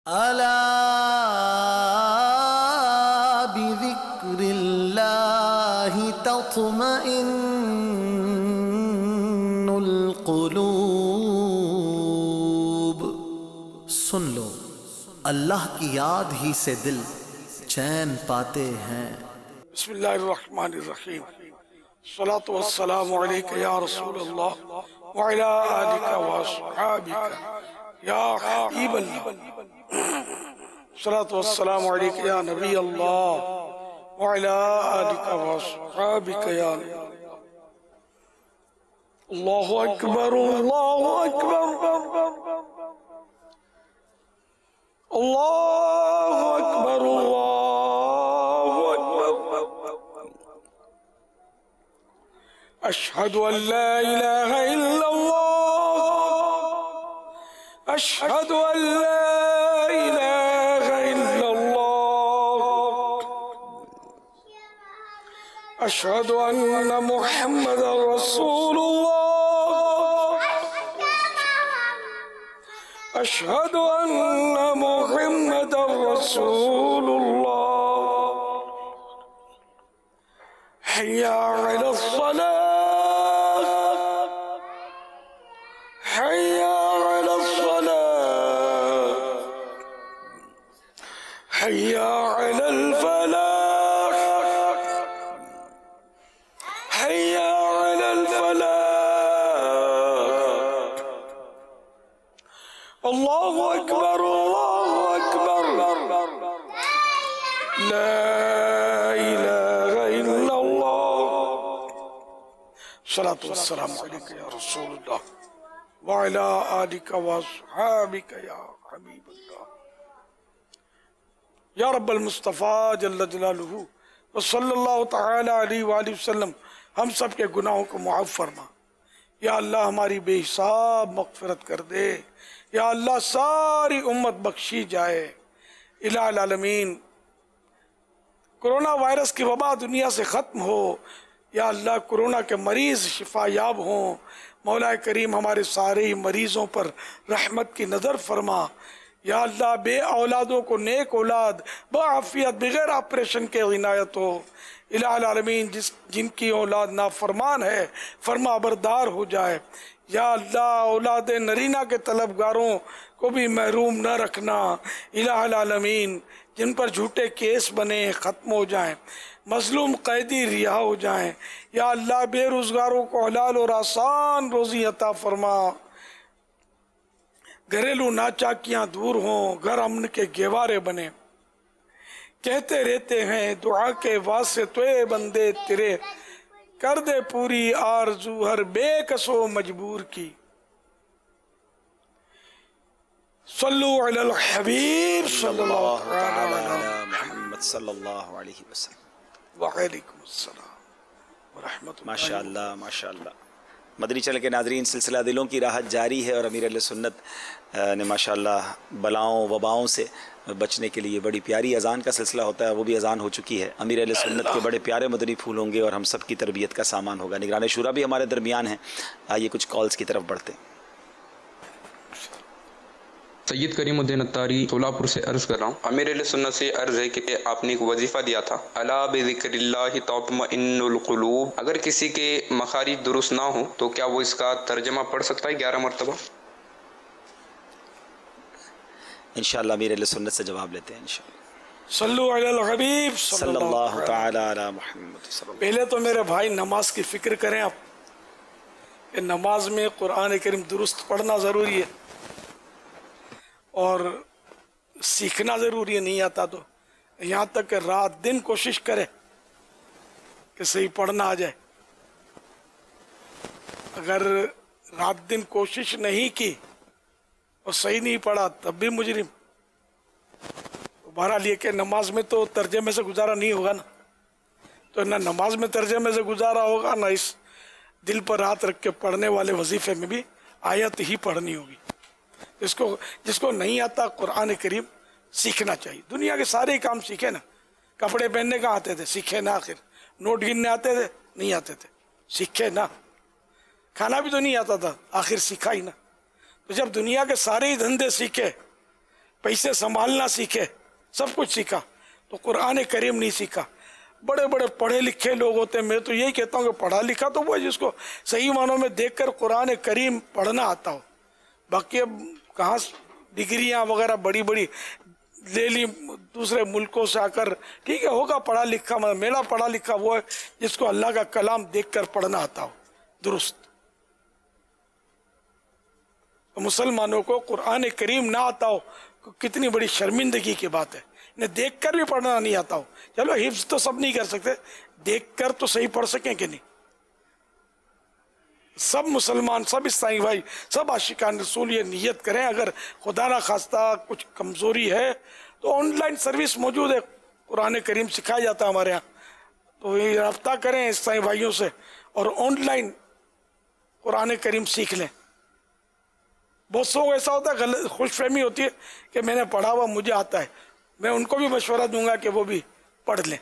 अला बिज़िक्रिल्लाहि तत्मइन्नुल क़ुलूब। सुन लो, अल्लाह की याद ही से दिल चैन पाते हैं। बिस्मिल्लाहिर्रहमानिर्रहीम। सलातु वस्सलामु अलैका या रसूलल्लाह व अला आलिका व अस्हाबिका या हबीबल्लाह। सलातु वस्सलामु अलैका या नबी अल्लाह व अला आलिका व अस्हाबिका या अल्लाहु अकबर अल्लाहु अकबर अल्लाहु अकबर अल्लाहु अकबर। अशहदु अन ला इलाहा इल्लल्लाह अशहदु अन ला इलाहा इल्लल्लाह अशहदु अन्न मुहम्मदर रसूलुल्लाह अशहदु अन्न मुहम्मदर रसूलुल्लाह। हय्या अलस सलाह हय्या अलस सलाह हय्या अलल फलाह हय्या अलल फलाह। अल्लाहु अकबर अल्लाहु अकबर ला इलाहा इल्लल्लाह। सलातु वस्सलामु अलैका या रसूलल्लाह व अला आलिका व अस्हाबिका या हबीबल्लाह। या रब्बल मुस्तफ़ा जल्ल जलालुहु व सल्लल्लाहु तआला अलैहि व आलिहि वसल्लम हम सब के गुनाहों को मुआफ़ फरमा। या अल्लाह हमारी बेहिसाब मग़फ़िरत कर दे। या अल्लाह सारी उम्मत बख्शी जाए। इलाहुल आलमीन कोरोना वायरस की वबा दुनिया से ख़त्म हो। या अल्लाह कोरोना के मरीज़ शिफा याब हों। मौला करीम हमारे सारे ही मरीज़ों पर रहमत की नज़र फरमा। या अल्लाह बे औलादों को नेक औलाद बाआफियत बगैर ऑपरेशन के इनायत हो। इलाहुल आलमीन जिनकी औलाद नाफरमान है फरमा बरदार हो जाए। या अल्लाह औलाद नरीना के तलबगारों को भी महरूम न रखना। इलाहुल आलमीन जिन पर झूठे केस बने ख़त्म हो जाएं, मजलूम कैदी रिहा हो जाएं। या अल्लाह बेरोज़गारों को हलाल और आसान रोज़ी अता फरमा। घरेलू नाचाकियाँ दूर हों, घर अमन के गेवारे बने। कहते रहते हैं दुआ के वास्ते तोए बंदे तेरे, कर दे पूरी आरज़ू हर बेकसो मजबूर की। सल्लु अलल हबीब सल्लल्लाहु अलैहि वसल्लम व अलैकुम अस्सलाम व रहमतुल्लाहि। माशाअल्लाह माशाअल्लाह। मदनी चैनल के नाज़रीन, सिलसिला दिलों की राहत जारी है और अमीर अहले सुन्नत ने माशाअल्लाह बलाओं वबाओं से बचने के लिए बड़ी प्यारी अज़ान का सिलसिला होता है, वो भी अज़ान हो चुकी है। अमीर अहले सुन्नत के बड़े प्यारे मदनी फूल होंगे और हम सब की तरबियत का सामान होगा। निगरान शुरा भी हमारे दरमियान है। आइए कुछ कॉल्स की तरफ बढ़ते हैं। सैयद करीमुद्दीन अत्तारी सोलापुर से अर्ज़ कर रहा हूँ। अमीर अहले सुन्नत से अर्ज़ है कि आपने एक वजीफ़ा दिया था, अला बिज़िक्रिल्लाहि तत्मइन्नुल क़ुलूब। अगर किसी के मखारिज दुरुस्त ना हो तो क्या वो इसका तर्जमा पढ़ सकता है 11 मरतबा? इंशाअल्लाह अमीर अहले सुन्नत से जवाब लेते हैं इंशाअल्लाह। सल्लु अलल हबीब सल्लल्लाहु तआला अला मुहम्मद। पहले तो मेरे भाई नमाज की फ़िक्र करें आप कि नमाज में कुरान करीम दुरुस्त पढ़ना ज़रूरी है और सीखना ज़रूरी है। नहीं आता तो यहाँ तक कि रात दिन कोशिश करे कि सही पढ़ना आ जाए। अगर रात दिन कोशिश नहीं की और सही नहीं पढ़ा तब भी मुजरिम। बहरहाल ये कि नमाज में तो तर्जमे से गुजारा नहीं होगा ना, तो ना नमाज में तर्जमे से गुजारा होगा, ना इस दिल पर हाथ रख के पढ़ने वाले वजीफे में भी आयत ही पढ़नी होगी। जिसको नहीं आता कुरान करीम सीखना चाहिए। दुनिया के सारे काम सीखे ना। कपड़े पहनने का आते थे, सीखे ना। आखिर नोट गिनने आते थे, नहीं आते थे, सीखे ना। खाना भी तो नहीं आता था, आखिर सीखा ही ना। तो जब दुनिया के सारे ही धंधे सीखे पैसे संभालना सीखे, सब कुछ सीखा, तो कुरान करीम नहीं सीखा। बड़े बड़े पढ़े लिखे लोग होते हैं, मैं तो यही कहता हूँ कि पढ़ा लिखा तो वो है जिसको सही मानों में देखकर कुरान करीम पढ़ना आता हो। बाकी अब कहाँ डिग्रियाँ वगैरह बड़ी बड़ी ले ली दूसरे मुल्कों से आकर, ठीक है होगा पढ़ा लिखा, मेरा पढ़ा लिखा वो है जिसको अल्लाह का कलाम देखकर पढ़ना आता हो दुरुस्त। तो मुसलमानों को कुरान करीम ना आता हो कितनी बड़ी शर्मिंदगी की बात है। इन्हें देखकर भी पढ़ना नहीं आता हो, चलो हिफ्ज तो सब नहीं कर सकते, देखकर तो सही पढ़ सकें कि नहीं। सब मुसलमान, सब ईसाई भाई, सब आशिकान रसूल ये नियत करें, अगर खुदा ना खास्ता कुछ कमजोरी है तो ऑनलाइन सर्विस मौजूद है, कुरान करीम सिखाया जाता है हमारे यहाँ, तो ये रब्ता करें ईसाई भाइयों से और ऑनलाइन कुरान करीम सीख लें। बहुत लोग ऐसा होता है, गलत खुशफहमी होती है कि मैंने पढ़ा हुआ मुझे आता है, मैं उनको भी मशवरा दूंगा कि वो भी पढ़ लें,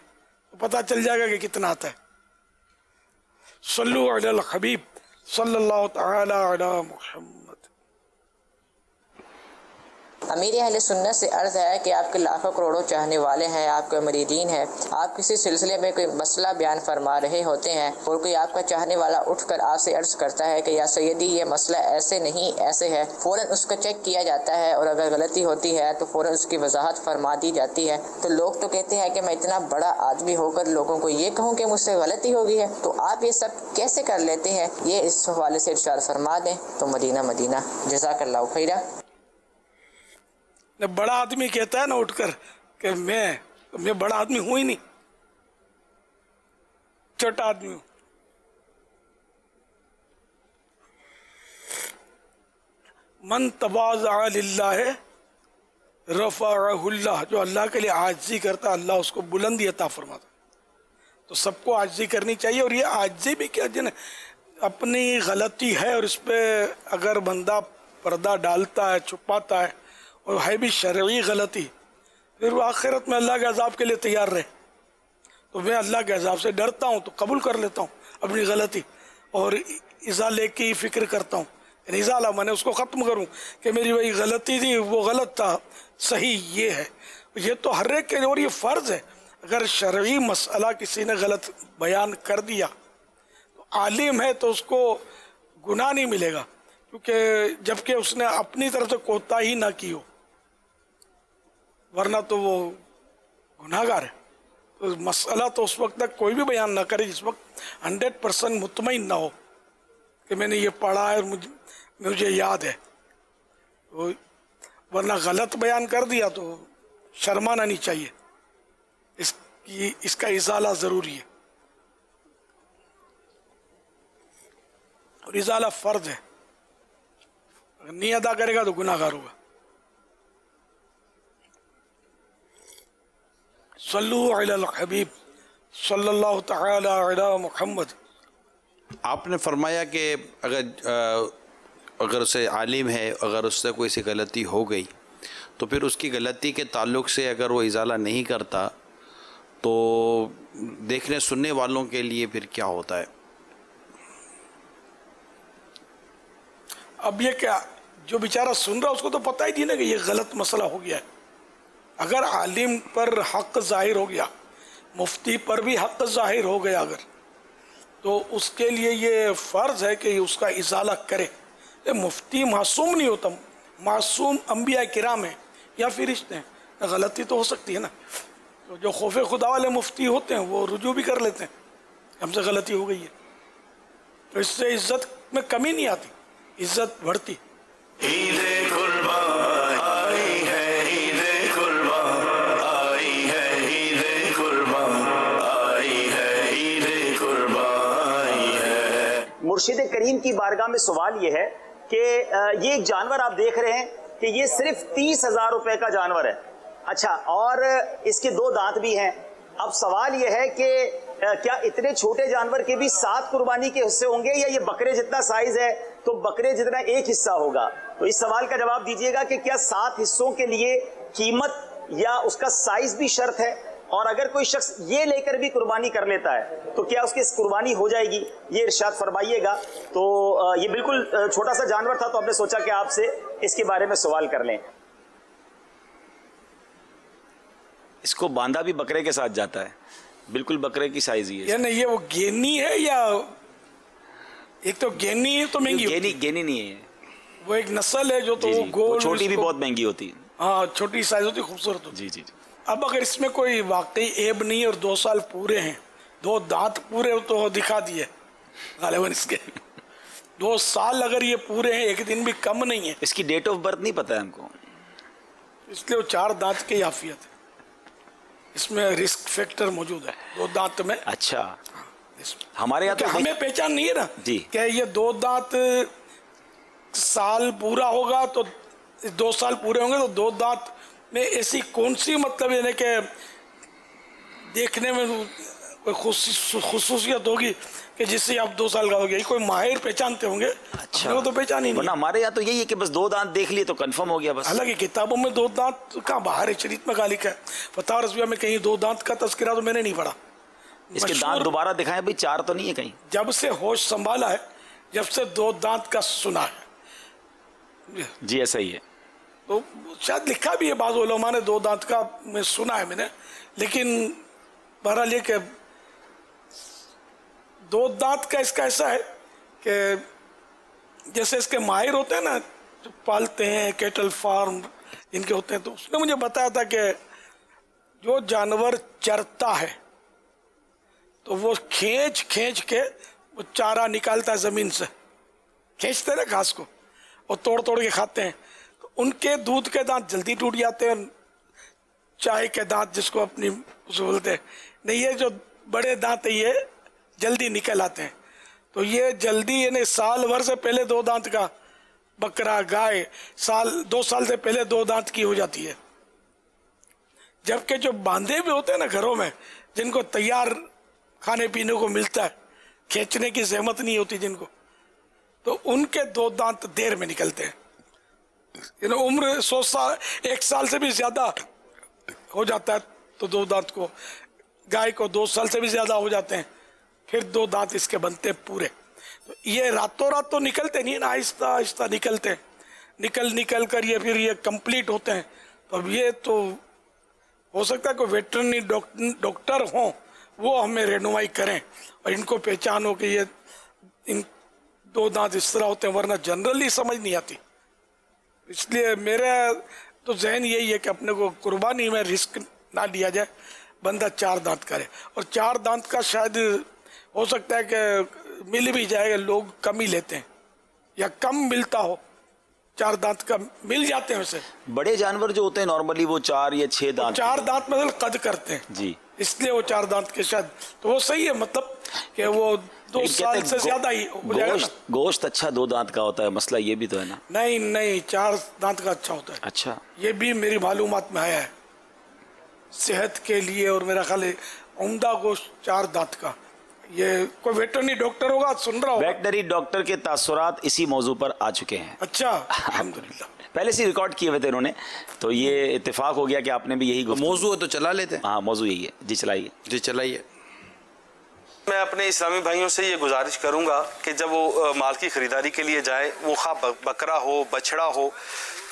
तो पता चल जाएगा कि कितना आता है। सल्लु अलल हबीब सल्लल्लाहु तआला अला मुहम्मद। अमीर अहले सुन्नत से अर्ज़ है कि आपके लाखों करोड़ों चाहने वाले हैं, आपके मरीदीन हैं, आप किसी सिलसिले में कोई मसला बयान फरमा रहे होते हैं और कोई आपका चाहने वाला उठकर आपसे अर्ज़ करता है कि या सैयदी ये मसला ऐसे नहीं ऐसे है, फ़ौरन उसका चेक किया जाता है और अगर गलती होती है तो फ़ौरन उसकी वजाहत फरमा दी जाती है। तो लोग तो कहते हैं कि मैं इतना बड़ा आदमी होकर लोगों को ये कहूँ कि मुझसे गलती हो गई है, तो आप ये सब कैसे कर लेते हैं, ये इस हवाले से इरशाद फरमा दें तो मदीना मदीना। जज़ाकल्लाहु खैरा। बड़ा आदमी कहता है ना उठकर कि मैं बड़ा आदमी हूं ही नहीं, छोटा आदमी हूं। मन तवाज़ा लिल्लाह रफ़अहुल्लाह, जो अल्लाह के लिए आजिज़ी करता है अल्लाह उसको बुलंदी अता फरमाता। तो सबको आजिज़ी करनी चाहिए, और ये आजिज़ी भी क्या, जिन अपनी गलती है और इस पर अगर बंदा पर्दा डालता है, छुपाता है और है भी शरई गलती, फिर वो आखिरत में अल्लाह के अजाब के लिए तैयार रहे। तो मैं अल्लाह के अजाब से डरता हूँ तो कबूल कर लेता हूँ अपनी गलती और इज़ाले की फ़िक्र करता हूँ, इज़ाला मैंने उसको ख़त्म करूँ कि मेरी वही गलती थी, वो गलत था, सही ये है। ये तो हर एक के, और ये फ़र्ज़ है, अगर शरई मसला किसी ने गलत बयान कर दिया तो आलिम है तो उसको गुनाह नहीं मिलेगा, क्योंकि जबकि उसने अपनी तरफ से कोताही ना की हो, वरना तो वो गुनाहगार है। तो मसला तो उस वक्त तक कोई भी बयान ना करे जिस वक्त 100% मुतमईन ना हो कि मैंने ये पढ़ा है और मुझे याद है, तो वरना गलत बयान कर दिया तो शर्माना नहीं चाहिए, इसका इज़ाला ज़रूरी है और इज़ाला फ़र्ज़ है, अगर नहीं अदा करेगा तो गुनाहगार होगा। सल्लु अलल हबीब सल्लल्लाहु तआला अला मुहम्मद। आपने फरमाया कि अगर उसे आलिम है, अगर उससे कोई सी गलती हो गई तो फिर उसकी गलती के ताल्लुक़ से अगर वो इज़ाला नहीं करता तो देखने सुनने वालों के लिए फिर क्या होता है? अब ये क्या, जो बेचारा सुन रहा उसको तो पता ही नहीं ना कि ये गलत मसला हो गया है। अगर आलिम पर हक जाहिर हो गया, मुफ्ती पर भी हक जाहिर हो गया अगर, तो उसके लिए ये फ़र्ज़ है कि उसका इज़ाला करे। ये मुफ्ती मासूम नहीं होता, मासूम अंबिया किराम है या फ़रिश्ते हैं, गलती तो हो सकती है ना। तो जो खौफ खुदा वाले मुफ्ती होते हैं वो रुजू भी कर लेते हैं, हमसे गलती हो गई है, तो इससे इज़्ज़त में कमी नहीं आती, इज़्ज़त बढ़ती। मुर्शिद करीम की बारगाह में सवाल ये है कि ये एक जानवर आप देख रहे हैं कि ये सिर्फ 30,000 रुपए का जानवर है। अच्छा, और इसके 2 दांत भी हैं। अब सवाल ये है कि क्या इतने छोटे जानवर के भी 7 कुर्बानी के हिस्से होंगे या ये बकरे जितना साइज है तो बकरे जितना एक हिस्सा होगा? तो इस सवाल का जवाब दीजिएगा कि क्या 7 हिस्सों के लिए कीमत या उसका साइज भी शर्त है, और अगर कोई शख्स ये लेकर भी कुर्बानी कर लेता है तो क्या उसकी कुर्बानी हो जाएगी, ये इरशाद फरमाइएगा। तो ये बिल्कुल छोटा सा जानवर था, तो हमने सोचा कि आपसे इसके बारे में सवाल कर लें। इसको बांधा भी बकरे के साथ जाता है, बिल्कुल बकरे की साइज ही है। यानी ये वो गेनी है या एक तो गेनी है तो महंगी, गेनी नहीं है, वो एक नस्ल है जो तो जी, गोल, छोटी भी बहुत महंगी होती है। हाँ, छोटी साइज होती है, खूबसूरत होती है। जी। अब अगर इसमें कोई वाकई ऐब नहीं है और 2 साल पूरे हैं, 2 दांत पूरे हो तो दिखा दिए गालिबन इसके 2 साल अगर ये पूरे हैं, एक दिन भी कम नहीं है। इसकी डेट ऑफ बर्थ नहीं पता है हमको, इसलिए वो 4 दांत की याफियत है, इसमें रिस्क फैक्टर मौजूद है 2 दांत में। अच्छा, हमारे यहाँ तो हमें पहचान नहीं है ना जी कि ये 2 दांत साल पूरा होगा तो 2 साल पूरे होंगे तो 2 दांत में ऐसी कौन सी मतलब यानी कि देखने में कोई खुसूसियत होगी कि जिससे आप 2 साल का हो गया, कोई माहिर पहचानते होंगे। अच्छा, वो तो पहचान ही नहीं। हमारे यहाँ तो यही है कि बस 2 दांत देख लिए तो कंफर्म हो गया बस। हालांकि किताबों में 2 दांत का बाहर है, शरीयत में गालिक है, फतवा रज़विया में कहीं 2 दांत का तस्करा तो मैंने नहीं पढ़ा। इसके दांत दोबारा दिखाएं भाई, 4 तो नहीं है कहीं। जब से होश संभाला है, जब से 2 दांत का सुना है जी, ऐसा ही है। तो शायद लिखा भी है बाज़ उलमा ने 2 दांत का, मैं सुना है मैंने, लेकिन बहरहाल ये कि 2 दांत का इसका ऐसा है कि जैसे इसके माहिर होते हैं ना, जो पालते हैं कैटल फार्म इनके होते हैं, तो उसने मुझे बताया था कि जो जानवर चरता है तो वो खींच के वो चारा निकालता है ज़मीन से, खींचते हैं ना घास को, और तोड़ के खाते हैं, तो उनके दूध के दांत जल्दी टूट जाते हैं, चाय के दांत जिसको अपनी उसे बोलते हैं, नहीं ये जो बड़े दांत है ये जल्दी निकल आते हैं। तो ये जल्दी यानी साल भर से पहले 2 दांत का बकरा गाय 2 साल से पहले 2 दांत की हो जाती है। जबकि जो बांधे भी होते हैं ना घरों में, जिनको तैयार खाने पीने को मिलता है, खींचने की जहमत नहीं होती जिनको, तो उनके 2 दांत देर में निकलते हैं। उम्र 100 साल 1 साल से भी ज्यादा हो जाता है तो 2 दांत को, गाय को 2 साल से भी ज्यादा हो जाते हैं, फिर 2 दांत इसके बनते हैं पूरे। तो ये रातों रात तो निकलते नहीं है ना, आहिस्ता आहिस्ता निकलते हैं, निकल कर ये फिर ये कंप्लीट होते हैं। तो अब ये तो हो सकता है कोई वेटरनरी डॉक्टर हों, वो हमें रहनुमाई करें और इनको पहचानो कि ये इन 2 दांत इस तरह होते हैं, वरना जनरली समझ नहीं आती। इसलिए मेरा तो जहन यही है कि अपने को कुर्बानी में रिस्क ना लिया जाए, बंदा 4 दांत करे। और 4 दांत का शायद हो सकता है कि मिल भी जाएगा, लोग कम ही लेते हैं या कम मिलता हो, 4 दांत का मिल जाते हैं। वैसे बड़े जानवर जो होते हैं नॉर्मली वो 4 या 6 दांत, 4 दांत मतलब कद करते हैं जी, इसलिए वो 4 दांत के शायद, तो वो सही है, मतलब कि वो 2 साल से ज्यादा ही हो जाएगा ना। गोश्त अच्छा 2 दांत का होता है, मसला ये भी तो है ना। नहीं 4 दांत का अच्छा होता है। अच्छा, ये भी मेरी मालूमात में आया है, सेहत के लिए, और मेरा ख्याल है उम्दा गोश्त 4 दांत का। ये कोई वेटरनरी डॉक्टर होगा सुन रहा होगा, वेटनरी डॉक्टर के तासुरात इसी मौजू पर आ चुके हैं। अच्छा, अल्हम्दुलिल्लाह, पहले से रिकॉर्ड किए हुए थे इन्होंने, तो ये इत्तेफाक हो गया कि आपने भी यही मौजू है तो चला लेते हैं। हाँ, मौजू यही है जी, चलाइए। जी चलाइए। मैं अपने इस्लामी भाइयों से ये गुजारिश करूंगा कि जब वो माल की ख़रीदारी के लिए जाए, वो खा बकरा हो बछड़ा हो,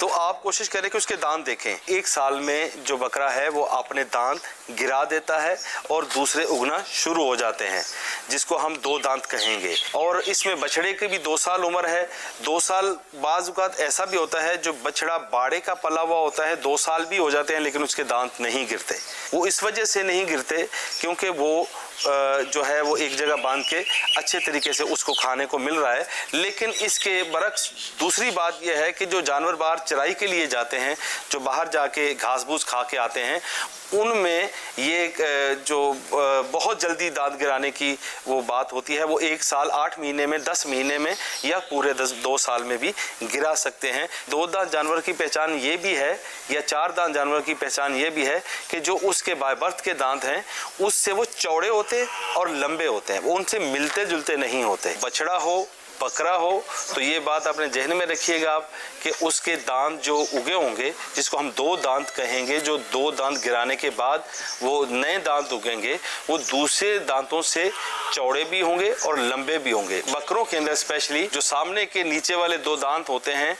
तो आप कोशिश करें कि उसके दांत देखें। 1 साल में जो बकरा है वो अपने दांत गिरा देता है और दूसरे उगना शुरू हो जाते हैं, जिसको हम 2 दांत कहेंगे। और इसमें बछड़े की भी 2 साल उम्र है। 2 साल बाज़ औक़ात ऐसा भी होता है जो बछड़ा बाड़े का पला हुआ होता है, 2 साल भी हो जाते हैं लेकिन उसके दांत नहीं गिरते। वो इस वजह से नहीं गिरते क्योंकि वो जो है वो एक जगह बांध के अच्छे तरीके से उसको खाने को मिल रहा है। लेकिन इसके बरक्स दूसरी बात यह है कि जो जानवर बाहर चराई के लिए जाते हैं, जो बाहर जाके घास फूस खा के आते हैं, उनमें ये जो बहुत जल्दी दांत गिराने की वो बात होती है, वो 1 साल 8 महीने में, 10 महीने में या पूरे 2 साल में भी गिरा सकते हैं। 2 दांत जानवर की पहचान ये भी है, या 4 दांत जानवर की पहचान ये भी है कि जो उसके बाय बर्थ के दांत हैं उससे वो चौड़े होते और लंबे होते हैं, वो उनसे मिलते जुलते नहीं होते। बछड़ा हो बकरा हो तो ये बात अपने जहन में रखिएगा आप कि उसके दांत जो उगे होंगे, जिसको हम दो दांत कहेंगे, जो दो दांत गिराने के बाद वो नए दांत उगेंगे, वो दूसरे दांतों से चौड़े भी होंगे और लंबे भी होंगे। बकरों के अंदर स्पेशली जो सामने के नीचे वाले दो दांत होते हैं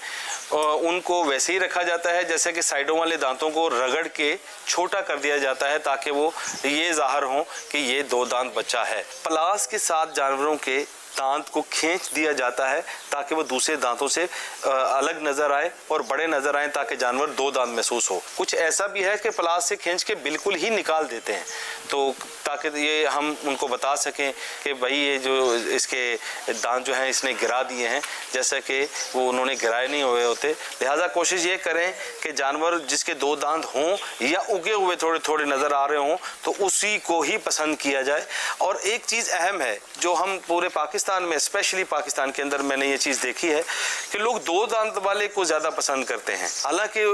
उनको वैसे ही रखा जाता है जैसे कि साइडों वाले दांतों को रगड़ के छोटा कर दिया जाता है ताकि वो ये जाहिर हो कि ये दो दांत बच्चा है। प्लास के साथ जानवरों के दांत को खींच दिया जाता है ताकि वो दूसरे दांतों से अलग नजर आए और बड़े नजर आए ताकि जानवर दो दांत महसूस हो। कुछ ऐसा भी है कि प्लास से खींच के बिल्कुल ही निकाल देते हैं तो ताकि ये हम उनको बता सकें कि भाई ये जो इसके दांत जो हैं इसने गिरा दिए हैं, जैसा कि वो उन्होंने गिराए नहीं हुए होते। लिहाजा कोशिश ये करें कि जानवर जिसके दो दांत हों या उगे हुए थोड़े थोड़े नज़र आ रहे हों तो उसी को ही पसंद किया जाए। और एक चीज़ अहम है जो हम पूरे पाकिस्तान में, स्पेशली पाकिस्तान के अंदर मैंने ये चीज़ देखी है कि लोग दो दांत वाले को ज़्यादा पसंद करते हैं। हालांकि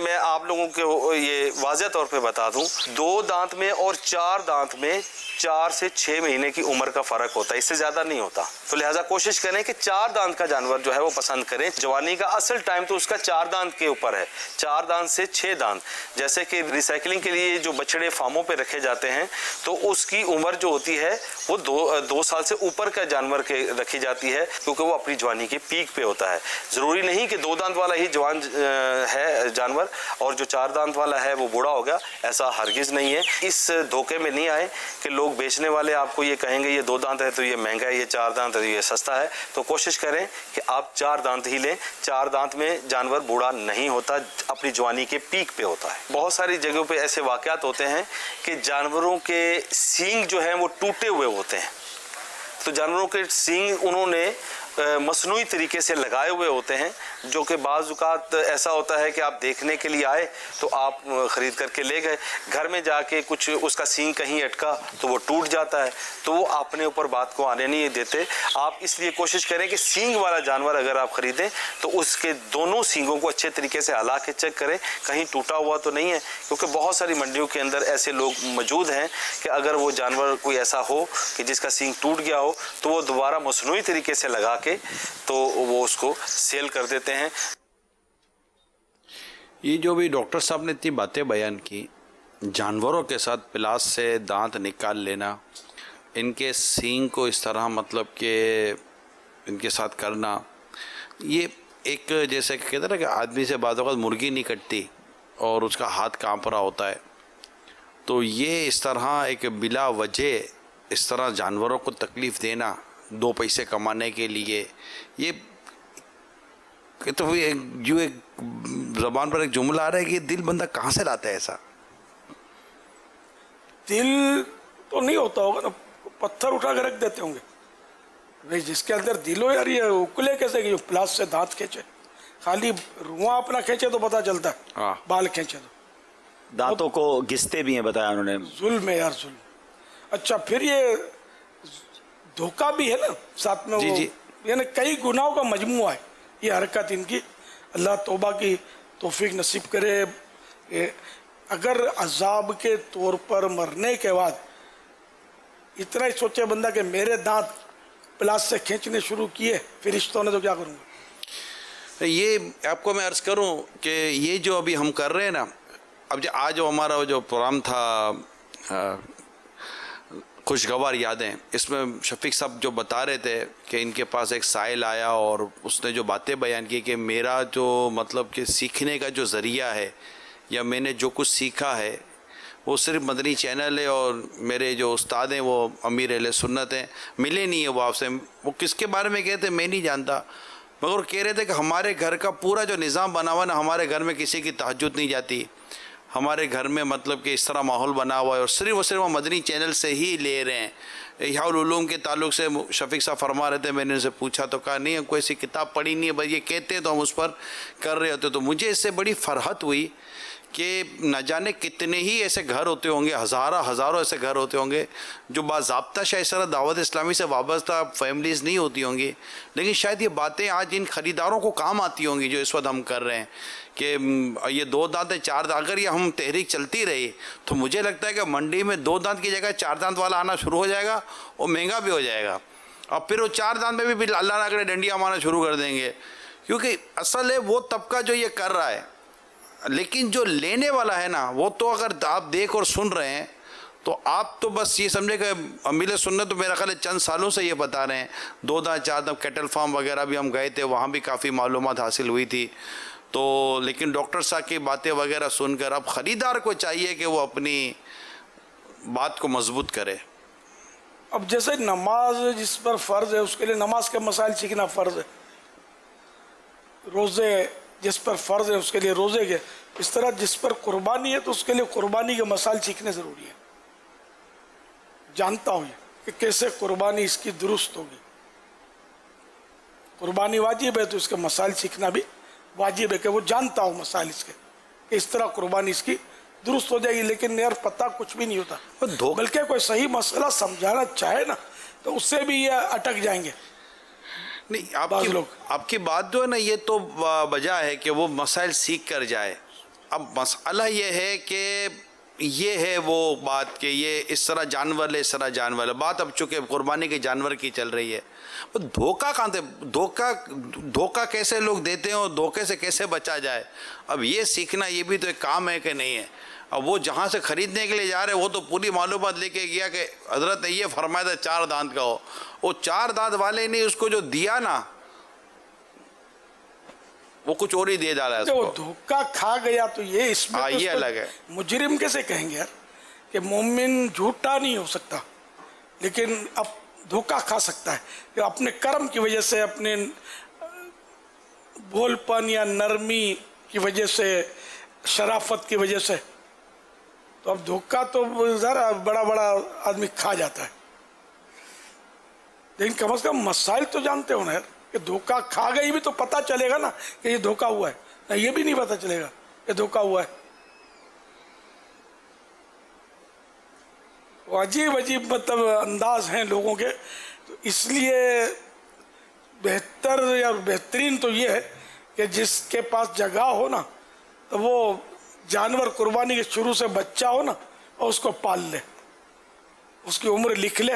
मैं आप लोगों को ये वाज़ह तौर पे बता दूं, दो दांत में और चार दांत में 4 से 6 महीने की उम्र का फ़र्क होता है, इससे ज़्यादा नहीं होता। तो लिहाजा कोशिश करें कि 4 दांत का जानवर जो है वो पसंद करें। जवानी का असल टाइम तो उसका 4 दांत के ऊपर है, 4 दांत से 6 दांत। जैसे कि रिसाइकलिंग के लिए जो बछड़े फार्मों पे रखे जाते हैं तो उसकी उम्र जो होती है वो 2 साल से ऊपर का जानवर के रखी जाती है क्योंकि वो अपनी जवानी के पीक पे होता है। ज़रूरी नहीं कि 2 दांत वाला ही जवान है जानवर और जो 4 दांत वाला है वो बूढ़ा हो गया, ऐसा हरगिज़ नहीं है। इस धोखे में नहीं आए कि लोग बेचने वाले आपको ये कहेंगे ये 2 दांत है तो ये महंगा है, ये 4 दांत है तो ये सस्ता है। तो कोशिश करें कि आप 4 दांत ही लें। 4 दांत में जानवर बूढ़ा नहीं होता, अपनी जवानी के पीक पे होता है। बहुत सारी जगहों पे ऐसे वाक़यात होते हैं कि जानवरों के सींग जो हैं वो टूटे हुए होते हैं, तो जानवरों के सींग उन्होंने मसनूई तरीके से लगाए हुए होते हैं जो कि बाज़ औक़ात ऐसा होता है कि आप देखने के लिए आए तो आप ख़रीद करके ले गए, घर में जाके कुछ उसका सींग कहीं अटका तो वो टूट जाता है, तो वो अपने ऊपर बात को आने नहीं देते। आप इसलिए कोशिश करें कि सींग वाला जानवर अगर आप ख़रीदें तो उसके दोनों सींगों को अच्छे तरीके से हिला के चेक करें कहीं टूटा हुआ तो नहीं है, क्योंकि बहुत सारी मंडियों के अंदर ऐसे लोग मौजूद हैं कि अगर वो जानवर कोई ऐसा हो कि जिसका सींग टूट गया हो तो वो दोबारा मसनूई तरीके से लगा के तो वो उसको सेल कर देते हैं। ये जो भी डॉक्टर साहब ने इतनी बातें बयान की, जानवरों के साथ प्लास से दांत निकाल लेना, इनके सींग को इस तरह मतलब कि इनके साथ करना, ये एक जैसे कहते हैं ना कि आदमी से बात होगा मुर्गी नहीं कटती और उसका हाथ कांप रहा होता है, तो ये इस तरह एक बिला वजह इस तरह जानवरों को तकलीफ़ देना 2 पैसे कमाने के लिए, ये तो जो एक ज़बान पर एक जुमला आ रहा है कि दिल बंदा कहाँ से लाता है ऐसा? दिल तो नहीं होता होगा ना, पत्थर उठा कर रख देते होंगे भाई, जिसके अंदर दिल हो यार ये उकले कैसे कि प्लास से दांत खींचे, खाली रुआ अपना खींचे तो पता चलता है, बाल खींचे तो दांतों को घिसते भी हैं, बताया उन्होंने। जुल्म है यार, जुल्म। अच्छा फिर ये धोखा भी है ना साथ में, वो यानी कई गुनाहों का मजमूआ है ये हरकत इनकी। अल्लाह तौबा की तौफीक नसीब करे। अगर अजाब के तौर पर मरने के बाद इतना ही सोचे बंदा कि मेरे दांत प्लास से खींचने शुरू किए फरिश्तों ने तो क्या करूँगा। ये आपको मैं अर्ज़ करूं कि ये जो अभी हम कर रहे हैं ना, अब आज जो हमारा जो प्रोग्राम था खुशगवार यादें, इसमें शफीक साहब जो बता रहे थे कि इनके पास एक साइल आया और उसने जो बातें बयान की कि मेरा जो मतलब कि सीखने का जो ज़रिया है या मैंने जो कुछ सीखा है वो सिर्फ मदनी चैनल है और मेरे जो उस्ताद हैं वो अमीर अहले सुन्नत हैं, मिले नहीं है वो आपसे। वो किसके बारे में कहते मैं नहीं जानता, मगर कह रहे थे कि हमारे घर का पूरा जो निज़ाम बना हुआ ना, हमारे घर में किसी की तहज्जुद नहीं जाती, हमारे घर में मतलब कि इस तरह माहौल बना हुआ है और सिर्फ वो मदनी चैनल से ही ले रहे हैं। इह्याउल उलूम के ताल्लुक़ से शफीक साहब फरमा रहे थे, मैंने उनसे पूछा तो कहा नहीं कोई ऐसी किताब पढ़ी नहीं है, बस ये कहते तो हम उस पर कर रहे होते। तो मुझे इससे बड़ी फ़रहत हुई कि न जाने कितने ही ऐसे घर होते होंगे, हज़ारों ऐसे घर होते होंगे जो बाज़ाब्ता शायद इस तरह दावत इस्लामी से वाबस्ता फैमिलीज़ नहीं होती होंगी, लेकिन शायद ये बातें आज इन ख़रीदारों को काम आती होंगी जो इस वक्त हम कर रहे हैं कि ये 2 दांत है 4 दांत। अगर ये हम तहरीक चलती रही तो मुझे लगता है कि मंडी में 2 दांत की जगह 4 दांत वाला आना शुरू हो जाएगा और महंगा भी हो जाएगा। अब फिर वो 4 दांत में भी अल्लाह ना करे डंडियाँ मारना शुरू कर देंगे, क्योंकि असल है वो तबका जो ये कर रहा है, लेकिन जो लेने वाला है ना वो तो अगर आप देख और सुन रहे हैं तो आप तो बस ये समझे कि अमीर सुन्नत तो मेरा ख्याल है चंद सालों से ये बता रहे हैं। 2 दांत 4 दांत कैटल फार्म वगैरह भी हम गए थे, वहाँ भी काफ़ी मालूमात हासिल हुई थी। तो लेकिन डॉक्टर साहब की बातें वगैरह सुनकर अब ख़रीदार को चाहिए कि वो अपनी बात को मजबूत करे। अब जैसे नमाज जिस पर फ़र्ज़ है उसके लिए नमाज के मसाइल सीखना फ़र्ज़ है, रोज़े जिस पर फ़र्ज़ है उसके लिए रोज़े के, इस तरह जिस पर कुर्बानी है तो उसके लिए कुर्बानी के मसाइल सीखने ज़रूरी है। जानता हूँ कि कैसे कुर्बानी इसकी दुरुस्त होगी। कुर्बानी वाजिब है तो इसके मसाइल सीखना भी वाजिब है कि वो जानता हूँ मसाइल इसके कि इस तरह कुर्बानी इसकी दुरुस्त हो जाएगी। लेकिन यार पता कुछ भी नहीं होता, बल्कि कोई सही मसला समझाना चाहे ना तो उससे भी ये अटक जाएंगे। नहीं, आपकी बात जो है ना ये तो वजह है कि वो मसाइल सीख कर जाए। अब मसला ये है कि ये है वो बात कि ये इस तरह जानवर है, इस तरह जानवर है। बात अब चूँकि कुर्बानी के जानवर की चल रही है, वो धोखा कहाँ से, धोखा कैसे लोग देते हैं और धोखे से कैसे बचा जाए, अब ये सीखना ये भी तो एक काम है कि नहीं है। अब वो जहाँ से ख़रीदने के लिए जा रहे हैं वो तो पूरी मालूमात लेके गया कि हजरत ने ये फरमाया था 4 दांत का हो, वो 4 दांत वाले ने उसको जो दिया ना वो कुछ और ही दे डाला है। वो धोखा खा गया तो ये इसमें तो ये अलग है। मुजरिम कैसे कहेंगे यार कि मोमिन झूठा नहीं हो सकता, लेकिन अब धोखा खा सकता है कि अपने कर्म की वजह से, अपने बोलपन या नरमी की वजह से, शराफत की वजह से। तो अब धोखा तो ज़रा बड़ा बड़ा आदमी खा जाता है, लेकिन कम से कम मसाइल तो जानते हो ना यार कि धोखा खा गई भी तो पता चलेगा ना कि ये धोखा हुआ है, ना ये भी नहीं पता चलेगा कि धोखा हुआ है। वो अजीब अजीब मतलब अंदाज हैं लोगों के, तो इसलिए बेहतर या बेहतरीन तो ये है कि जिसके पास जगह हो ना तो वो जानवर कुर्बानी के शुरू से बच्चा हो ना और उसको पाल ले, उसकी उम्र लिख ले,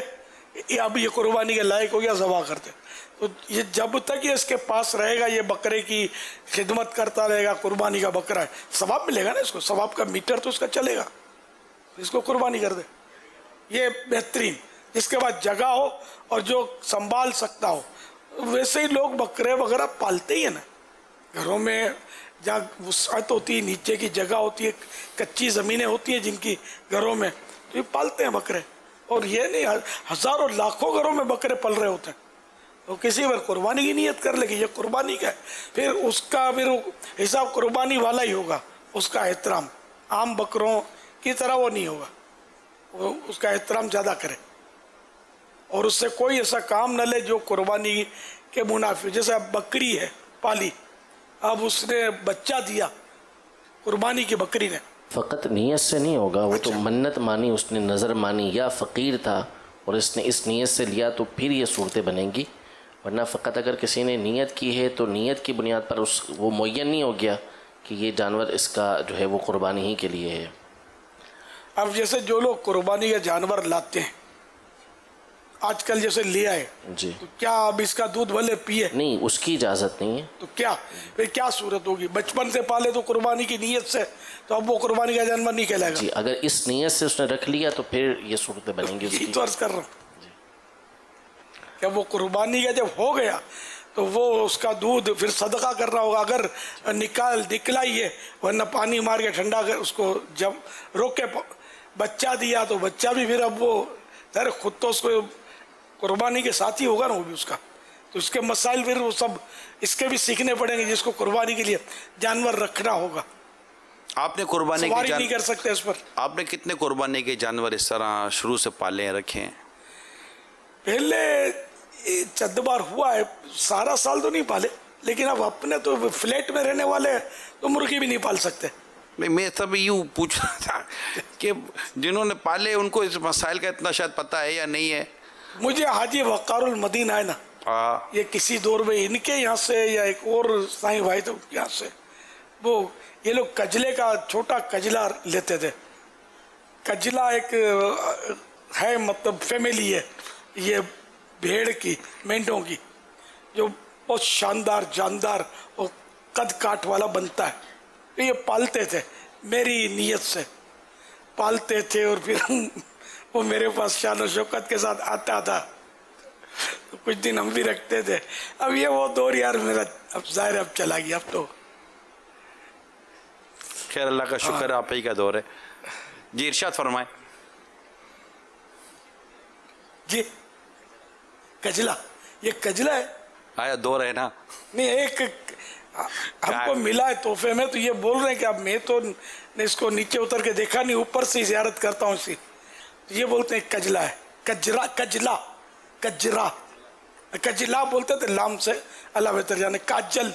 अब ये कुर्बानी के लायक हो गया, ज़बा करते। तो ये जब तक ये इसके पास रहेगा, ये बकरे की खिदमत करता रहेगा, कुर्बानी का बकरा है, सवाब मिलेगा ना इसको, सवाब का मीटर तो इसका चलेगा, इसको कुर्बानी कर दे। ये बेहतरीन, जिसके पास जगह हो और जो संभाल सकता हो। वैसे ही लोग बकरे वगैरह पालते ही है ना, घरों में जहाँ वुसअत होती है, नीचे की जगह होती है, कच्ची ज़मीनें होती हैं जिनकी घरों में, तो ये पालते हैं बकरे। और ये नहीं, हज़ारों लाखों घरों में बकरे पल रहे होते हैं। तो किसी पर कुर्बानी की नियत कर ले कि ये कुर्बानी का है, फिर उसका फिर हिसाब कुर्बानी वाला ही होगा। उसका एहतराम आम बकरों की तरह वो नहीं होगा, वो उसका एहतराम ज़्यादा करे और उससे कोई ऐसा काम न ले जो कुर्बानी के मुनाफिक। जैसे अब बकरी है पाली, अब उसने बच्चा दिया कुर्बानी की बकरी ने, फ़कत नीयत से नहीं होगा, वो तो मन्नत मानी, उसने नज़र मानी या फ़कीर था और इसने इस नीयत से लिया तो फिर ये सूरतें बनेंगी। वरना फ़कत अगर किसी ने नीयत की है तो नीयत की बुनियाद पर वो मुय्यन नहीं हो गया कि ये जानवर इसका जो है वो कुर्बानी ही के लिए है। अब जैसे जो लोग कुर्बानी के जानवर लाते हैं आजकल, जैसे ले आए जी, तो क्या अब इसका दूध भले पिए? नहीं, उसकी इजाज़त नहीं है। तो क्या फिर क्या सूरत होगी? बचपन से पाले तो कुर्बानी की नीयत से, तो अब वो कुर्बानी का जानवर नहीं कहलाएगा जी। अगर इस नीयत से उसने रख लिया तो फिर ये सूरतें बनेंगी। यही तो अर्ज कर रहा हूँ कि वो कुर्बानी का जब हो गया तो वो उसका दूध फिर सदका करना होगा। अगर निकला ही है, वरना पानी मार के ठंडा कर उसको जब रोक के बच्चा दिया तो बच्चा भी फिर अब वो अरे खुद तो उसको कुर्बानी के साथ ही होगा ना वो भी उसका, तो उसके मसाइल फिर वो सब इसके भी सीखने पड़ेंगे जिसको कुर्बानी के लिए जानवर रखना होगा। आपने कुर्बानी के नहीं कर सकते इस पर। आपने कितने कुर्बानी के जानवर इस तरह शुरू से पाले रखे हैं? पहले चंद बार हुआ है, सारा साल तो नहीं पाले, लेकिन अब अपने तो फ्लैट में रहने वाले तो मुर्गी भी नहीं पाल सकते। मैं सब यूँ पूछ रहा था कि जिन्होंने पाले उनको इस मसाइल का इतना शायद पता है या नहीं है। मुझे हाजी वक़ारुल मदीना है ना, ये किसी दौर में इनके यहाँ से या एक और साईं भाई थे उनके यहाँ से, वो ये लोग कजले का छोटा कजला लेते थे। कजला एक है मतलब फैमिली है, ये भेड़ की, मेंढों की, जो बहुत शानदार जानदार और कद काट वाला बनता है, तो ये पालते थे मेरी नीयत से पालते थे। और फिर वो मेरे पास शान और शौकत के साथ आता था, तो कुछ दिन हम भी रखते थे। अब ये वो दौर यार मेरा अब जाहिर अब चला गया। अब तो खैर अल्लाह का शुक्र आप ही का दौर है जी। इरशाद फरमाए जी। कजला, ये कजला है आया दौर है ना? नहीं, एक हमको मिला है तोहफे में, तो ये बोल रहे हैं कि अब मैं तो इसको नीचे उतर के देखा नहीं, ऊपर से ज़ियारत करता हूँ इसकी। तो ये बोलते हैं कजला है, कजरा, कजला, कजरा, कजला बोलते थे लाम से, अल्लाह बेहतर जाने। काजल,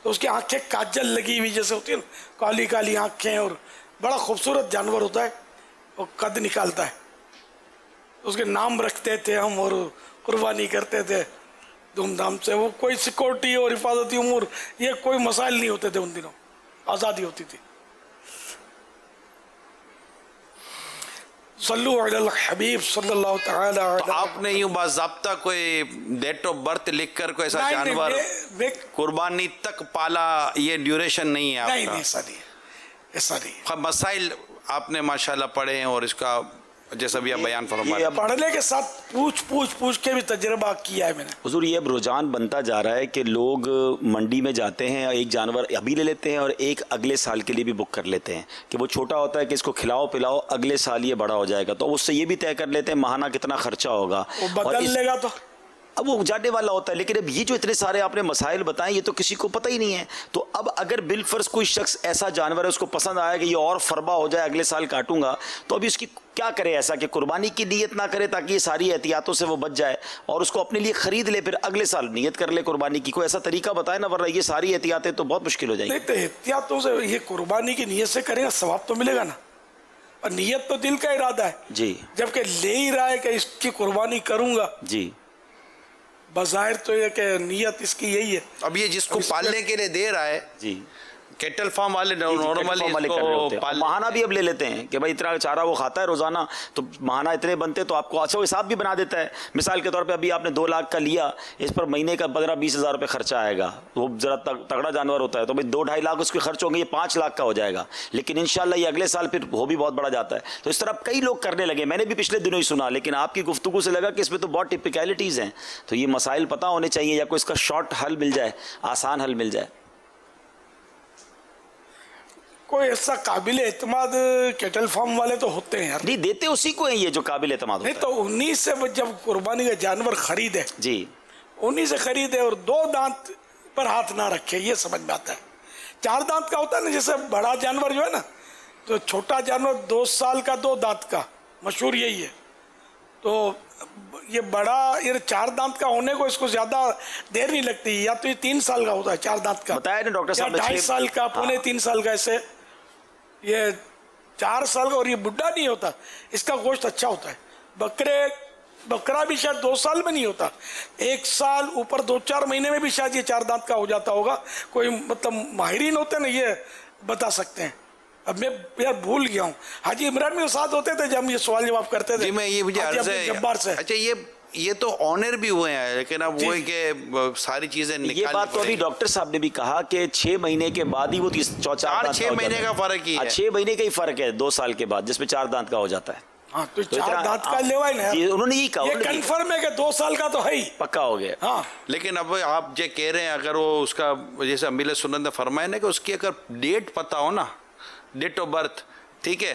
तो उसकी आंखें काजल लगी हुई जैसे होती है ना, काली काली आंखें, और बड़ा खूबसूरत जानवर होता है और कद निकालता है। उसके नाम रखते थे हम और कुर्बानी करते थे धूमधाम से। वो कोई सिक्योरिटी और हिफाजती उमूर ये कोई मसाइल नहीं होते थे उन दिनों, आज़ादी होती थी। सल्लु अलल हबीब सल्लल्लाहु तआला अलैहि। तो आपने यूं बाज़ाब्ता कोई डेट ऑफ बर्थ लिख कर कोई ऐसा जानवर कुर्बानी तक पाला, ये ड्यूरेशन नहीं है आपका? नहीं, ऐसा नहीं है, ऐसा नहीं है। मसाइल आपने माशाल्लाह पढ़े हैं और इसका जैसा भी आप बयान फरमाए, पढ़ने के साथ पूछ के भी तजर्बा किया है मैंने। हुजूर ये अब रुझान बनता जा रहा है कि लोग मंडी में जाते हैं, एक जानवर अभी ले लेते हैं और एक अगले साल के लिए भी बुक कर लेते हैं कि वो छोटा होता है कि इसको खिलाओ पिलाओ, अगले साल ये बड़ा हो जाएगा, तो उससे ये भी तय कर लेते हैं माहाना कितना खर्चा होगा, वो बदल लेगा तो अब वो जाने वाला होता है। लेकिन अब ये जो इतने सारे आपने मसाइल बताए ये तो किसी को पता ही नहीं है। तो अब अगर बिलफर्ज कोई शख्स ऐसा जानवर है उसको पसंद आया कि ये और फरबा हो जाए, अगले साल काटूंगा, तो अभी उसकी क्या करे ऐसा कि कुर्बानी की नीयत ना करे ताकि ये सारी एहतियातों से वो बच जाए और उसको अपने लिए खरीद ले, फिर अगले साल नीयत कर ले कुर्बानी की। कोई ऐसा तरीका बताए ना, वरना ये सारी एहतियातें तो बहुत मुश्किल हो जाएगी। नहीं तो एहतियातों से ये कुर्बानी की नीयत से करेगा सवाब तो मिलेगा ना, और नीयत तो दिल का इरादा है जी, जबकि ले ही रहा है कि इसकी कुर्बानी करूंगा जी। बज़ाहिर तो ये कि नीयत इसकी यही है। अब ये जिसको पालने के लिए दे रहा है जी, कैटल फार्म वाले नॉर्मली महाना भी अब ले लेते हैं कि भाई इतना चारा वो खाता है रोजाना, तो महाना इतने बनते तो आपको अच्छा हिसाब भी बना देता है। मिसाल के तौर पे अभी आपने 2 लाख का लिया, इस पर महीने का 15-20 हज़ार रुपये खर्चा आएगा, वो ज़रा तगड़ा जानवर होता है, तो भाई 2-2.5 लाख उसके खर्च होंगे, ये 5 लाख का हो जाएगा। लेकिन इंशाल्लाह ये अगले साल फिर हो भी बहुत बड़ा जाता है। तो इस तरह कई लोग करने लगे, मैंने भी पिछले दिनों ही सुना, लेकिन आपकी गुफ्तगू से लगा कि इसमें तो बहुत टिपिकलिटीज़ हैं। तो ये मसाइल पता होने चाहिए या कोई इसका शॉर्ट हल मिल जाए, आसान हल मिल जाए। कोई ऐसा काबिल एतमाद कैटल फार्म वाले तो होते हैं यार। नहीं, देते उसी को है ये जो काबिल एतमाद होता है। नहीं तो उन्हीं से जब कुर्बानी का जानवर खरीदे जी, उन्हीं से खरीदे और 2 दांत पर हाथ ना रखे, ये समझ में आता है। 4 दांत का होता है ना, जैसे बड़ा जानवर जो है ना, तो छोटा जानवर 2 साल का 2 दांत का, मशहूर यही है। तो ये बड़ा, ये 4 दांत का होने को इसको ज्यादा देर नहीं लगती, या तो ये 3 साल का होता है 4 दांत का, बताया ना डॉक्टर साहब, 2.5 साल का, 3.25 साल का, ऐसे ये 4 साल का। और ये बुढ़ा नहीं होता, इसका गोश्त अच्छा होता है। बकरा भी शायद 2 साल में नहीं होता, 1 साल ऊपर 2-4 महीने में भी शायद ये 4 दांत का हो जाता होगा। कोई मतलब माहिरीन होते हैं ना, ये बता सकते हैं। अब मैं यार भूल गया हूँ, हाजी इमरान में साथ होते थे जब हम ये सवाल जवाब करते थे। जी, मैं ये मुझे अर्ज़ है जब्बार से। अच्छा, ये तो ऑनर भी हुए हैं, लेकिन अब वो है कि सारी चीजें निकाल, ये बात तो अभी डॉक्टर साहब ने भी कहा कि 6 महीने के बाद ही वो 4-6 महीने का फर्क ही है। 6 mहीने का ही फर्क है 2 साल के बाद, जिसमें 4 दांत का हो जाता है। हाँ, तो 4 दांत का लेवा ना, उन्होंने यही कहा, ये कंफर्म है कि 2 साल का तो है ही, पक्का हो गया। हाँ, लेकिन अब आप जो कह रहे हैं, अगर वो उसका जैसे अमीर सुन्नत ने फरमाया ना कि उसकी अगर डेट पता हो ना, डेट ऑफ बर्थ, ठीक है,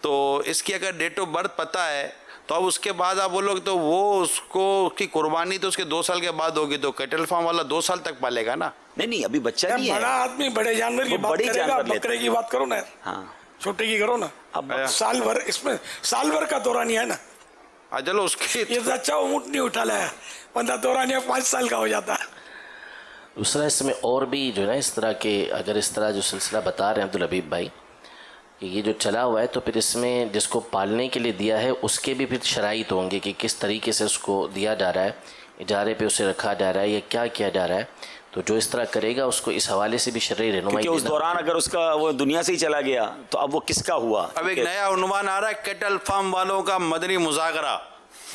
तो इसकी अगर डेट ऑफ बर्थ पता है तो अब उसके बाद आप बोलोगे तो वो उसको की कुर्बानी तो उसके 2 साल के बाद होगी, तो कैटल फार्म वाला 2 साल तक पालेगा ना। नहीं, अभी बच्चा नहीं है, बड़ा आदमी बड़े जानवर की बात करेगा, बकरे की बात करो ना यार, हाँ, छोटे की करो ना। अब साल भर, इसमें साल भर का दौरानिया है ना, चलो उसकी ये अच्छा ऊँट नहीं उठा लाया, बंदा दौरानिया 5 साल का हो जाता है। दूसरा इसमें और भी जो है ना, इस तरह के, अगर इस तरह जो सिलसिला बता रहे हैं अब्दुल हबीब भाई, ये जो चला हुआ है, तो फिर इसमें जिसको पालने के लिए दिया है उसके भी फिर शराइत होंगे कि किस तरीके से उसको दिया जा रहा है, इजारे पे उसे रखा जा रहा है या क्या किया जा रहा है। तो जो इस तरह करेगा उसको इस हवाले से भी शरई रहनुमाई, उस दौरान अगर उसका वो दुनिया से ही चला गया तो अब वो किसका हुआ। अब एक नया उन्वान आ रहा है, कैटल फार्म वालों का मदनी मुज़ाकरा।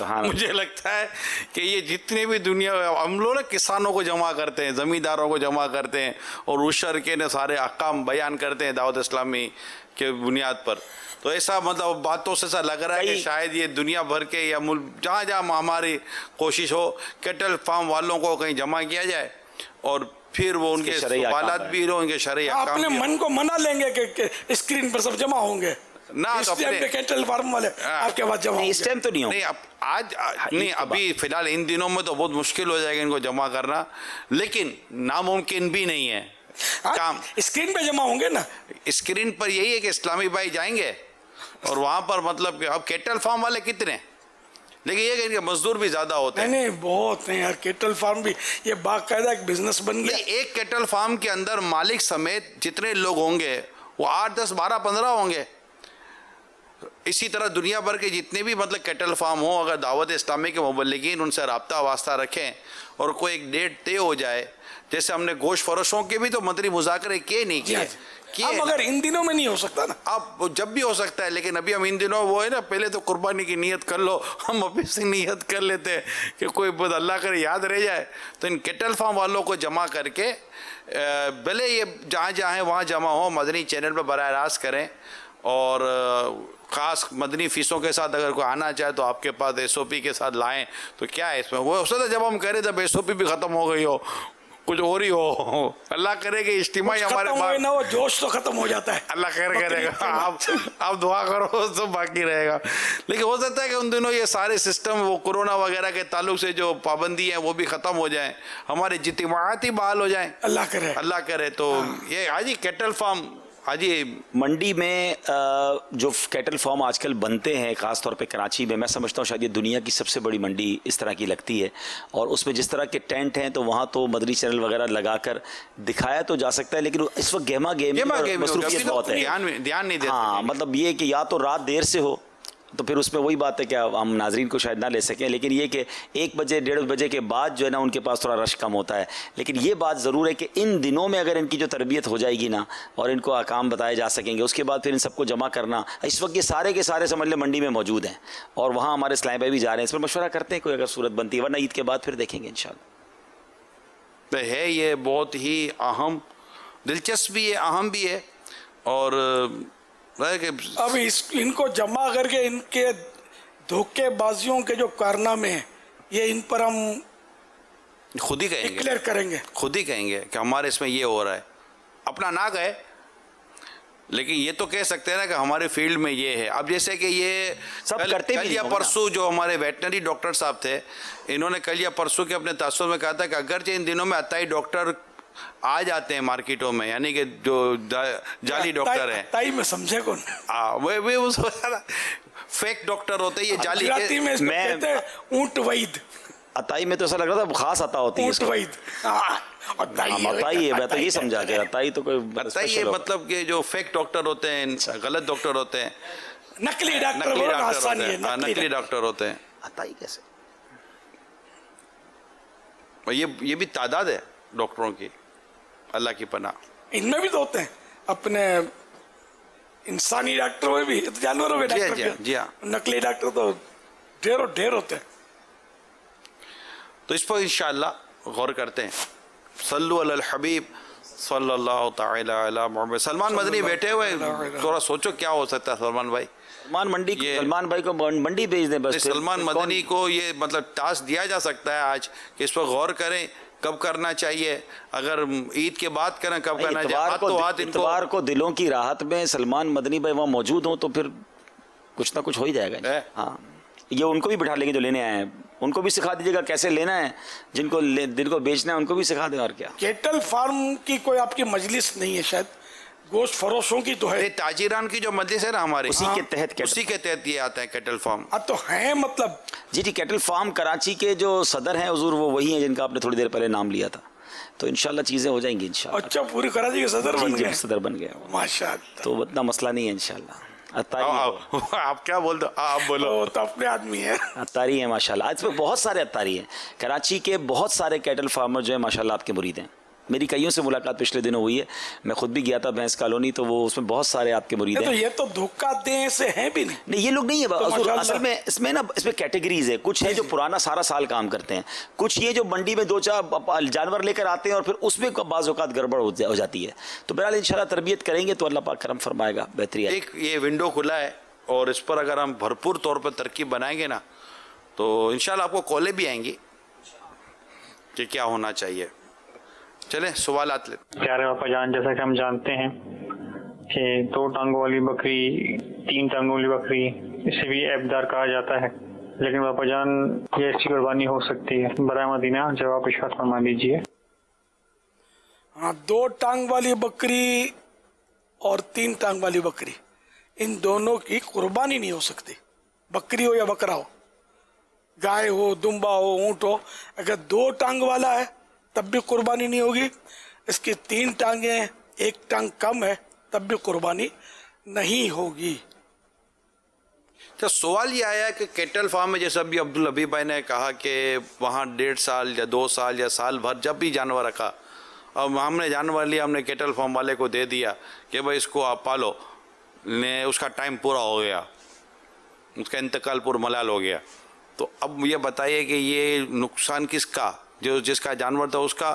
मुझे लगता है कि ये जितने भी दुनिया, हम लोग ना किसानों को जमा करते हैं, ज़मींदारों को जमा करते हैं और उशर के ने सारे अहकाम बयान करते हैं दावत इस्लामी के बुनियाद पर, तो ऐसा मतलब बातों से ऐसा लग रहा है कि शायद ये दुनिया भर के या मुल्क जहाँ जहाँ हमारी कोशिश हो कैटल फार्म वालों को कहीं जमा किया जाए और फिर वो उनके सवालात भी हो, उनके शरई अहकाम अपने मन को मना लेंगे कि स्क्रीन पर सब जमा होंगे ना, इस टाइम पे कैटल फार्म वाले आपके पास जमा इस टाइम तो नहीं हो, नहीं अब आज नहीं, अभी फिलहाल इन दिनों में तो बहुत मुश्किल हो जाएगा इनको जमा करना, लेकिन नामुमकिन भी नहीं है काम। स्क्रीन पे जमा होंगे ना, स्क्रीन पर यही है कि इस्लामी भाई जाएंगे और वहां पर मतलब अब कैटल फार्म वाले कितने, लेकिन ये कि इनके मजदूर भी ज्यादा होते हैं। नहीं बहुत नहीं यार, कैटल फार्म भी ये बाकायदा एक बिजनेस बन गया। एक कैटल फार्म के अंदर मालिक समेत जितने लोग होंगे वो 8, 10, 12, 15 होंगे। इसी तरह दुनिया भर के जितने भी मतलब कैटल फार्म हो, अगर दावत इस्लामी के मुबल्लिगीन उनसे रब्ता वास्ता रखें और कोई एक डेट तय हो जाए, जैसे हमने गोश्त फरोशों के भी तो मदरी मुज़ाकरे किए नहीं किए, मगर इन दिनों में नहीं हो सकता ना, अब जब भी हो सकता है, लेकिन अभी हम इन दिनों वो है ना, पहले तो कुर्बानी की नीयत कर लो, हम अभी से नीयत कर लेते हैं कि कोई बहुत अल्लाह करे याद रह जाए, तो इन कैटल फार्म वालों को जमा करके भले ये जहाँ जहाँ है वहाँ जमा हो, मदनी चैनल पर बराह रास्त करें और ख़ास मदनी फ़ीसों के साथ अगर कोई आना चाहे तो आपके पास SOP के साथ लाएं, तो क्या है इसमें, वो हो सकता है जब हम करें तब SOP भी ख़त्म हो गई हो, कुछ और ही हो, अल्लाह करे कि इज्तिमाई हमारे पास ना, वो जोश तो खत्म हो जाता है, अल्लाह खैर करेगा, आप दुआ करो तो बाकी रहेगा। लेकिन हो सकता है कि उन दिनों ये सारे सिस्टम वो कोरोना वगैरह के ताल्लुक से जो पाबंदी है वो भी ख़त्म हो जाए, हमारे जितिमात ही बहाल हो जाए, अल्लाह करे। तो ये हाजी कैटल फार्म, हाजी मंडी में जो कैटल फार्म आजकल बनते हैं ख़ास तौर पे कराची में, मैं समझता हूँ शायद ये दुनिया की सबसे बड़ी मंडी इस तरह की लगती है, और उसमें जिस तरह के टेंट हैं तो वहाँ तो मदरी चैनल वगैरह लगाकर दिखाया तो जा सकता है, लेकिन इस वक्त गेमा गेम मसरूफियत बहुत है, ध्यान नहीं देते। हाँ मतलब ये कि या तो रात देर से हो तो फिर उसमें वही बात है कि हम नाजरीन को शायद ना ले सकें, लेकिन ये कि 1 बजे 1:30 बजे के बाद जो है ना उनके पास थोड़ा रश कम होता है। लेकिन ये बात ज़रूर है कि इन दिनों में अगर इनकी जो तरबियत हो जाएगी ना और इनको अहकाम बताए जा सकेंगे, उसके बाद फिर इन सबको जमा करना, इस वक्त ये सारे के सारे समझ लें मंडी में मौजूद हैं और वहाँ हमारे इस्लामी भाई भी जा रहे हैं, इस पर मशवरा करते हैं कोई अगर सूरत बनती है, वरना ईद के बाद फिर देखेंगे इंशाअल्लाह। तो है ये बहुत ही अहम, दिलचस्प भी है, अहम भी है, और अब इनको जमा करके इनके धोखेबाजियों के जो कारनामे हैं ये इन पर हम खुद ही कहेंगे, डिक्लेयर करेंगे, खुद ही कहेंगे कि हमारे इसमें ये हो रहा है, अपना ना कहे लेकिन ये तो कह सकते हैं ना कि हमारे फील्ड में ये है। अब जैसे कि ये सब करते भी या परसों जो हमारे वेटनरी डॉक्टर साहब थे, इन्होंने कल या परसों के अपने तासुर में कहा था कि अगरचे इन दिनों में अताई डॉक्टर आ जाते हैं मार्केटों में, यानी कि जो जाली डॉक्टर है, अताई में समझे कौन, वो फेक डॉक्टर होते हैं ये जाली के, मैं ऊंट वैद, अताई में तो ऐसा लग रहा था खास अता होती है, ऊंट वैद अताई है, मैं तो ये समझा के अताई तो कोई अताई है मतलब कि जो फेक डॉक्टर होते हैं, गलत डॉक्टर होते हैं, नकली डॉक्टर, नकली डॉक्टर होते हैं। अताई कैसे, ये भी तादाद है डॉक्टरों की, अल्लाह की पनाह। इनमें भी तो होते हैं, अपने इंसानी डॉक्टरों में भी, तो जानवरों में डॉक्टर, जी हाँ, नकली डॉक्टर तो ढेर होते हैं। तो इस पर इंशाअल्लाह गौर करते हैं। सल्लु अलल हबीब सल्लल्लाहु तआला अला मुहम्मद। सलमान मदनी बैठे हुए, थोड़ा सोचो क्या हो सकता है सलमान भाई, सलमान भाई को मंडी भेज दें बस। सलमान मदनी को ये मतलब टास्क दिया जा सकता है आज कि इस पर गौर करें, कब करना चाहिए, अगर ईद के बाद करें कब करना चाहिए। इतवार को दिलों की राहत में सलमान मदनी भाई वहाँ मौजूद हों तो फिर कुछ ना कुछ हो ही जाएगा। हाँ, ये उनको भी बिठा लेंगे जो लेने आए हैं, उनको भी सिखा दीजिएगा कैसे लेना है, जिनको बेचना है उनको भी सिखा दें। और क्या कैटल फार्म की कोई आपकी मजलिस नहीं है शायद, गोश्त फरोशों की तो है, ताजिरान की जो मजलिस है ना हमारे, उसी के तहत ये आता है कैटल फार्म। तो है मतलब जी कैटल फार्म कराची के जो सदर हैं हुजूर वो वही हैं जिनका आपने थोड़ी देर पहले नाम लिया था, तो इंशाल्लाह चीजें हो जाएंगी इंशाल्लाह। अच्छा, पूरी कराची के सदर बन गए, सदर बन गया माशाअल्लाह, तो इतना मसला नहीं है इंशाल्लाह। आप क्या बोलते हो, आप बोलो। तो अपने आदमी है, अत्तारी है माशाल्लाह, आज पे बहुत सारे अत्तारी हैं कराची के, बहुत सारे कैटल फार्मर जो है माशाल्लाह आपके मुरीद हैं। मेरी कईयों से मुलाकात पिछले दिनों हुई है, मैं खुद भी गया था भैंस कॉलोनी, तो वो उसमें बहुत सारे आपके मुरीद हैं। तो ये तो धोखा दें से हैं भी नहीं, ये लोग नहीं है तो असल में। इसमें ना इसमें कैटेगरीज है, कुछ है जो पुराना सारा साल काम करते हैं, कुछ ये जो मंडी में 2-4 जानवर लेकर आते हैं और फिर उसमें बाज़ औक़ात गड़बड़ हो जाती है। तो बहरहाल इंशाल्लाह तरबियत करेंगे तो अल्लाह पाक करम फरमाएगा, बेहतरी। एक ये विंडो खुला है और इस पर अगर हम भरपूर तौर पर तरकीब बनाएंगे ना तो इंशाल्लाह आपको कॉलें भी आएंगी कि क्या होना चाहिए। चलें सवालात लेते। प्यारे बापा जान, जैसा कि हम जानते हैं कि 2 टांगों वाली बकरी, 3 टांगों वाली बकरी, इसे भी ऐबदार कहा जाता है, लेकिन बापा जान ये ऐसी कुर्बानी हो सकती है? बराए मदीना जवाब इरशाद फरमा दीजिए। हाँ, 2 टांग वाली बकरी और 3 टांग वाली बकरी, इन दोनों की कुर्बानी नहीं हो सकती। बकरी हो या बकरा हो, गाय हो, दुम्बा हो, ऊंट हो, अगर 2 टांग वाला है तब भी कुर्बानी नहीं होगी। इसकी 3 टांगे हैं, 1 टांग कम है, तब भी कुर्बानी नहीं होगी। तो सवाल ये आया कि कैटल फार्म में, जैसा अभी अब्दुल हबीब भाई ने कहा कि वहाँ 1.5 साल या 2 साल या साल भर जब भी जानवर रखा, और हमने जानवर लिया, हमने कैटल फार्म वाले को दे दिया कि भाई इसको आप पालो, ने उसका टाइम पूरा हो गया, उसका इंतकाल पुरमलाल हो गया, तो अब ये बताइए कि ये नुकसान किसका, जो जिसका जानवर था उसका,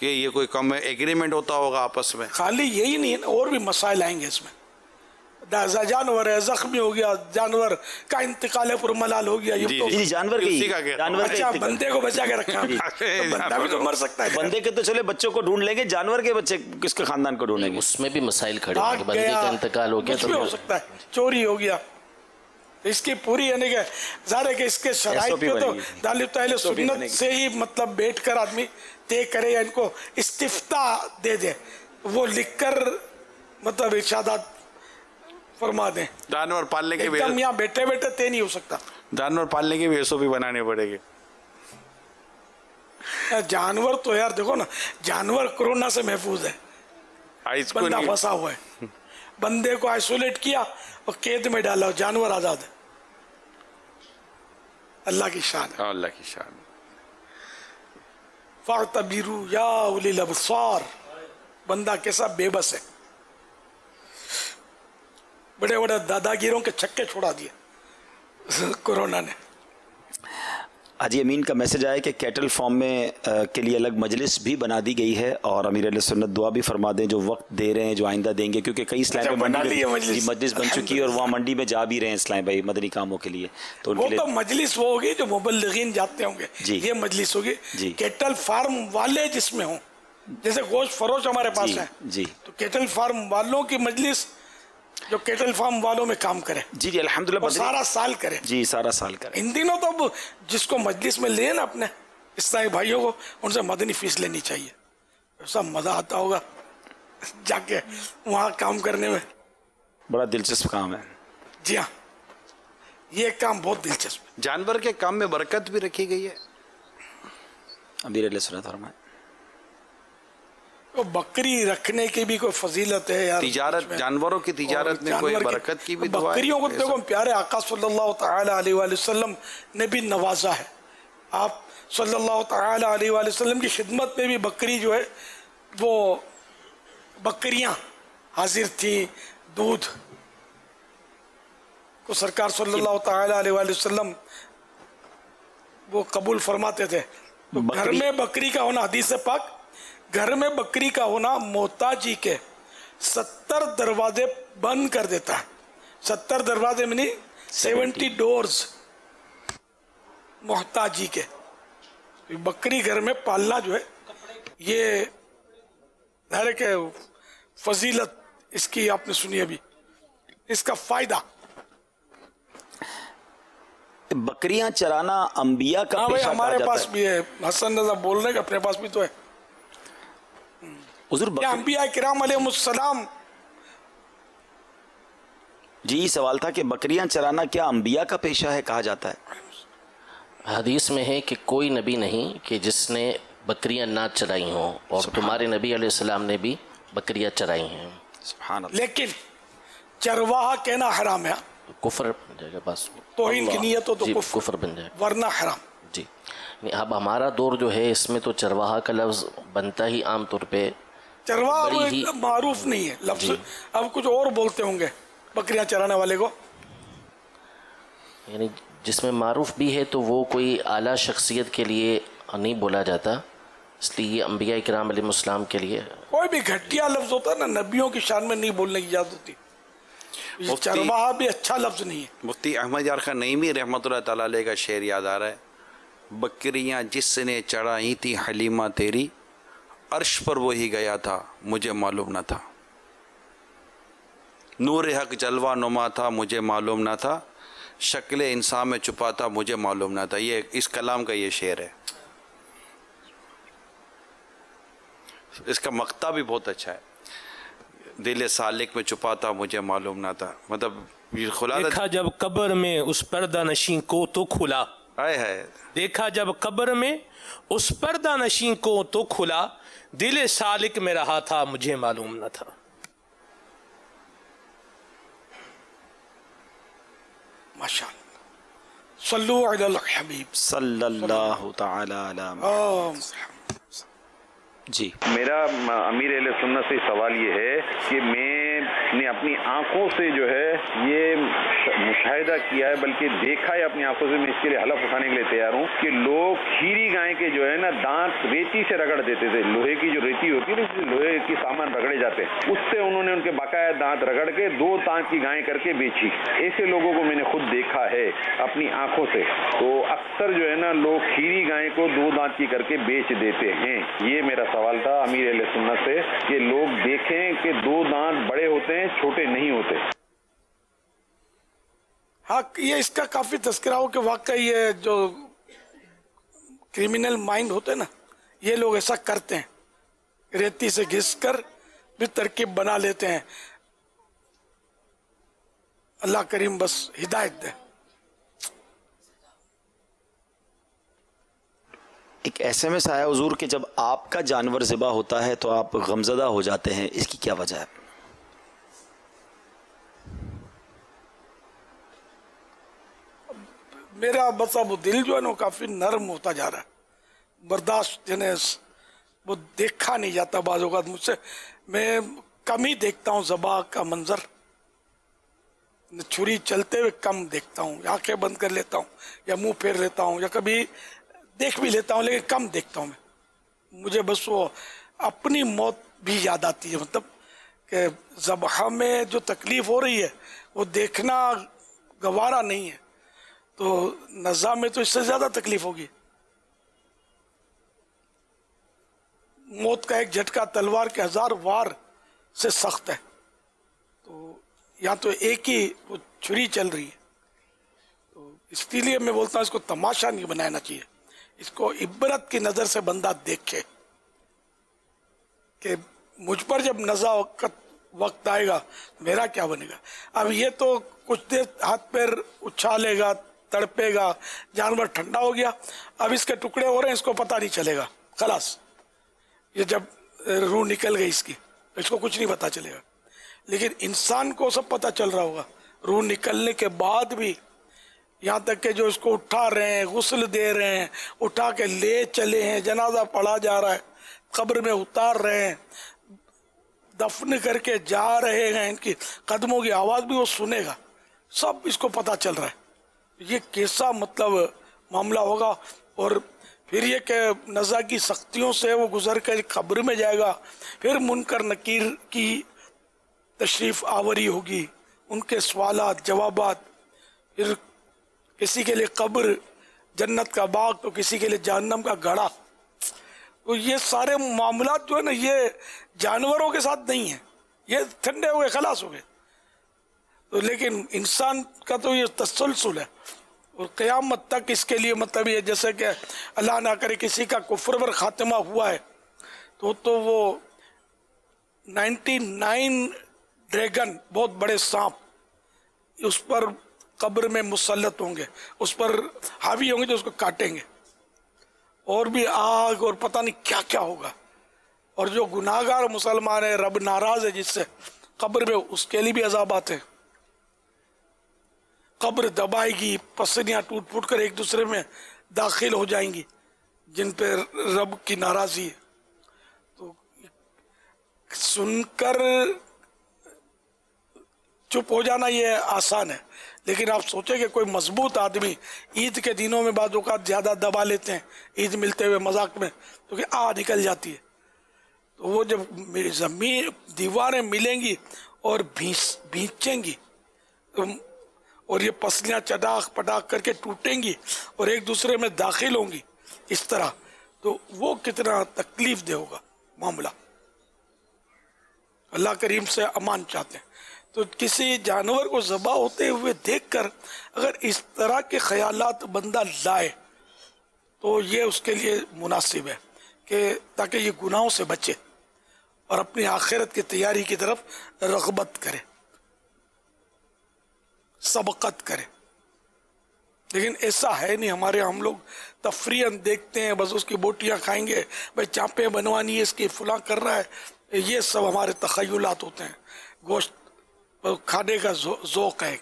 कि ये कोई कम एग्रीमेंट होता होगा आपस में? खाली यही नहीं, और भी मसाइल आएंगे इसमें। जानवर है, जख्मी हो गया, जानवर का इंतकाल पुरमलाल हो गया, ये तो जानवर अच्छा बंदे को बचा के रखा, तो बंदा भी तो मर सकता है। बंदे के तो चले बच्चों को ढूंढ लेंगे, जानवर के बच्चे किसके खानदान को ढूंढेंगे? उसमें भी मसाइल खड़े होंगे। बंदे का इंतकाल हो गया तो हो सकता है, चोरी हो गया, इसकी पूरी यानी कि ज़ाहिर है कि इसके शराइत पे तो दालिब अहले सुन्नत से ही मतलब बैठ कर आदमी तय करे या इनको इस्तिफ्ता दे दे, वो लिखकर मतलब इरशादात फरमा दें। जानवर पालने के एकदम यहाँ बैठे बैठे तय नहीं हो सकता। जानवर पालने के भी एसओपी बनाने पड़ेंगे। जानवर तो यार देखो ना, जानवर कोरोना से महफूज है, बंदा फंसा हुआ है, बंदे को आइसोलेट किया और कैद में डाला, जानवर आजाद है। अल्लाह की शान है, अल्लाह की शान। फातबिरू या उलिल अबसार, बंदा कैसा बेबस है, बड़े बड़े दादागिरों के छक्के छोड़ा दिए कोरोना ने। हाजी अमीन का मैसेज आया कि कैटल फार्म में के लिए अलग मजलिस भी बना दी गई है, और अमीर अहले सुन्नत दुआ भी फरमा दें, जो वक्त दे रहे हैं, जो आइंदा देंगे, क्योंकि कई इस्लाम में मजलिस बन चुकी है और वहाँ मंडी में जा भी रहे हैं इस्लाम भाई मदनी कामों के लिए। तो वो तो मजलिस वो होगी जो मुबल्लिगीन जाते होंगे, ये मजलिस होगी। कैटल फार्म वाले जिसमें हों, जैसे गोश्त फरोश हमारे पास है जी, तो कैटल फार्म वालों की मजलिस जो कैटल फार्म वालों में काम करे, जी अल्हम्दुलिल्लाह, सारा साल करे, जी सारा साल करे। इन दिनों तो अब जिसको मजलिस में ले ना अपने इस्लामी भाइयों को, उनसे मदनी फीस लेनी चाहिए, ऐसा मजा आता होगा जाके वहाँ काम करने में। बड़ा दिलचस्प काम है। जी हाँ, ये काम बहुत दिलचस्प है। जानवर के काम में बरकत भी रखी गई है। अमीर अहले सुन्नत फरमाए, तो बकरी रखने की भी कोई फजीलत है यार, तिजारत, जानवरों की तिजारत में कोई बरकत की भी दुआ है। बकरियों को देखो, प्यारे आका सल्लल्लाहु तआला अलैहि वसल्लम ने भी नवाजा है। आप सल्लल्लाहु तआला अलैहि वसल्लम की खिदमत में भी बकरी जो है वो बकरियां हाजिर थी, दूध को सरकार सल्लल्लाहु तआला अलैहि वसल्लम वो कबूल फरमाते थे। तो घर में बकरी का होना, हदीस पाक, घर में बकरी का होना मोहताजी के 70 दरवाजे बंद कर देता है। 70 दरवाजे में नहीं, 70 डोर्स मोहताजी के। बकरी घर में पालना जो है ये है कि फजीलत इसकी आपने सुनी अभी, इसका फायदा। बकरियां चराना अंबिया का पेशा कहा हमारे जाता पास भी है, हसन रजा बोल रहे हैं, अपने पास भी तो है। अंबिया किराम अलैहिमुस्सलाम। जी सवाल था कि बकरियां चराना क्या अंबिया का पेशा है कहा जाता है? हदीस में है कि कोई नबी नहीं कि जिसने बकरियां ना चराई हों, और तुम्हारे नबी अलैहिस्सलाम ने भी बकरियां चराई हैं। सुभान अल्लाह। लेकिन चरवाहा कहना हराम है, कुफर बन जाएगा, बस तौहीन की नियत हो तो कुफर बन जाएगा, वरना हराम। जी नहीं, अब हमारा दौर जो है इसमें तो चरवाहा का लफ्ज़ बनता ही आम तौर पे चरवाहा वो इतना मारूफ नहीं है लफ्ज़, अब कुछ और बोलते होंगे बकरियां चराने वाले को, यानी जिसमें मारूफ भी है तो वो कोई आला शख्सियत के लिए नहीं बोला जाता, इसलिए ये अंबिया इकराम अलैहिस्सलाम के लिए कोई भी घटिया लफ्ज़ होता है ना नबियों की शान में नहीं बोलने की इजाज़त होती। चरवाहा भी अच्छा लफ्ज़ नहीं है। मुफ्ती अहमद यार खान नईमी रहमतुल्लाह तआला अलैह का शेर याद आ रहा है, बकरियां जिसने चढ़ाई थी हलीमा तेरी, अर्श पर वही गया था मुझे मालूम न था, नूर हक जलवा नुमा था मुझे मालूम न था, शक्ल इंसान में छुपा था मुझे मालूम न था। ये इस कलाम का ये शेर है, इसका मक्ता भी बहुत अच्छा है, दिल सालिक में छुपा था मुझे मालूम ना था। मतलब ये खुला देखा जब कब्र में उस पर्दा नशी को तो खुला, है देखा जब कब्र में उस पर्दा नशी को तो खुला, दिल सालिक में रहा था मुझे मालूम न था। माशाअल्लाह, सल्लु अलल हबीब सल्लल्लाहु तआला अलैहि वसल्लम। जी मेरा अमीर अहले सुन्नत से सवाल ये है कि मैंने अपनी आंखों से जो है ये मुशाहिदा किया है, बल्कि देखा है अपनी आंखों से, मैं इसके लिए हलफ उठाने के लिए तैयार हूँ कि लोग खीरी गाय के जो है ना दांत रेती से रगड़ देते थे, लोहे की जो रेती होती है ना, लोहे की सामान रगड़े जाते हैं, उससे उन्होंने उनके बकाया दांत रगड़ के 2 दांत की गाय करके बेची। ऐसे लोगों को मैंने खुद देखा है अपनी आंखों से। तो अक्सर जो है ना लोग खीरी गाय को 2 दांत की करके बेच देते हैं। ये मेरा सवाल था अमीर अहले सुन्नत से कि लोग देखें कि 2 दांत बड़े होते हैं, छोटे नहीं होते। हाँ, ये इसका काफी तस्करा हो कि वाकई ये जो क्रिमिनल माइंड होते हैं ना, ये लोग ऐसा करते हैं, रेती से घिस कर भी तरकीब बना लेते हैं। अल्लाह करीम बस हिदायत दे। एक SMS आया हुजूर कि जब आपका जानवर ज़िबा होता है तो आप गमज़दा हो जाते हैं, इसकी क्या वजह है? मेरा बस अब दिल जो है ना काफी नरम होता जा रहा है, बर्दाश्त जने वो देखा नहीं जाता बाज़ औक़ात मुझसे, मैं कम ही देखता हूँ ज़बा का मंजर, छुरी चलते हुए कम देखता हूँ, आंखें बंद कर लेता हूँ या मुंह फेर लेता हूँ या कभी देख भी लेता हूँ, लेकिन कम देखता हूँ मैं। मुझे बस वो अपनी मौत भी याद आती है, मतलब कि ज़बह में जो तकलीफ हो रही है वो देखना गवारा नहीं है, तो नज़ा में तो इससे ज्यादा तकलीफ होगी। मौत का एक झटका तलवार के 1000 वार से सख्त है, तो यहाँ तो एक ही वो छुरी चल रही है, तो इसलिए मैं बोलता हूँ इसको तमाशा नहीं बनाना चाहिए, इसको इबरत की नजर से बंदा देखे कि मुझ पर जब नज़ा वक्त आएगा मेरा क्या बनेगा। अब ये तो कुछ देर हाथ पैर उछालेगा, तड़पेगा, जानवर ठंडा हो गया, अब इसके टुकड़े हो रहे हैं, इसको पता नहीं चलेगा, खलास ये जब रूह निकल गई इसकी इसको कुछ नहीं पता चलेगा। लेकिन इंसान को सब पता चल रहा होगा, रूह निकलने के बाद भी, यहाँ तक कि जो इसको उठा रहे हैं, गुस्ल दे रहे हैं, उठा के ले चले हैं, जनाजा पढ़ा जा रहा है, कब्र में उतार रहे हैं, दफन करके जा रहे हैं, इनकी कदमों की आवाज़ भी वो सुनेगा, सब इसको पता चल रहा है। ये कैसा मतलब मामला होगा। और फिर ये कि नज़ा की सख्तियों से वो गुजर कर कब्र में जाएगा, फिर मुनकर नकीर की तशरीफ़ आवरी होगी, उनके सवालात जवाबात, फिर किसी के लिए कब्र जन्नत का बाग तो किसी के लिए जहन्नम का घड़ा। तो ये सारे मामलात जो है ना ये जानवरों के साथ नहीं है, ये ठंडे हो गए, खलास हो गए। तो लेकिन इंसान का तो ये तसलसल है और क़यामत तक इसके लिए मतलब ये जैसे कि अल्लाह ना करे किसी का कुफ्र पर खात्मा हुआ है तो वो 99 ड्रैगन, बहुत बड़े सांप उस पर कब्र में मुसल्लत होंगे, उस पर हावी होंगे जो उसको काटेंगे, और भी आग और पता नहीं क्या क्या होगा। और जो गुनाहगार मुसलमान है, रब नाराज है जिससे, कब्र में उसके लिए भी अज़ाबात है। कब्र दबाएगी, पसलियाँ टूट फूट कर एक दूसरे में दाखिल हो जाएंगी जिन पे रब की नाराज़ी है। तो सुनकर चुप हो जाना ये आसान है, लेकिन आप सोचें कि कोई मजबूत आदमी ईद के दिनों में बाद औक़ात ज़्यादा दबा लेते हैं, ईद मिलते हुए मजाक में, तो कि निकल जाती है। तो वो जब ज़मीन दीवारें मिलेंगी और भींचेंगी और ये पसलियाँ चटाक पटाक करके टूटेंगी और एक दूसरे में दाखिल होंगी इस तरह, तो वो कितना तकलीफ दे होगा मामला। अल्लाह करीम से अमान चाहते हैं। तो किसी जानवर को ज़बा होते हुए देखकर अगर इस तरह के ख्यालात बंदा लाए तो ये उसके लिए मुनासिब है कि ताकि ये गुनाहों से बचे और अपनी आखिरत की तैयारी की तरफ रग़बत करे, सबकत करे। लेकिन ऐसा है नहीं हमारे यहाँ। हम लोग तफरीहन देखते हैं, बस उसकी बोटियाँ खाएंगे, भाई चाँपें बनवानी है इसकी, फुला कर रहा है, ये सब हमारे तख़य्युलात होते हैं। गोश्त खाने का ज़ौक़ है,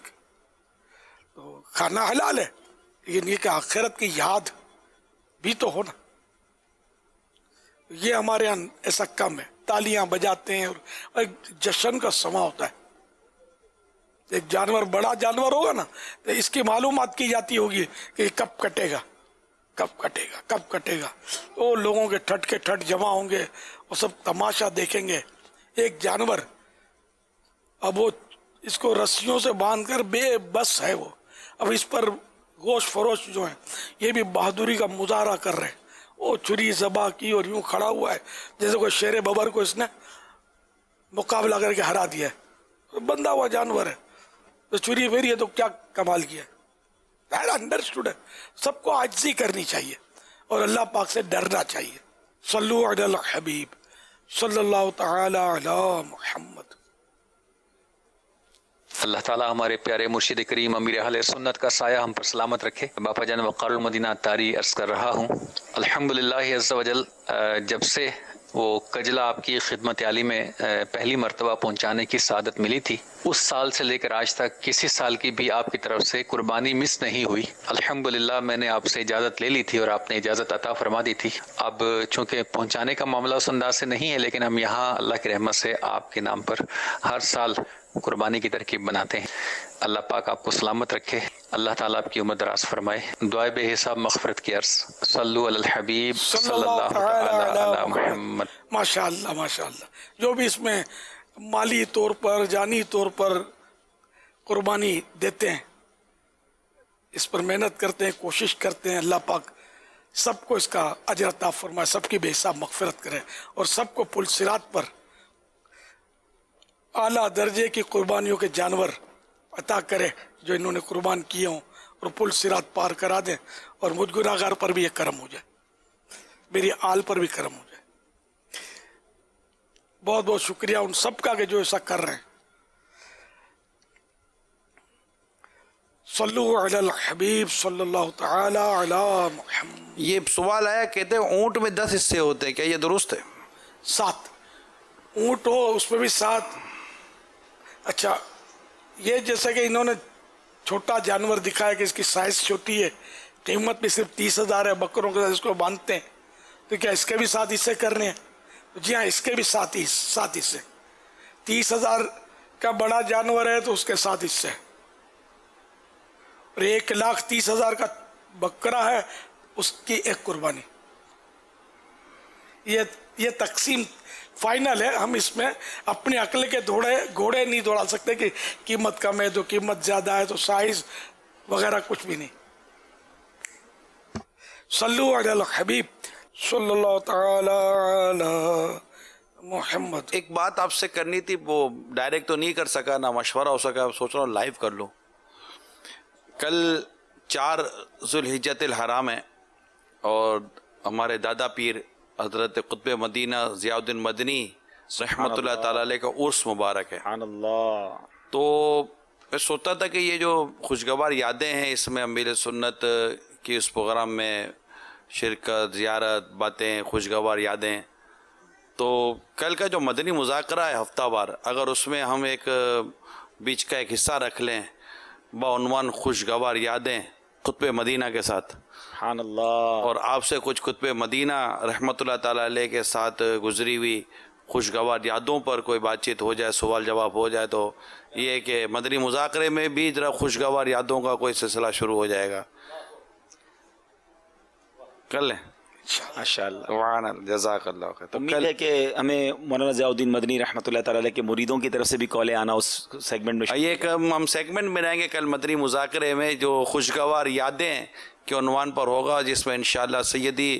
तो खाना हलाल है, लेकिन ये कि आखिरत की याद भी तो हो ना। ये हमारे यहाँ ऐसा कम है। तालियां बजाते हैं और एक जश्न का समा होता है। एक जानवर बड़ा जानवर होगा ना तो इसकी मालूमात की जाती होगी कि कब कटेगा कब कटेगा कब कटेगा। वो लोगों के ठट जमा होंगे, वो सब तमाशा देखेंगे। एक जानवर, अब वो इसको रस्सियों से बांधकर बेबस है वो। अब इस पर गोश फरोश जो है ये भी बहादुरी का मुजाहरा कर रहे हैं। वो छुरी ज़बा की और यूं खड़ा हुआ है जैसे कोई शेर बबर को इसने मुकाबला करके हरा दिया है। तो बंधा हुआ जानवर है तो छुरी फेरी है तो क्या कमाल किया है। अंडरस्टूड है। सबको आजिज़ी करनी चाहिए और अल्लाह पाक से डरना चाहिए। सल्लु अलल हबीब सल्लल्लाहु तआला अला मुहम्मद। अल्लाह ताला हमारे प्यारे मुर्शिद करीम अमीर अहले सुन्नत का साया हम पर सलामत रखे। बापा जान वक़ारुल मदीना तारी अर्ज़ कर रहा हूँ, अल्हम्दुलिल्लाह अज़्ज़ा वजल जब से वो कजला आपकी खिदमत आली में पहली मरतबा पहुँचाने की सादत मिली थी, उस साल से लेकर आज तक किसी साल की भी आपकी तरफ से कुर्बानी मिस नहीं हुई। अल्हम्दुलिल्लाह मैंने आपसे इजाज़त ले ली थी और आपने इजाज़त अता फरमा दी थी। अब चूँकि पहुँचाने का मामला उस अंदाज से नहीं है, लेकिन हम यहाँ अल्लाह की रहमत से आपके नाम पर हर साल कुर्बानी की तरकीब बनाते हैं। अल्लाह पाक आपको सलामत रखे, अल्लाह ताला आपकी उम्र दराज फरमाए। दुआए बेहिसाब मग़फ़िरत की अर्ज़। सल्लु अलल हबीब सल्लल्लाहु अलैहि मुहम्मद। माशाअल्लाह माशाअल्लाह। जो भी इसमें माली तौर पर जानी तौर पर कुर्बानी देते हैं, इस पर मेहनत करते हैं, कोशिश करते हैं, अल्लाह पाक सबको इसका अजर अता फरमाए, सबकी बेहिसाब मग़फ़िरत करे और सबको पुल सिरात पर आला दर्जे की कुर्बानियों के जानवर अता करे जो इन्होंने कुर्बान किए हों और पुल सिरात पार करा दें। और मुझ गुनाहगार पर भी ये करम हो जाए, मेरी आल पर भी करम हो जाए। बहुत बहुत शुक्रिया उन सब का कि जो ऐसा कर रहे हैं। सल्लु अलल हबीब सल्लल्लाहु तआला अला मुहम्मद। ये सवाल आया, कहते हैं ऊँट में 10 हिस्से होते हैं, क्या ये दुरुस्त है? 7 ऊँट हो उसमें भी 7। अच्छा, ये जैसे कि इन्होंने छोटा जानवर दिखाया कि इसकी साइज छोटी है, कीमत भी सिर्फ 30,000 है, बकरों के साथ इसको बांधते हैं, तो क्या इसके भी 7 हिस्से करने हैं? जी हाँ, इसके भी 7 हिस्से। 30,000 का बड़ा जानवर है तो उसके 7 हिस्से, और 1,30,000 का बकरा है उसकी 1 कुर्बानी। ये तकसीम फाइनल है। हम इसमें अपने अक्ल के घोड़े नहीं दौड़ा सकते कि कीमत कम है तो कीमत ज़्यादा है तो साइज वगैरह कुछ भी नहीं। सल्लु अलल हबीब सल्लल्लाहु तआला अला मुहम्मद। एक बात आपसे करनी थी, वो डायरेक्ट तो नहीं कर सका, ना मशवरा हो सका, सोच रहा हूँ लाइव कर लूँ। कल 4 ज़ुल्हिज्जतिल हराम है और हमारे दादा पीर हज़रत क़ुत्ब मदीना ज़ियाउद्दीन मदनी रहमतुल्लाह ताला अलैह का उर्स मुबारक है। तो मैं सोचता था कि ये जो खुशगवार यादें हैं इसमें अमीर सुन्नत की उस प्रोग्राम में शिरकत, ज़ियारत, बातें, खुशगवार यादें, तो कल का जो मदनी मुज़ाकरा है हफ्तावार, अगर उसमें हम एक बीच का एक हिस्सा रख लें बाउनवान खुशगवार यादें खुतबे मदीना के साथ, और आपसे कुछ खुतबे मदीना रहमतुल्लाह ताला अलैह के साथ गुजरी हुई खुशगवार यादों पर कोई बातचीत हो जाए, सवाल जवाब हो जाए, तो ये कि मदनी मुज़ाकरे में भी ज़रा खुशगवार यादों का कोई सिलसिला शुरू हो जाएगा। कर लें माशाअल्लाह, जज़ाकल्लाह खैर। तो उम्मीद है कि हमें मौलाना ज़ियाउद्दीन मदनी रहमतुल्लाह ताला अलैह के मुरीदों की तरफ से भी कॉलें आना उस सेगमेंट में। ये हम सेगमेंट में रहेंगे कल मदनी मुज़ाकरे में, जो खुशगवार यादें के उन्वान पर होगा, जिसमें इंशाअल्लाह सैयदी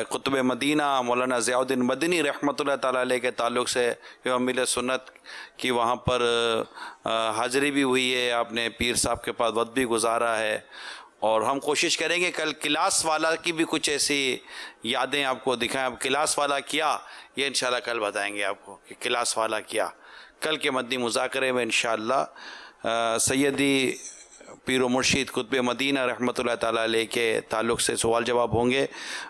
कुतुब मदीना मौलाना ज़ियाउद्दीन मदनी रहमतुल्लाह ताला अलैह के ताल्लुक़ से जो अमीर सुन्नत की वहाँ पर हाज़िरी भी हुई है, आपने पीर साहब के पास वक्त भी गुजारा है, और हम कोशिश करेंगे कल क्लास वाला की भी कुछ ऐसी यादें आपको दिखाएं। अब क्लास वाला क्या, ये इंशाल्लाह कल बताएंगे आपको कि क्लास वाला क्या। कल के मदनी मुज़ाकरे में इंशाल्लाह सैयदी पीर मुर्शिद कुतुब मदीना रहमतुल्लाह ताला अलैह के ताल्लुक़ से सवाल जवाब होंगे,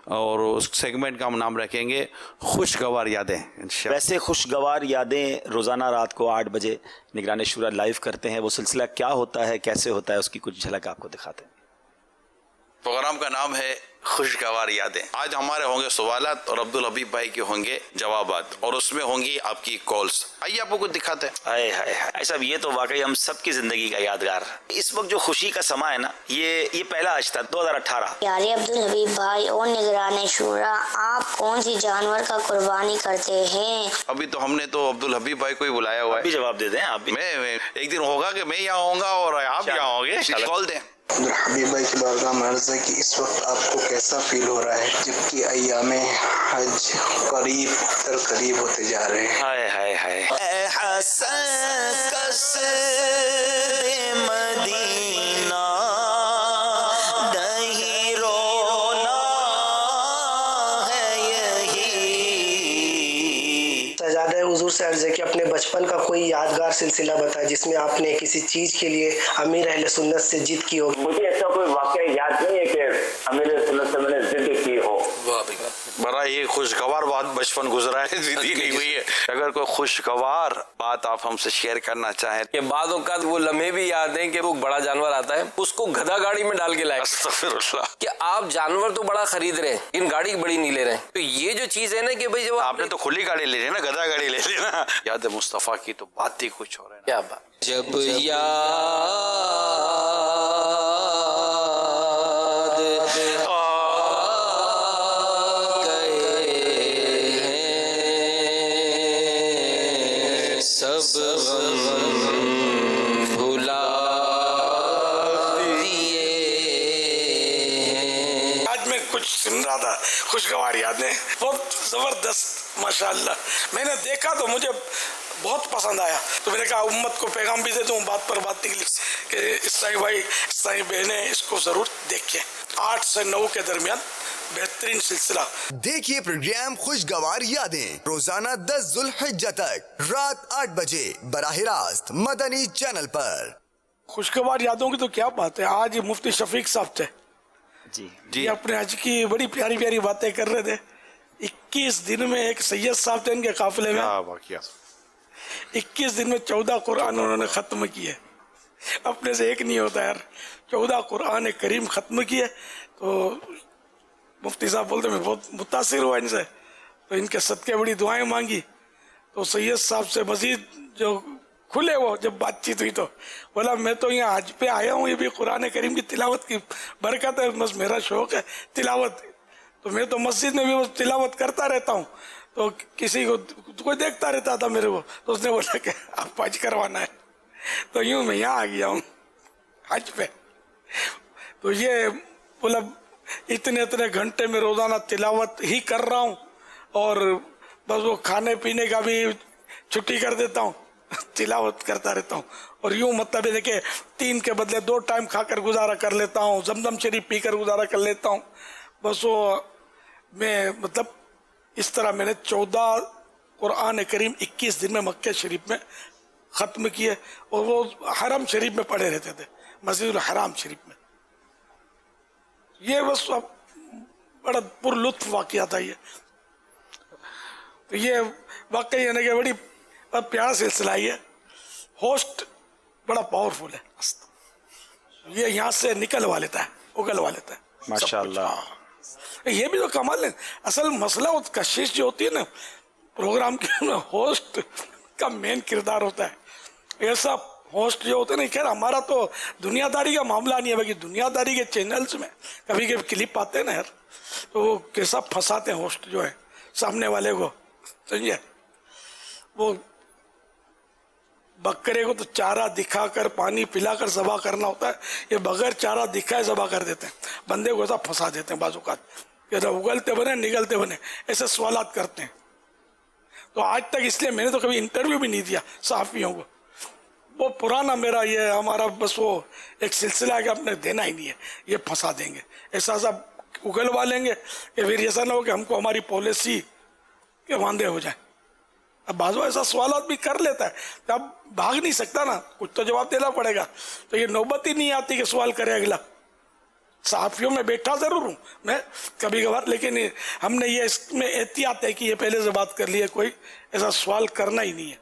और उस सेगमेंट का हम नाम रखेंगे खुशगवार यादें। वैसे खुशगवार यादें रोज़ाना रात को 8 बजे निगरान शुरा लाइव करते हैं, वो सिलसिला क्या होता है, कैसे होता है, उसकी कुछ झलक आपको दिखाते हैं। प्रोग्राम का नाम है खुशगवार यादें। आज हमारे होंगे सवालात और अब्दुल हबीब भाई के होंगे जवाबात, और उसमें होंगी आपकी कॉल्स। आइए आपको कुछ दिखाते हैं। हाय हाय हाय साहब, ये तो वाकई हम सबकी जिंदगी का यादगार। इस वक्त जो खुशी का समा है ना, ये पहला आज था 2018। यार अब्दुल हबीब भाई और निगरान शुरा, आप कौन सी जानवर का कुर्बानी करते हैं? अभी तो हमने तो अब्दुल हबीब भाई को ही बुलाया हुआ है। अभी जवाब दे दें आप भी। मैं एक दिन होगा कि मैं यहाँ होऊंगा और आप यहाँ होंगे, कॉल दें। अब्दुल हबीब भाई की बारगाह में अर्ज़ है कि इस वक्त आपको कैसा फील हो रहा है, जबकि अय्यामे हज करीब तर करीब होते जा रहे हैं। हाय हाय हाय मदीना नहीं रोना है यही। शहजादे हुजूर से अर्ज़ है कि अपने बचपन का कोई यादगार सिलसिला बताए जिसमें आपने किसी चीज के लिए अमीर अहले सुन्नत से जिद की हो। मुझे ऐसा कोई वाकया याद नहीं है कि अमीर सुन्नत से मैंने जिद की हो। बड़ा ये खुशगवार बात बचपन गुजरा है, जिद्दी नहीं हुई है। अगर कोई खुशगवार बात आप हमसे शेयर करना चाहें। कि बाद औक़ात वो लम्हे भी याद हैं कि वो बड़ा जानवर आता है, उसको गधा गाड़ी में डाल के लाए। अस्तग़फिरुल्लाह। कि आप जानवर तो बड़ा खरीद रहे हैं, इन गाड़ी बड़ी नहीं ले रहे हैं। तो ये जो चीज है ना कि भाई जब आपने तो खुली गाड़ी ले ली ना, गधा गाड़ी ले ली ना। याद मुस्तफ़ा की तो बात ही कुछ हो रहा है। क्या बात। जब सुन रहा था खुशगवार यादें, बहुत जबरदस्त माशाअल्लाह। मैंने देखा तो मुझे बहुत पसंद आया, तो मैंने कहा उम्मत को पैगाम भी दे दूं, बात पर बात निकली कि इस्लामी भाई इस्लामी बहनें इसको जरूर देखें। 8 से 9 के दरमियान बेहतरीन सिलसिला। देखिए प्रोग्राम खुशगवार यादें रोजाना 10 ज़ुल्हिज्जा तक रात 8 बजे बराह रास्त मदनी चैनल पर। खुशगवार यादों की तो क्या बात है। आज मुफ्ती शफीक साहब थे जी, अपने हज की बड़ी प्यारी प्यारी बातें कर रहे थे। 21 दिन में एक सैयद साहब थे इनके काफिले में, 21 दिन में 14 कुरान उन्होंने खत्म किए। अपने से एक नहीं होता यार, 14 कुरान करीम खत्म किए। तो मुफ्ती साहब बोलते मैं बहुत मुतासिर हुआ इनसे, तो इनके सदके बड़ी दुआएं मांगी। तो सैयद साहब से मजीद जो खुले वो जब बातचीत हुई तो बोला मैं तो यहाँ हज पे आया हूँ, ये भी कुरान करीम की तिलावत की बरकत है, बस मेरा शौक है तिलावत। तो मैं तो मस्जिद में भी वो तिलावत करता रहता हूँ, तो किसी को कोई देखता रहता था मेरे को, तो उसने बोला कि आप हज करवाना है। तो यूँ मैं यहाँ आ गया हूँ हज पे। तो ये बोला इतने इतने घंटे में रोज़ाना तिलावत ही कर रहा हूँ, और बस वो खाने पीने का भी छुट्टी कर देता हूँ, तिलावत करता रहता हूँ। और यूँ मतलब है कि 3 के बदले 2 टाइम खाकर गुजारा कर लेता हूँ, जमजम शरीफ पीकर गुजारा कर लेता हूँ। बस वो मैं मतलब इस तरह मैंने 14 कुरान करीम 21 दिन में मक्के शरीफ में ख़त्म किए, और वो हरम शरीफ में पढ़े रहते थे, मस्जिदुल हराम शरीफ में। ये बस बड़ा पुरलुत्फ वाक़या था ये। तो ये वाकई है ना कि बड़ी प्यारा सिलसिला है। होस्ट बड़ा पावरफुल है। ये यहाँ से निकलवा लेता है, उगलवा लेता है माशाअल्लाह। ये भी तो कमाल है। असल मसला वो कशिश जो होती है ना, प्रोग्राम के होस्ट का मेन किरदार होता है। ऐसा होस्ट जो होते हैं ना, खैर हमारा तो दुनियादारी का मामला नहीं है, बाकी दुनियादारी के चैनल्स में कभी कभी क्लिप आते हैं ना यार, तो वो कैसा फंसाते हैं होस्ट जो है सामने वाले को, समझे। वो बकरे को तो चारा दिखाकर पानी पिलाकर ज़बा करना होता है, ये बगैर चारा दिखाए ज़बा कर देते हैं, बंदे को ऐसा फंसा देते हैं बाज़-औक़ात कि उगलते बने निगलते बने, ऐसे सवालात करते हैं। तो आज तक इसलिए मैंने तो कभी इंटरव्यू भी नहीं दिया सहाफ़ियों को। वो पुराना मेरा ये हमारा बस वो एक सिलसिला है कि आपने देना ही नहीं है, ये फंसा देंगे, ऐसा सब उगलवा लेंगे कि फिर ऐसा ना हो कि हमको हमारी पॉलिसी के वांदे हो जाए। अब बाजू ऐसा सवालात भी कर लेता है, तो अब भाग नहीं सकता ना, कुछ तो जवाब देना पड़ेगा। तो ये नौबत ही नहीं आती कि सवाल करे अगला। सहाफ़ियों में बैठा ज़रूर हूँ मैं कभी कभार, लेकिन हमने ये इसमें एहतियात है कि ये पहले से बात कर लिया, कोई ऐसा सवाल करना ही नहीं है।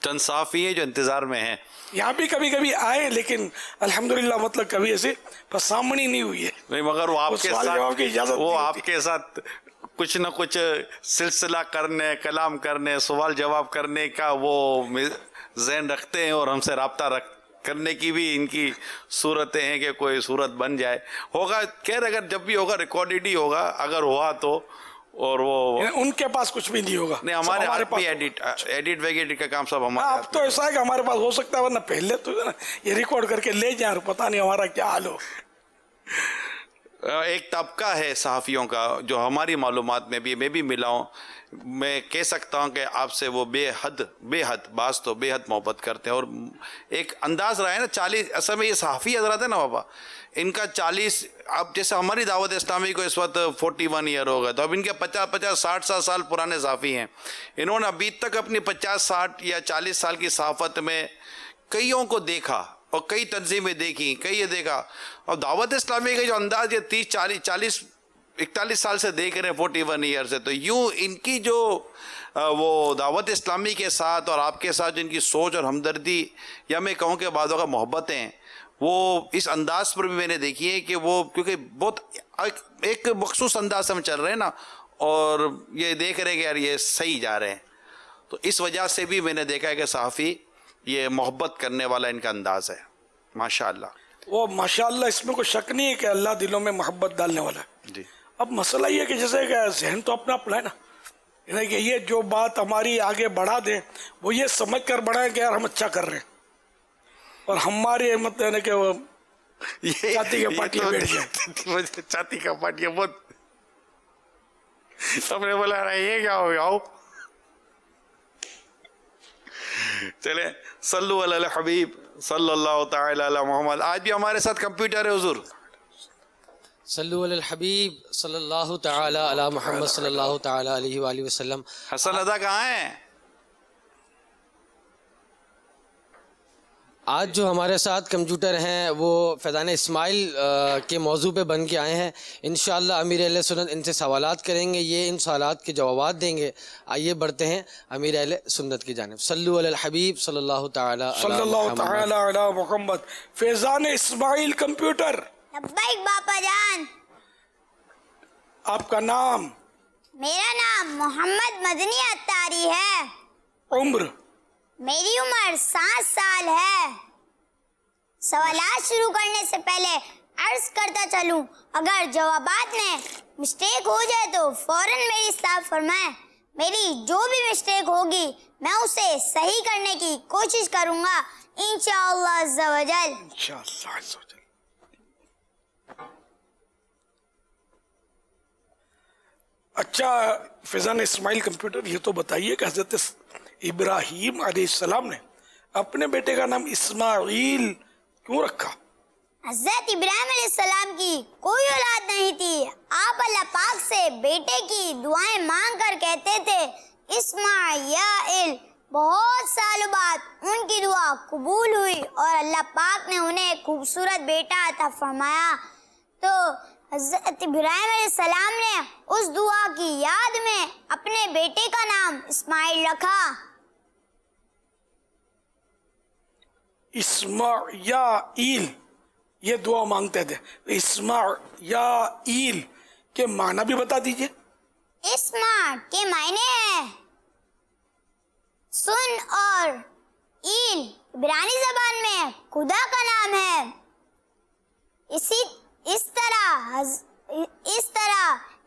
चंद सहाफ़ी हैं जो इंतज़ार में हैं। यहाँ भी कभी कभी आए, लेकिन अल्हम्दुलिल्लाह मतलब कभी ऐसे फसामणी नहीं हुई है। नहीं, मगर वो आपके साथ कुछ न कुछ सिलसिला करने, कलाम करने, सवाल जवाब करने का वो ज़हन रखते हैं, और हमसे रब्ता करने की भी इनकी सूरतें हैं कि कोई सूरत बन जाए। होगा खैर, अगर जब भी होगा रिकॉर्डेड ही होगा, अगर हुआ तो। और वो उनके पास कुछ भी नहीं होगा, नहीं हमारे पास एडिट वगैरह का काम सब हमारे। अब तो ऐसा है कि हमारे पास हो सकता है, वरना पहले तो ना ये रिकॉर्ड करके ले जाए, पता नहीं हमारा क्या हाल हो। एक तबका है सहाफ़ियों का जो हमारी मालूमात में भी मैं भी मिला हूँ, मैं कह सकता हूँ कि आपसे वो बेहद बास तो बेहद मोहब्बत करते हैं। और एक अंदाज़ रहा है ना 40, असल में ये सहाफ़ी हज़रात है ना बाबा, इनका 40, अब जैसे हमारी दावत इस्लामी को इस वक्त 41 ईयर हो गए, तो अब इनके 50-60 साल पुराने सहाफ़ी हैं। इन्होंने अभी तक अपनी 50-60 या 40 साल की सहाफ़त में कईयों को देखा और कई तंजीमें देखी, कई ये देखा। और दावत इस्लामी का जो अंदाज ये 30-40-41 साल से देख रहे हैं, 41 ईयर से, तो यूँ इनकी जो वो दावत इस्लामी के साथ और आपके साथ जो इनकी सोच और हमदर्दी, या मैं कहूँ कि बादों का मोहब्बतें, वो इस अंदाज पर भी मैंने देखी है कि वो क्योंकि बहुत एक मखसूस अंदाज से हम चल रहे हैं ना, और ये देख रहे हैं कि यार ये सही जा रहे हैं, तो इस वजह से भी मैंने देखा है कि सहाफ़ी ये मोहब्बत करने वाला इनका अंदाज है माशाअल्लाह। वो माशाअल्लाह, इसमें कोई शक नहीं है कि अल्लाह दिलों में मोहब्बत डालने वाला है जी। अब मसला ये है कि जैसे जहन तो अपना अपना है ना, यानी कि ये जो बात हमारी आगे बढ़ा दे, वो ये समझ कर बढ़ाए कि यार हम अच्छा कर रहे हैं, और हमारे मतलब कि वो छाती का पाटिया बैठ जाए। छाती का पाटिया बहुत, हमने बोला ये क्या हो गया। चले सल्लु अला हबीब सल्लल्लाहु तआला अला मोहम्मद। आज भी हमारे साथ कंप्यूटर है हुजूर, सल्लु अल हबीब सल्लल्लाहु तआला अला मोहम्मद सल्लल्लाहु तआला अलैहि वसल्लम। हसन रज़ा कहाँ है? आज जो हमारे साथ कंप्यूटर हैं वो फैज़ान इस्माइल के मौजू पे बन के आए हैं। इंशाअल्लाह अमीर अहले सुन्नत इनसे सवालात करेंगे, ये इन सवालात के जवाब देंगे। आइए बढ़ते हैं अमीर अहले सुन्नत की जानिब। सल्लु अलल हबीब सल्लल्लाहु तआला अला मुहम्मद। फैज़ान इस्माइल कंप्यूटर। लब्बैक बापा जान। आपका नाम? मेरा नाम मोहम्मद मदनी अत्तारी है। उम्र? मेरी उम्र 7 साल है। सवालात शुरू करने से पहले अर्ज करता चलूं, अगर जवाबात में मिस्टेक हो जाए तो फौरन मेरी इस्लाह फरमाएं। मेरी जो भी मिस्टेक होगी मैं उसे सही करने की कोशिश करूंगा इंशाअल्लाह अज़्ज़ा वजल। अच्छा फैज़ान इस्माइल कंप्यूटर, ये तो बताइए कि हज़रत इब्राहीम अलैहिस्सलाम ने अपने बेटे का नाम इस्माइल क्यों रखा? हज़रत इब्राहीम अलैहिस्सलाम की कोई औलाद नहीं थी। आप अल्लाह पाक से बेटे की दुआएं मांग कर कहते थे इस्माइल। बहुत सालों बाद उनकी दुआ कबूल हुई और अल्लाह पाक ने उन्हें एक खूबसूरत बेटा अता फरमाया। तो हज़रत इब्राहीम अलैहिस्सलाम ने उस दुआ की याद में अपने बेटे का नाम इस्माइल रखा। इस्माइल ये दुआ मांगते थे। इस्मा या ईल के माना भी बता दीजिए। इस्मा के मायने है सुन और ईल इब्रानी जबान में खुदा का नाम है। इस तरह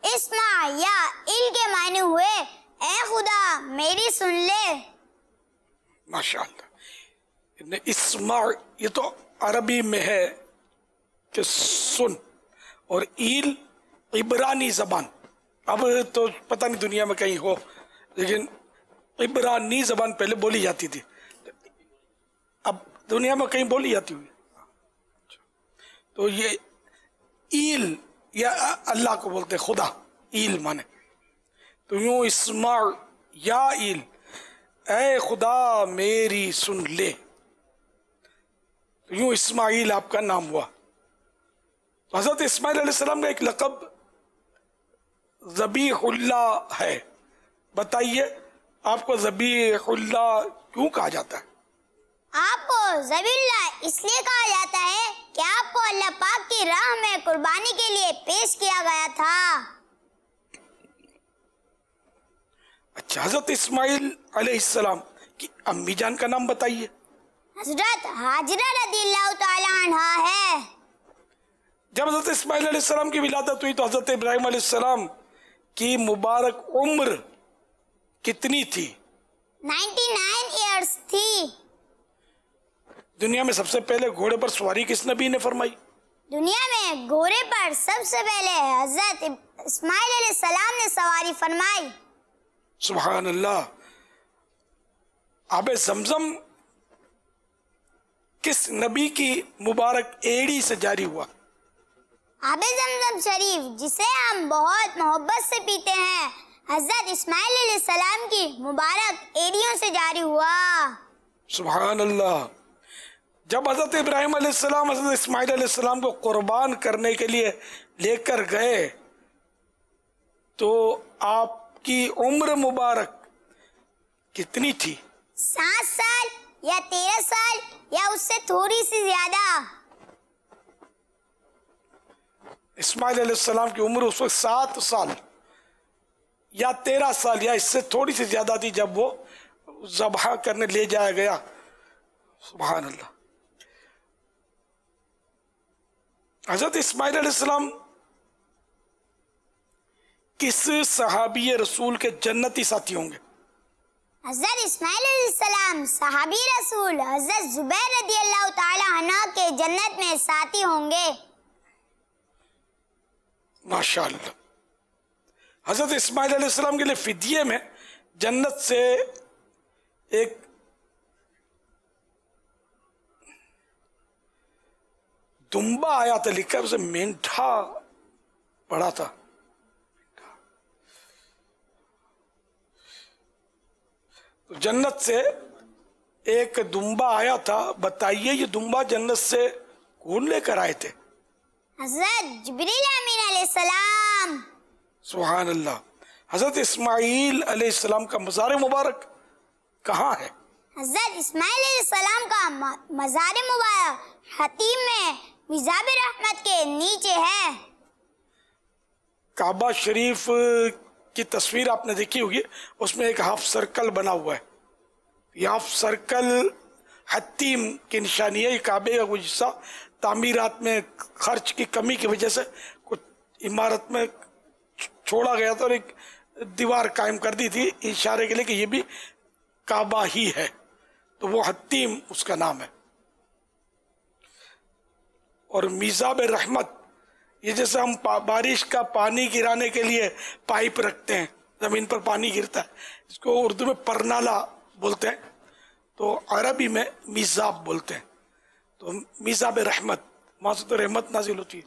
इस्मा या इल के मायने हुए ए खुदा मेरी सुन ले। माशाअल्लाह। इस्मा ये तो अरबी में है कि सुन, और ईल इब्रानी जबान। अब तो पता नहीं दुनिया में कहीं हो, लेकिन इब्रानी जबान पहले बोली जाती थी, अब दुनिया में कहीं बोली जाती हुई। तो ये ईल या अल्लाह को बोलते खुदा, ईल माने। तो यूं इस्मा या ईल ए खुदा मेरी सुन ले, तो यूं इस्माइल आपका नाम हुआ। तो हजरत इस्माइल अलैहिस्सलाम का एक लक़ब ज़बीहुल्लाह है। बताइए आपको ज़बीहुल्लाह क्यों कहा जाता है? आपको ज़बीहुल्लाह इसलिए कहा जाता है कि आपको अल्लाह पाक की राह में कुर्बानी के लिए पेश किया गया था। अच्छा, हजरत इस्माइल अलैहिस्सलाम की अम्मी जान का नाम बताइए। हजरत हाजरा रज़ियल्लाहु ताला अन्हा है। जब हजरत इस्माइल अलैहिस्सलाम की विलादत हुई तो हजरत इब्राहिम अलैहिस्सलाम की मुबारक उम्र कितनी थी? 99 इयर्स थी। दुनिया में सबसे पहले घोड़े पर सवारी किस नबी ने फरमाई? दुनिया में घोड़े पर सबसे पहले हजरत इस्माइल अलैहिस्सलाम ने सवारी फरमाई। सुभान अल्लाह। आबे ज़मज़म किस नबी की मुबारक एड़ी से जारी हुआ? आबे ज़मज़म शरीफ जिसे हम बहुत मोहब्बत से पीते हैं, हजरत इस्माइल अलैहिस्सलाम की मुबारक एड़ियों से जारी हुआ। सुभान अल्लाह। जब हजरत इब्राहिम अलैहिस्सलाम हजरत इस्माइल अलैहिस्सलाम को कुर्बान करने के लिए लेकर गए तो आपकी उम्र मुबारक कितनी थी? 7 साल या 13 साल या उससे थोड़ी सी ज्यादा। इस्माइल अलैहिस्सलाम की उम्र उस वक्त 7 साल या 13 साल या इससे थोड़ी सी ज्यादा थी जब वो ज़बह करने ले जाया गया। सुभान अल्लाह। हजरत इस्माइल अलैहिस्सलाम किस सहाबी रसूल के जन्नती साथी होंगे? हजरत इस्माइल अलैहिस्सलाम सहाबी रसूल हजरत जुबैर रज़ियल्लाहु ताला अन्हु के जन्नत में साथी होंगे। माशाअल्लाह। हजरत इस्माइल अलैहिस्सलाम के लिए फिदिये में जन्नत से एक दुम्बा आया था, लिखा उसे मेंढा पड़ा था। तो जन्नत से एक दुम्बा आया था। बताइए ये दुम्बा जन्नत से कौन लेकर आए थे? हजरत जिब्रील अमीन अलैहिस्सलाम। सुभान अल्लाह। हजरत इस्माइल अलैहिस्सलाम का मज़ार मुबारक कहाँ है? हजरत इस्माइल अलैहिस्सलाम का मज़ार मुबारक हतीम में मिज़ाब रहमत के नीचे है। काबा शरीफ की तस्वीर आपने देखी होगी, उसमें एक हाफ सर्कल बना हुआ है। यह हाफ सर्कल हतीम की निशानी है। ये काबे का कुछ हिस्सा तामीरात में खर्च की कमी की वजह से कुछ इमारत में छोड़ा गया था और एक दीवार कायम कर दी थी इशारे के लिए कि ये भी काबा ही है, तो वो हतीम उसका नाम है। और मिज़ाब रहमत, ये जैसे हम बारिश का पानी गिराने के लिए पाइप रखते हैं, जमीन पर पानी गिरता है, इसको उर्दू में परनाला बोलते हैं, तो अरबी में मिज़ाब बोलते हैं। तो मिज़ाब रहमत, वहाँ से तो रहमत नाजिल होती है।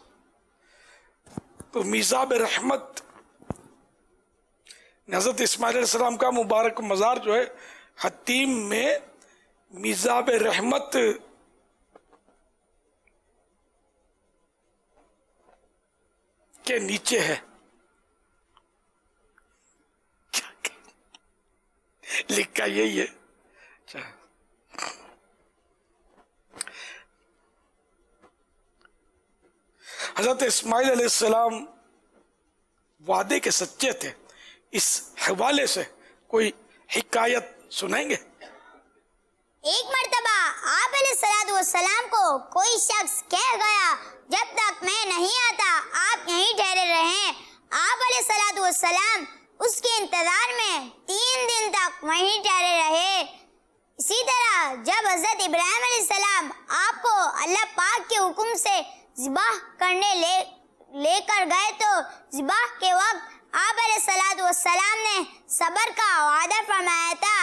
तो मिज़ाब रहमत हज़रत इस्माइल अलैहिस्सलाम का मुबारक मज़ार जो है हतीम में मिज़ाब रहमत के नीचे है। लिखा यही है। हज़रत इस्माइल अलैहिस्सलाम वादे के सच्चे थे, इस हवाले से कोई हिकायत सुनाएंगे? एक मर्तबा आप अलैहिस्सलाम को कोई शख्स कह गया, जब तक मैं नहीं आता आप यहीं ठहरे रहें। आप अलैहिस्सलाम उसके इंतजार में 3 दिन तक वहीं ठहरे रहे। इसी तरह जब हज़रत इब्राहिम अलैहिस्सलाम आपको अल्लाह पाक के हुक्म से ज़िबाह करने लेकर गए तो ज़िबाह के वक्त आप अलैहिस्सलाम ने सब्र का वादा फरमाया था।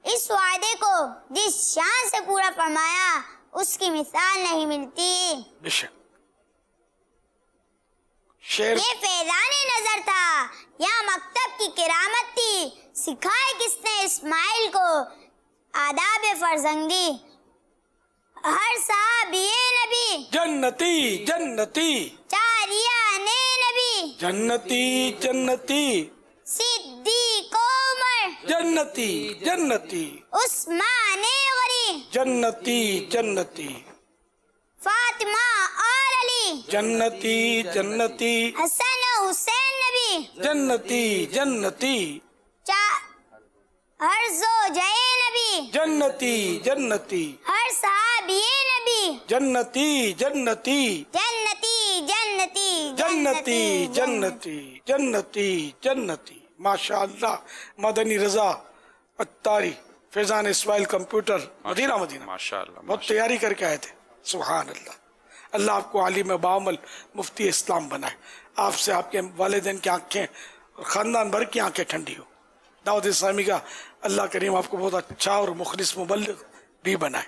इस वादे को जिस शान से पूरा फरमाया उसकी मिसाल नहीं मिलती। ये फैज़ाने नजर था या मकतब की किरामत थी, सिखाए किसने इस्माइल को आदाब फर्जंदी। हर साहबिये नबी जन्नती जन्नती, चारिया ने नबी जन्नती जन्नती, सिद्दीक़ उमर जन्नती जन्नती, उस्माने गनी जन्नती जन्नती, फातिमा और अली जन्नती जन्नती, हसन हुसैन नबी जन्नती जन्नती, हर ज़ौजाए नबी जन्नती जन्नती, हर सहाबिये नबी जन्नती जन्नती, जन्नती जन्नती जन्नती जन्नती जन्नती जन्नती। माशाअल्लाह। मदनी रजा अत्तारी, फैजान इस्माइल कंप्यूटर, मदीना माशाअल्लाह बहुत तैयारी करके आए थे। सुभान अल्लाह। अल्लाह आपको आलिम बामल मुफ्ती इस्लाम बनाए, आपसे आपके वालिदैन की आंखें और ख़ानदान भर की आंखें ठंडी हो। दावत इस्लामी का अल्लाह करीम आपको बहुत अच्छा और मुखलिस मुबल्लिग भी बनाए।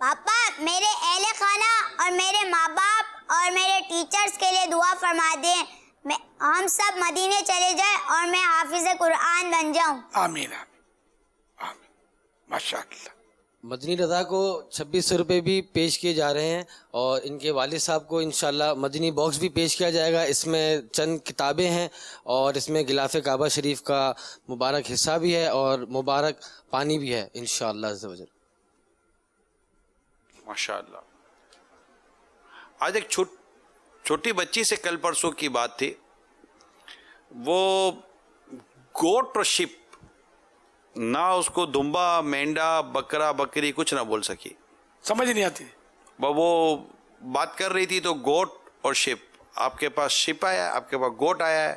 पापा मेरे अहले खाना और मेरे माँ बाप और मेरे टीचर्स के लिए दुआ फरमा दें, हम सब मदीने चले जाए और मैं हाफिज कुरान बन जाऊं। आमीन आमीन। माशाअल्लाह। मदनी रज़ा को 2600 रुपये भी पेश किए जा रहे हैं और इनके वालिद साहब को इंशाल्लाह मदनी बॉक्स भी पेश किया जाएगा। इसमें चंद किताबें हैं और इसमें गिलाफ काबा शरीफ का मुबारक हिस्सा भी है और मुबारक पानी भी है इंशाअल्लाह अज़्ज़ वजल। माशाअल्लाह। आज एक छोटी बच्ची से कल परसों की बात थी, वो गोट और शिप ना उसको दुम्बा मेंढा बकरा बकरी कुछ ना बोल सकी, समझ नहीं आती। वो बात कर रही थी तो गोट और शिप, आपके पास शिप आया, आपके पास गोट आया है,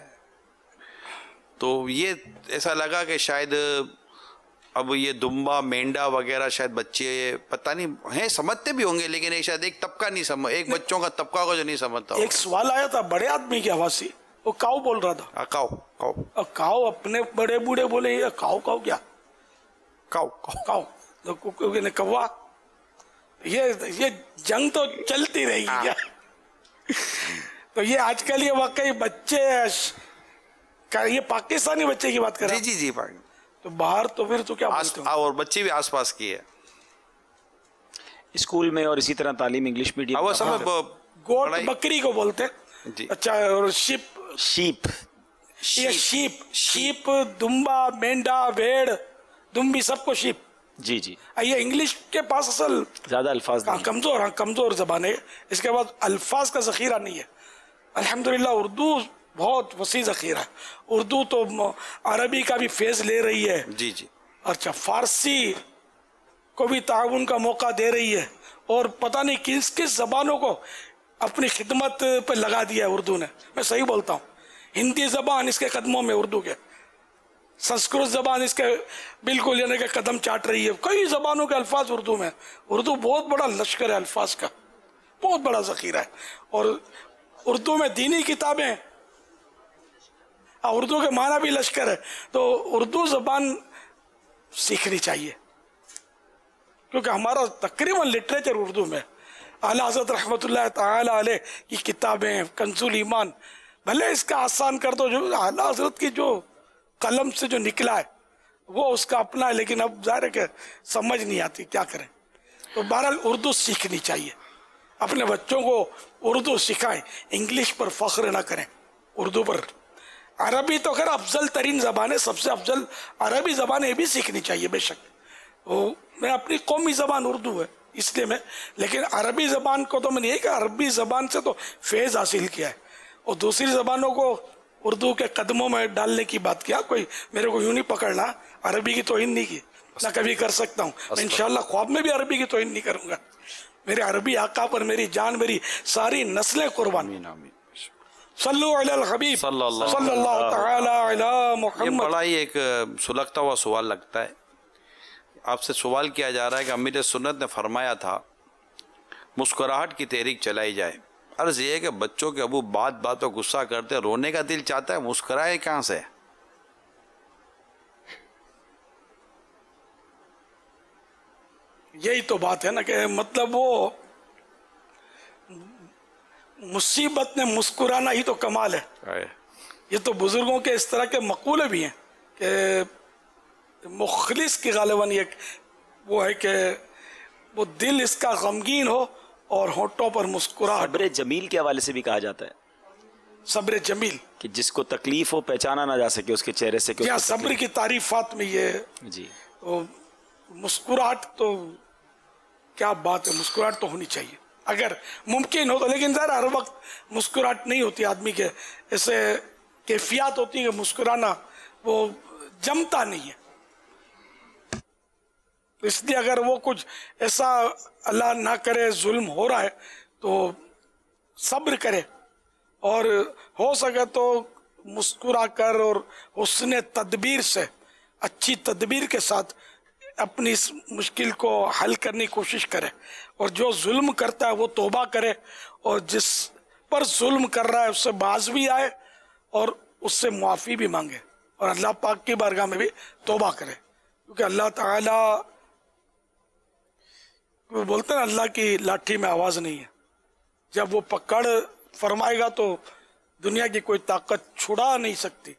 तो ये ऐसा लगा कि शायद अब ये दुम्बा मेंढा वगैरह शायद बच्चे पता नहीं हैं, समझते भी होंगे, लेकिन एक शायद एक तबका नहीं समझ, एक बच्चों का तबका को जो नहीं समझता। एक सवाल आया था बड़े आदमी की आवाज से, वो काऊ बोल रहा था। काऊ काऊ काऊ अपने बड़े बूढ़े बोले ये काऊ काऊ क्या, काऊ काऊ तो कौवा। ये जंग तो चलती रहेगी क्या? तो ये आजकल ये वाकई बच्चे, ये पाकिस्तानी बच्चे की बात कर रहे हैं। जी जी तो बाहर तो फिर तो क्या बोलते हो? और बच्चे भी आसपास की है स्कूल में, और इसी तरह तालीम इंग्लिश मीडियम। वो सब गोट बकरी को बोलते हैं। अच्छा, और शीप ये शीप दुम्बा मेंढा भेड़ दुम्बी सबको शीप। जी जी। ये इंग्लिश के पास असल ज्यादा अल्फाज कमजोर जबान है, इसके बाद अल्फाज का जखीरा नहीं है। अल्हम्दुलिल्लाह उर्दू बहुत वसी जखीरा है। उर्दू तो अरबी का भी फेज ले रही है। जी जी। अच्छा, फारसी को भी ताउन का मौका दे रही है, और पता नहीं किस किस जबानों को अपनी खिदमत पे लगा दिया है उर्दू ने। मैं सही बोलता हूँ। हिंदी जबान इसके कदमों में उर्दू के, संस्कृत जबान इसके बिल्कुल यानी कि कदम चाट रही है। कई जबानों के अल्फाज उर्दू में। उर्दू बहुत बड़ा लश्कर है अल्फाज का, बहुत बड़ा जखीरा है। और उर्दू में दीनी किताबें, उर्दू के माना भी लश्कर है। तो उर्दू जबान सीखनी चाहिए, क्योंकि हमारा तकरीबन लिटरेचर उर्दू में। आला हज़रत रहमतुल्लाह ताला अलैह की किताबें, कंजुल ईमान, भले इसका आसान कर दो, जो आला हज़रत की जो कलम से जो निकला है वो उसका अपना है, लेकिन अब ज़ाहिर है कि समझ नहीं आती, क्या करें। तो बहरहाल उर्दू सीखनी चाहिए, अपने बच्चों को उर्दू सिखाएं, इंग्लिश पर फ़ख्र ना करें, उर्दू पर। अरबी तो खैर अफजल तरीन ज़बान है, सबसे अफजल अरबी ज़बान ये भी सीखनी चाहिए बेशक। मैं अपनी कौमी ज़बान उर्दू है, इसलिए मैं, लेकिन अरबी ज़बान को तो मैंने यही कहा, अरबी ज़बान से तो फैज़ हासिल किया है, और दूसरी ज़बानों को उर्दू के कदमों में डालने की बात किया। कोई मेरे को यूँ नहीं पकड़ना, अरबी की तौहीन नहीं की, ना कभी कर सकता हूँ मैं। इंशाअल्लाह ख्वाब में भी अरबी की तौहीन नहीं करूँगा। मेरे अरबी आका पर मेरी जान, मेरी सारी नस्लें कुर्बान। सल्लु अलल हबीब सल्लल्लाहु तआला अला मुहम्मद। ये बड़ा ही एक सुलगता हुआ सवाल लगता है। आपसे सवाल किया जा रहा है कि अमीर सुन्नत ने फरमाया था मुस्कुराहट की तहरीक चलाई जाए। अर्ज़ ये है कि बच्चों के अबू बात बात पर गुस्सा करते, रोने का दिल चाहता है, मुस्कुराए कहाँ से? यही तो बात है ना कि मतलब वो मुसीबत में मुस्कुराना ही तो कमाल है। ये तो बुजुर्गों के इस तरह के मकूले भी हैं कि मुखलिस की गालिबन ये वो है कि वो दिल इसका गमगीन हो और होठों पर मुस्कुराहट। सब्र जमील के हवाले से भी कहा जाता है, सब्र जमील, कि जिसको तकलीफ हो पहचाना ना जा सके उसके चेहरे से। क्या सब्र की तारीफात में ये जी, तो मुस्कुराहट तो क्या बात है, मुस्कुराहट तो होनी चाहिए अगर मुमकिन हो तो। लेकिन ज़रा हर वक्त मुस्कुराहट नहीं होती आदमी के, ऐसे कैफियत होती है कि मुस्कुराना वो जमता नहीं है। तो इसलिए अगर वो कुछ ऐसा अल्लाह ना करे जुल्म हो रहा है तो सब्र करे, और हो सके तो मुस्कुरा कर और हुस्न तदबीर से, अच्छी तदबीर के साथ अपनी इस मुश्किल को हल करने की कोशिश करे। और जो जुल्म करता है वो तौबा करे, और जिस पर जुल्म कर रहा है उससे बाज भी आए और उससे मुआफ़ी भी मांगे, और अल्लाह पाक की बारगाह में भी तौबा करे। क्योंकि अल्लाह ताला वो बोलते हैं अल्लाह की लाठी में आवाज़ नहीं है, जब वो पकड़ फरमाएगा तो दुनिया की कोई ताकत छुड़ा नहीं सकती।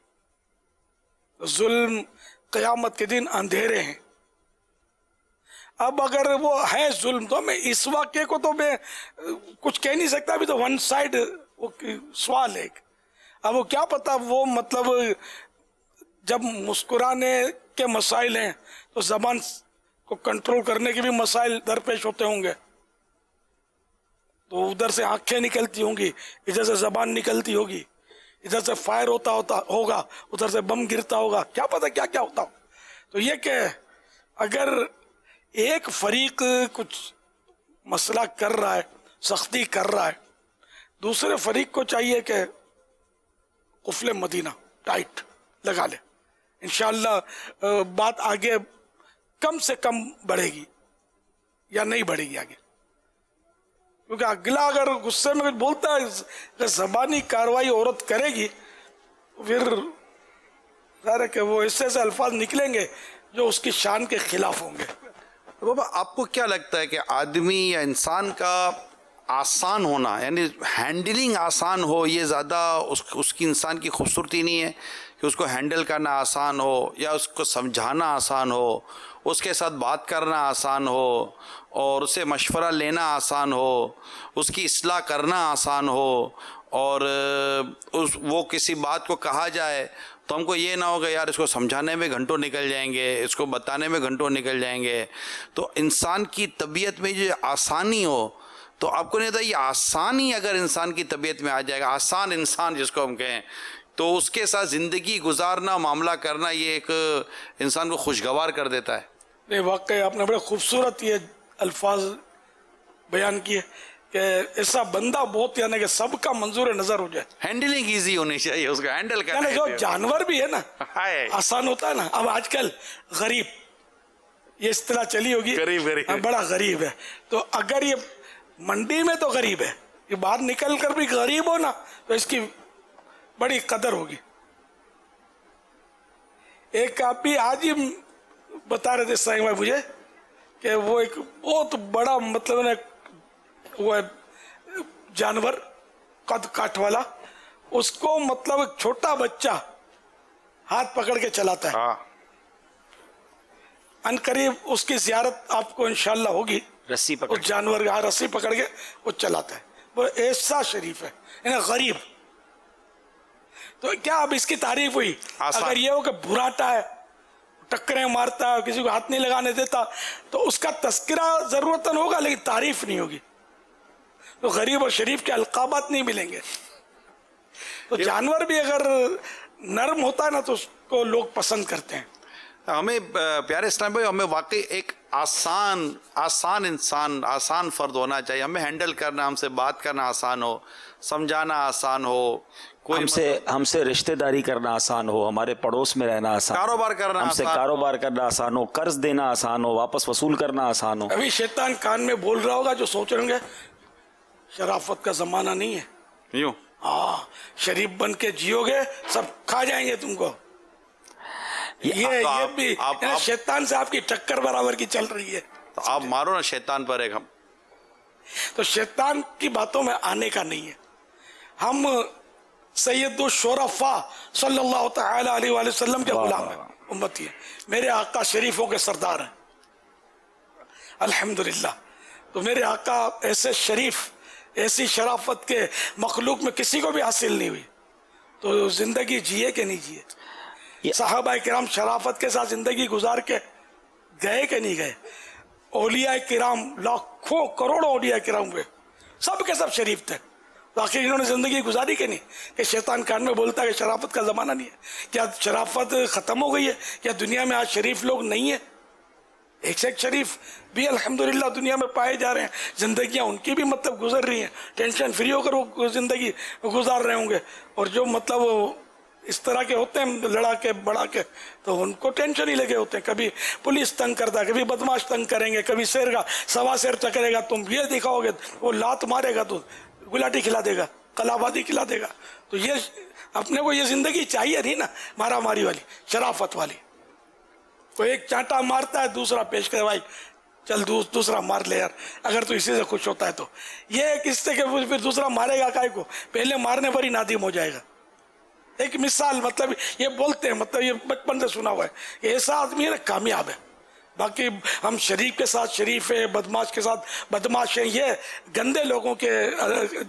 जुल्म क़यामत के दिन अंधेरे हैं। अब अगर वो है जुल्म तो मैं इस वाक़े को तो मैं कुछ कह नहीं सकता, अभी तो वन साइड वो सवाल है। अब वो क्या पता, वो मतलब जब मुस्कुराने के मसाइल हैं तो ज़बान को कंट्रोल करने के भी मसाइल दरपेश होते होंगे। तो उधर से आंखें निकलती होंगी, इधर से ज़बान निकलती होगी, इधर से फायर होता होगा, उधर से बम गिरता होगा, क्या पता क्या क्या होता हो। तो ये कि अगर एक फरीक कुछ मसला कर रहा है, सख्ती कर रहा है, दूसरे फरीक को चाहिए कि कुफले मदीना टाइट लगा ले। इंशाअल्लाह बात आगे कम से कम बढ़ेगी या नहीं बढ़ेगी आगे। क्योंकि अगला अगर गुस्से में कुछ बोलता है, अगर ज़बानी कार्रवाई औरत करेगी तो फिर ज़ाहिर है कि वो ऐसे ऐसे अल्फाज निकलेंगे जो उसकी शान के खिलाफ होंगे। बाबा आपको क्या लगता है कि आदमी या इंसान का आसान होना, यानी हैंडलिंग आसान हो, ये ज़्यादा उसकी इंसान की खूबसूरती नहीं है कि उसको हैंडल करना आसान हो, या उसको समझाना आसान हो, उसके साथ बात करना आसान हो, और उससे मशवरा लेना आसान हो, उसकी इस्लाह करना आसान हो, और वो किसी बात को कहा जाए तो हमको ये ना होगा यार इसको समझाने में घंटों निकल जाएंगे, इसको बताने में घंटों निकल जाएंगे। तो इंसान की तबीयत में जो आसानी हो, तो आपको नहीं पता ये आसानी अगर इंसान की तबीयत में आ जाएगा, आसान इंसान जिसको हम कहें, तो उसके साथ ज़िंदगी गुजारना, मामला करना, ये एक इंसान को खुशगवार कर देता है। नहीं वाकई आपने बड़े खूबसूरत ये अल्फाज बयान किए कि ऐसा बंदा बहुत, यानी कि सबका मंजूर नजर हो जाए। हैंडलिंग इजी होनी चाहिए, उसको हैंडल करना। जो जानवर भी है ना आसान होता है ना। अब आजकल गरीब, ये इस्तिलाह चली होगी, गरीब बड़ा गरीब है, तो अगर ये मंडी में तो गरीब है, ये बाहर निकल कर भी गरीब हो ना तो इसकी बड़ी कदर होगी। एक आप भी आज ही बता रहे थे साईं भाई मुझे कि वो एक बहुत बड़ा मतलब ना वो है जानवर कद काठ वाला, उसको मतलब एक छोटा बच्चा हाथ पकड़ के चलाता है। अनकरीब उसकी ज़ियारत आपको इंशाल्लाह होगी। रस्सी पकड़, उस जानवर का रस्सी पकड़ के वो चलाता है, वो ऐसा शरीफ है, गरीब। तो क्या अब इसकी तारीफ हुई? अगर ये हो कि बुराटा है, टक्करें मारता है, किसी को हाथ नहीं लगाने देता, तो उसका तस्करा ज़रूरतन होगा लेकिन तारीफ नहीं होगी। तो गरीब और शरीफ के अलकाबात नहीं मिलेंगे। तो जानवर भी अगर नरम होता है ना तो उसको लोग पसंद करते हैं। हमें प्यारे इस्लाम भाई, हमें वाकई एक आसान इंसान, आसान फ़र्द होना चाहिए। हमें हैंडल करना, हमसे बात करना आसान हो, समझाना आसान हो, कोई हमसे रिश्तेदारी करना आसान हो, हमारे पड़ोस में रहना आसान, कारोबार करना हमसे कारोबार करना आसान हो, कर्ज देना आसान हो, वापस वसूल करना आसान हो। अभी शैतान कान में बोल रहा होगा जो सोच रहे होंगे शराफत का जमाना नहीं है, यूं हाँ शरीफ बन के जियोगे सब खा जाएंगे तुमको। ये भी शैतान से आपकी टक्कर बराबर की चल रही है। तो आप मारो ना शैतान पर एक। हम तो शैतान की बातों में आने का नहीं है। हम सैयदुल शोरफा सल्लल्लाहु तआला अलैहि वसल्लम के गुलाम हैं, उम्मती हैं, मेरे आका शरीफों के सरदार हैं अल्हम्दुलिल्लाह। तो मेरे आका ऐसे शरीफ, ऐसी शराफत के मखलूक में किसी को भी हासिल नहीं हुई, तो जिंदगी जिए कि नहीं जिए? सहाबा किराम शराफत के साथ जिंदगी गुजार के गए कि नहीं गए? औलिया किराम, लाखों करोड़ों औलिया किराम हुए, सब के सब शरीफ थे, तो आखिर इन्होंने जिंदगी गुजारी कि नहीं? कि शैतान कान में बोलता है कि शराफत का ज़माना नहीं है। क्या शराफत ख़त्म हो गई है? क्या दुनिया में आज शरीफ लोग नहीं है? एक से एक शरीफ भी अल्हम्दुलिल्लाह दुनिया में पाए जा रहे हैं। जिंदगियां उनकी भी मतलब गुजर रही हैं, टेंशन फ्री होकर वो जिंदगी गुजार रहे होंगे। और जो मतलब इस तरह के होते हैं लड़ा के बड़ा के, तो उनको टेंशन ही लगे होते हैं। कभी पुलिस तंग करता है, कभी बदमाश तंग करेंगे, कभी शेर का सवा शेर चकरेगा, तुम ये दिखाओगे, वो लात मारेगा तो गुलाटी खिला देगा, कलाबादी खिला देगा। तो ये अपने को ये जिंदगी चाहिए नहीं ना, मारा मारी वाली, शराफत वाली। कोई एक चांटा मारता है, दूसरा पेश करे, भाई चल दूसरा मार ले यार, अगर तू इसी से खुश होता है तो। ये किससे के फिर दूसरा मारेगा काय को? पहले मारने पर ही नादिम हो जाएगा। एक मिसाल, मतलब ये बोलते हैं, मतलब ये बचपन से सुना हुआ है, ऐसा आदमी है ना कामयाब है। बाकी हम शरीफ के साथ शरीफ है, बदमाश के साथ बदमाश है, ये गंदे लोगों के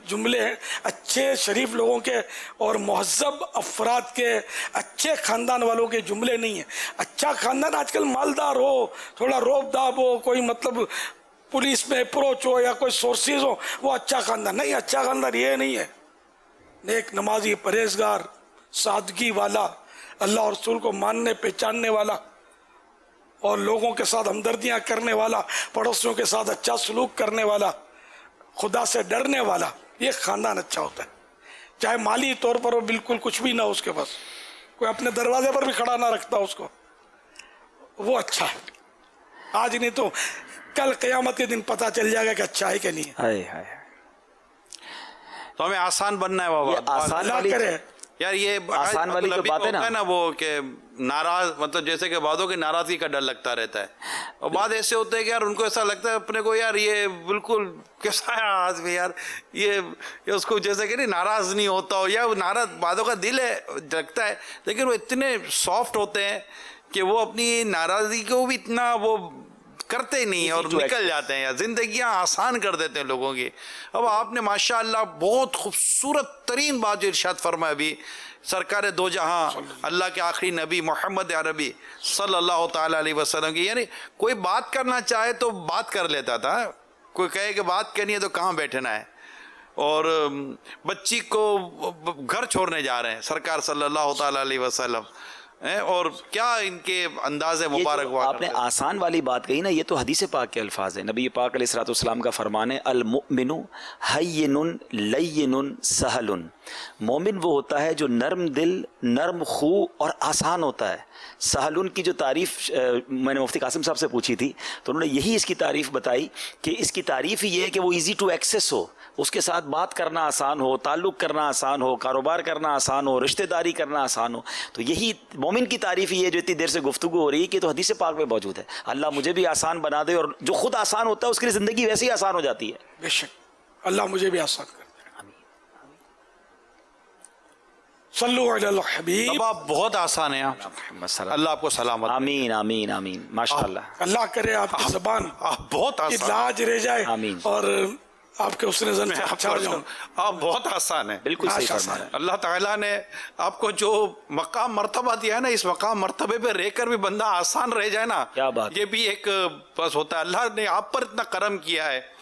जुमले हैं। अच्छे शरीफ लोगों के और महज़ब अफराद के, अच्छे ख़ानदान वालों के जुमले नहीं है। अच्छा ख़ानदान आजकल मालदार हो, थोड़ा रोब-दाब हो, कोई मतलब पुलिस में अप्रोच हो या कोई सोर्सेज हो, वो अच्छा ख़ानदान नहीं। अच्छा ख़ानदान ये नहीं है। नेक नमाजी, परहेजगार, सादगी वाला, अल्लाह और रसूल को मानने पहचानने वाला और लोगों के साथ हमदर्दियाँ करने वाला, पड़ोसियों के साथ अच्छा सलूक करने वाला, खुदा से डरने वाला, ये ख़ानदान अच्छा होता है। चाहे माली तौर पर वो बिल्कुल कुछ भी ना हो उसके पास, कोई अपने दरवाजे पर भी खड़ा ना रखता उसको, वो अच्छा है। आज नहीं तो कल क़यामत के दिन पता चल जाएगा कि अच्छा है कि नहीं है। तो हमें आसान बनना है बाबा, आसान वाली करे यार। ये आसान वाली जो बात है ना वो कि नाराज, मतलब जैसे कि बातों की नाराजगी का डर लगता रहता है। और बात ऐसे होते हैं कि यार उनको ऐसा लगता है अपने को, यार ये बिल्कुल कैसा है आदमी यार, ये उसको जैसे कि नहीं नाराज नहीं होता हो, या नाराज बातों का दिल है लगता है, लेकिन वो इतने सॉफ्ट होते हैं कि वो अपनी नाराजगी को भी इतना वो करते ही नहीं और निकल जाते हैं, या जिंदगियां आसान कर देते हैं लोगों की। अब आपने माशाअल्लाह बहुत खूबसूरत तरीन बात जो इरशाद फरमाया अभी, सरकार दो जहां अल्लाह के आखिरी नबी मोहम्मद अरबी सल्लल्लाहु ताला अलैहि वसल्लम की, यानी कोई बात करना चाहे तो बात कर लेता था, कोई कहे कि बात करनी है तो कहाँ बैठना है। और बच्ची को घर छोड़ने जा रहे हैं सरकार सल्लल्लाहु ताला अलैहि वसल्लम, और क्या इनके अंदाज़े मुबारक हुआ। आपने आसान वाली बात कही ना, ये तो हदीस पाक के अल्फाज है। नबी पाक अलैहिस्सलाम का फरमान है, अल मुमिनु हय्यिनुन लय्यिनुन सहलुन। मोमिन वो होता है जो नरम दिल, नरम खू और आसान होता है। सहलुन की जो तारीफ़ मैंने मुफ्ती कासिम साहब से पूछी थी तो उन्होंने यही इसकी तारीफ़ बताई कि इसकी तारीफ़ ही ये है कि वो ईज़ी टू एक्सेस हो, उसके साथ बात करना आसान हो, ताल्लुक़ करना आसान हो, कारोबार करना आसान हो, रिश्तेदारी करना आसान हो। तो यही मोमिन की तारीफ़ ही है जो इतनी देर से गुफ्तगू हो रही है कि तो हदीस पाक में मौजूद है। अल्लाह मुझे भी आसान बना दे, और जो खुद आसान होता है उसकी ज़िंदगी वैसे ही आसान हो जाती है। बेशक अल्लाह मुझे भी आसान कर दे। सल्लु अलल हबीब। आप बहुत आसान है आप, अल्लाह आपको सलामत। आमीन आमीन आमीन, माशाअल्लाह। अल्लाह करे आपकी ज़बान बहुत आसान लाज रह जाए, आमीन। और आपके उसने जन मैं अच्छा हो जाऊं। आप बहुत आसान है, बिल्कुल सही फरमा रहे हैं। अल्लाह ताला ने आपको जो मकाम मर्तबा दिया है ना, इस मकाम मर्तबे पे रहकर भी बंदा आसान रह जाए ना, क्या बात, ये भी एक बस होता है। अल्लाह ने आप पर इतना करम किया है,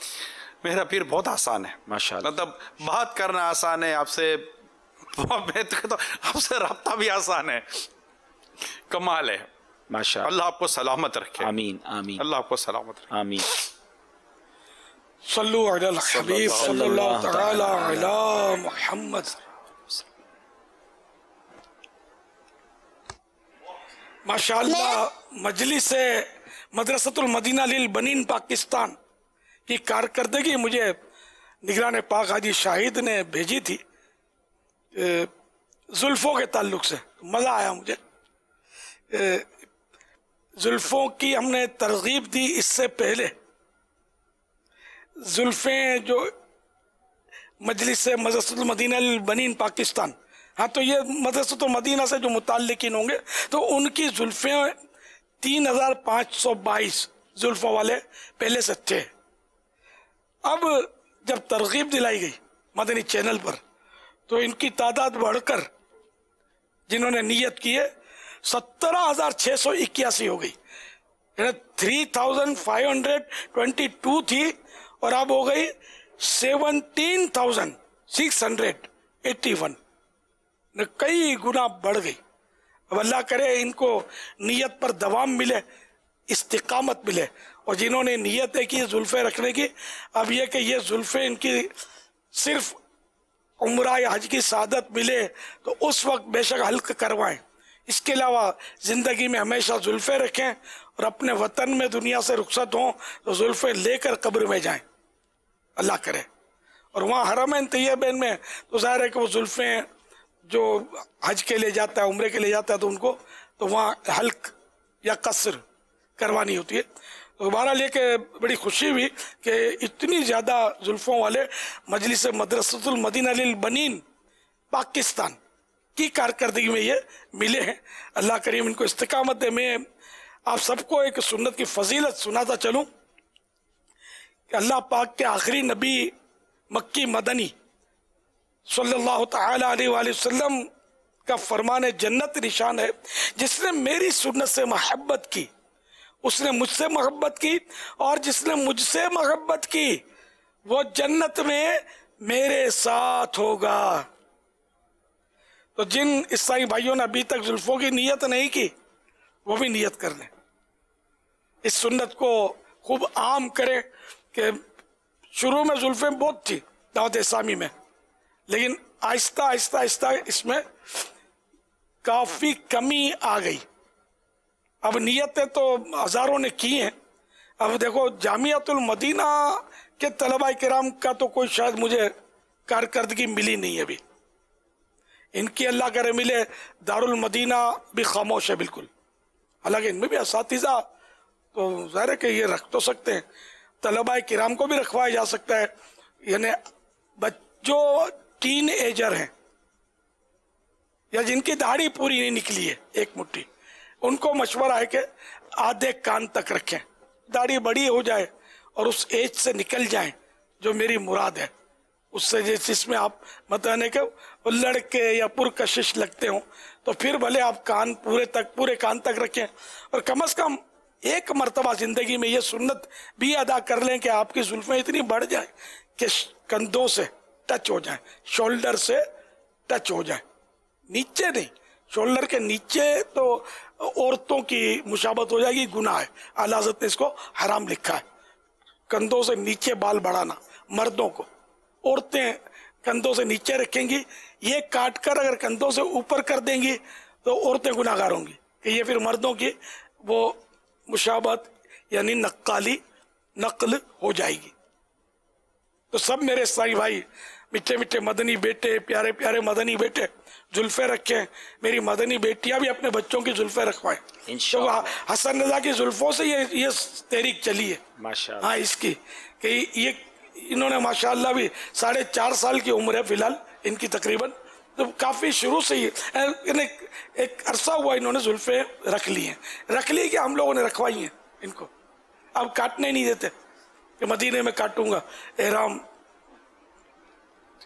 मेरा पीर बहुत आसान है माशाअल्लाह। मतलब बात करना आसान है आपसे, मैं तो आपसे रब्ता भी आसान है, कमाल है माशाअल्लाह। अल्लाह आपको सलामत रखे, आमीन आमीन, अल्लाह आपको सलामत रखे, आमीन। सल्लु अलल हबीब सल्लल्लाहु तआला अला मुहम्मद। माशाअल्लाह मजलिस मदरसतुल मदीना लिल बनीन पाकिस्तान की कारकर्दगी मुझे निगरान पाक हाजी शाहिद ने भेजी थी जुल्फों के ताल्लुक से। मज़ा आया मुझे। जुल्फों की हमने तरगीब दी। इससे पहले जुल्फें जो मजलिस मदरसतुल मदीना लिल बनीन पाकिस्तान, हाँ तो ये मदरसतुल मदीना से जो मुताल्लिकीन होंगे तो उनकी जुल्फें 3522 जुल्फों वाले पहले से थे। अब जब तरगीब दिलाई गई मदनी चैनल पर तो इनकी तादाद बढ़कर जिन्होंने नियत की है 17,681 हो गई। 3,522 थी और अब हो गई 17,681, कई गुना बढ़ गई। अब अल्लाह करे इनको नियत पर दवाम मिले, इस्तिकामत मिले, और जिन्होंने नियत है कि जुल्फे रखने की, अब ये कि ये जुल्फे इनकी सिर्फ उम्रा या हज की सादत मिले तो उस वक्त बेशक हल्क करवाएं। इसके अलावा ज़िंदगी में हमेशा जुल्फे रखें और अपने वतन में दुनिया से रुखसत हों तो जुल्फे लेकर कब्र में जाएं, अल्लाह करे। और वहाँ हरमैन तैयबैन में तो ज़ाहिर है कि वो जुल्फे जो हज के लिए जाता है, उम्रे के लिए जाता है, तो उनको तो वहाँ हल्क या कसर करवानी होती है। तो बहरहाल ये कि बड़ी खुशी हुई कि इतनी ज़्यादा जुल्फ़ों वाले मजलिस मदरसतुल मदीना लिल बनीन पाकिस्तान की कारकर्दगी में ये मिले हैं। अल्लाह करीम इनको इस्तिकामत दे। मैं आप सबको एक सुन्नत की फजीलत सुनाता चलूँ कि अल्लाह पाक के आखिरी नबी मक्की मदनी सल्लल्लाहु तआला अलैहि वसल्लम का फरमान जन्नत निशान है, जिसने मेरी सुन्नत से मोहब्बत की उसने मुझसे मोहब्बत की, और जिसने मुझसे मोहब्बत की वो जन्नत में मेरे साथ होगा। तो जिन ईसाई भाइयों ने अभी तक जुल्फों की नियत नहीं की वो भी नियत कर लें। इस सुन्नत को खूब आम करें कि शुरू में जुल्फें बहुत थी दावत इस्लामी में, लेकिन आहिस्ता आहिस्ता आहिस्ता इसमें काफ़ी कमी आ गई। अब नियतें तो हज़ारों ने की हैं। अब देखो जामियातुल मदीना के तलबा किराम का तो कोई शायद मुझे कारकर्दगी मिली नहीं अभी। इनकी अल्लाह करे मिले। दारुल मदीना भी खामोश है बिल्कुल, हालांकि इनमें भी असातिज़ा तो ज़ाहिर है कि ये रख तो सकते हैं, तलबा किराम को भी रखवाया जा सकता है। यानी जो टीन एजर हैं या जिनकी दाढ़ी पूरी नहीं निकली है एक मुट्ठी, उनको मशवरा है कि आधे कान तक रखें, दाढ़ी बड़ी हो जाए और उस एज से निकल जाए जो मेरी मुराद है उससे, जिसमें आप मतलब कि लड़के या पुरकशिश लगते हो तो फिर भले आप कान पूरे कान तक रखें, और कम से कम एक मर्तबा ज़िंदगी में ये सुन्नत भी अदा कर लें कि आपकी जुल्फ़ें इतनी बढ़ जाए कि कंधों से टच हो जाए, शोल्डर से टच हो जाए, नीचे नहीं, शोल्डर के नीचे तो औरतों की मुशाबत हो जाएगी, गुनाह है, आला हज़रत ने इसको हराम लिखा है। कंधों से नीचे बाल बढ़ाना मर्दों को, औरतें कंधों से नीचे रखेंगी, ये काट कर अगर कंधों से ऊपर कर देंगी तो औरतें गुनाहगार होंगी कि ये फिर मर्दों की वो मुशाबत यानी नकल हो जाएगी। तो सब मेरे साई भाई, मीठे मीठे मदनी बेटे, प्यारे प्यारे मदनी बेटे, जुल्फे रखें। मेरी मदनी बेटियां भी अपने बच्चों की जुल्फे रखवाएं। तो हसन रजा की जुल्फों से ये तहरीक चली है माशाअल्लाह। हाँ, इसकी कि ये इन्होंने माशाअल्लाह भी 4.5 साल की उम्र है फिलहाल इनकी तकरीबन, तो काफ़ी शुरू से ही एक अरसा हुआ इन्होंने जुल्फे रख ली हैं। रख ली कि हम लोगों ने रखवाई हैं इनको, अब काटने नहीं देते कि मदीने में काटूंगा, एहराम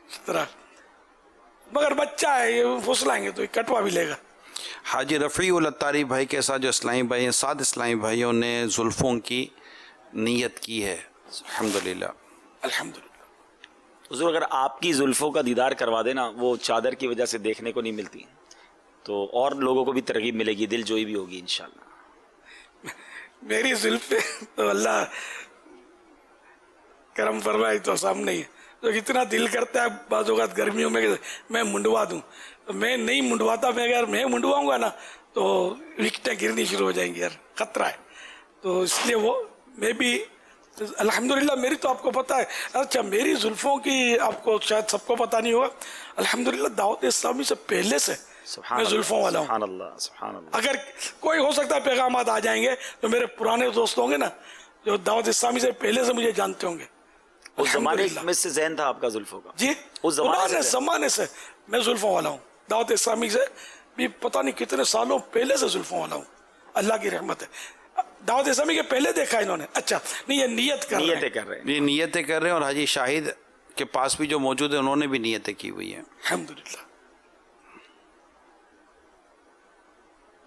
इस तरह, मगर बच्चा है, ये फुसलाएंगे तो ये कटवा भी लेगा। हाजी रफ़ीउल अत्तारी भाई के साथ जो इस्लामी भाई हैं, 7 इस्लामी भाइयों ने जुल्फ़ों की नीयत की है। अल्हम्दुलिल्लाह अल्हम्दुलिल्लाह। हुज़ूर, अगर आपकी जुल्फ़ों का दीदार करवा देना, वो चादर की वजह से देखने को नहीं मिलती, तो और लोगों को भी तरगीब मिलेगी, दिल जोई भी होगी इंशाअल्लाह। मेरी जुल्फ़े तो अल्लाह करम फरमाए तो सामने ही है, तो इतना दिल करता है बाज़ औक़ात गर्मियों में मैं मुंडवा दूं, तो मैं नहीं मुंडवाता। मैं अगर मैं मुंडवाऊंगा ना तो विकटें गिरनी शुरू हो जाएंगी यार, खतरा है। तो इसलिए वो मैं भी अल्हम्दुलिल्लाह, मेरी तो आपको पता है। अच्छा, मेरी जुल्फ़ों की आपको शायद सबको पता नहीं होगा, अल्हम्दुलिल्लाह दावत इस्लामी से पहले से मैं जुल्फ़ों वाला हूँ। अगर कोई हो सकता है पैगामात आ जाएंगे तो मेरे पुराने दोस्त होंगे ना, जो दावत इस्लामी से पहले से मुझे जानते होंगे। उस जमाने में से ज़हन था आपका जुल्फ़ों का? जी, उस जमाने से मैं जुल्फ़ों वाला हूँ। दावत इस्लामी से भी पता नहीं कितने सालों पहले से जुल्फ़ों वाला हूँ, अल्लाह की रहमत है। दावत इस्लामी के पहले देखा इन्होंने। अच्छा, नहीं ये नियतें कर रहे हैं, ये नियतें कर रहे हैं। और हाजी शाहिद के पास भी जो मौजूद है, उन्होंने भी नियतें की हुई हैं। अल्हम्दुलिल्लाह।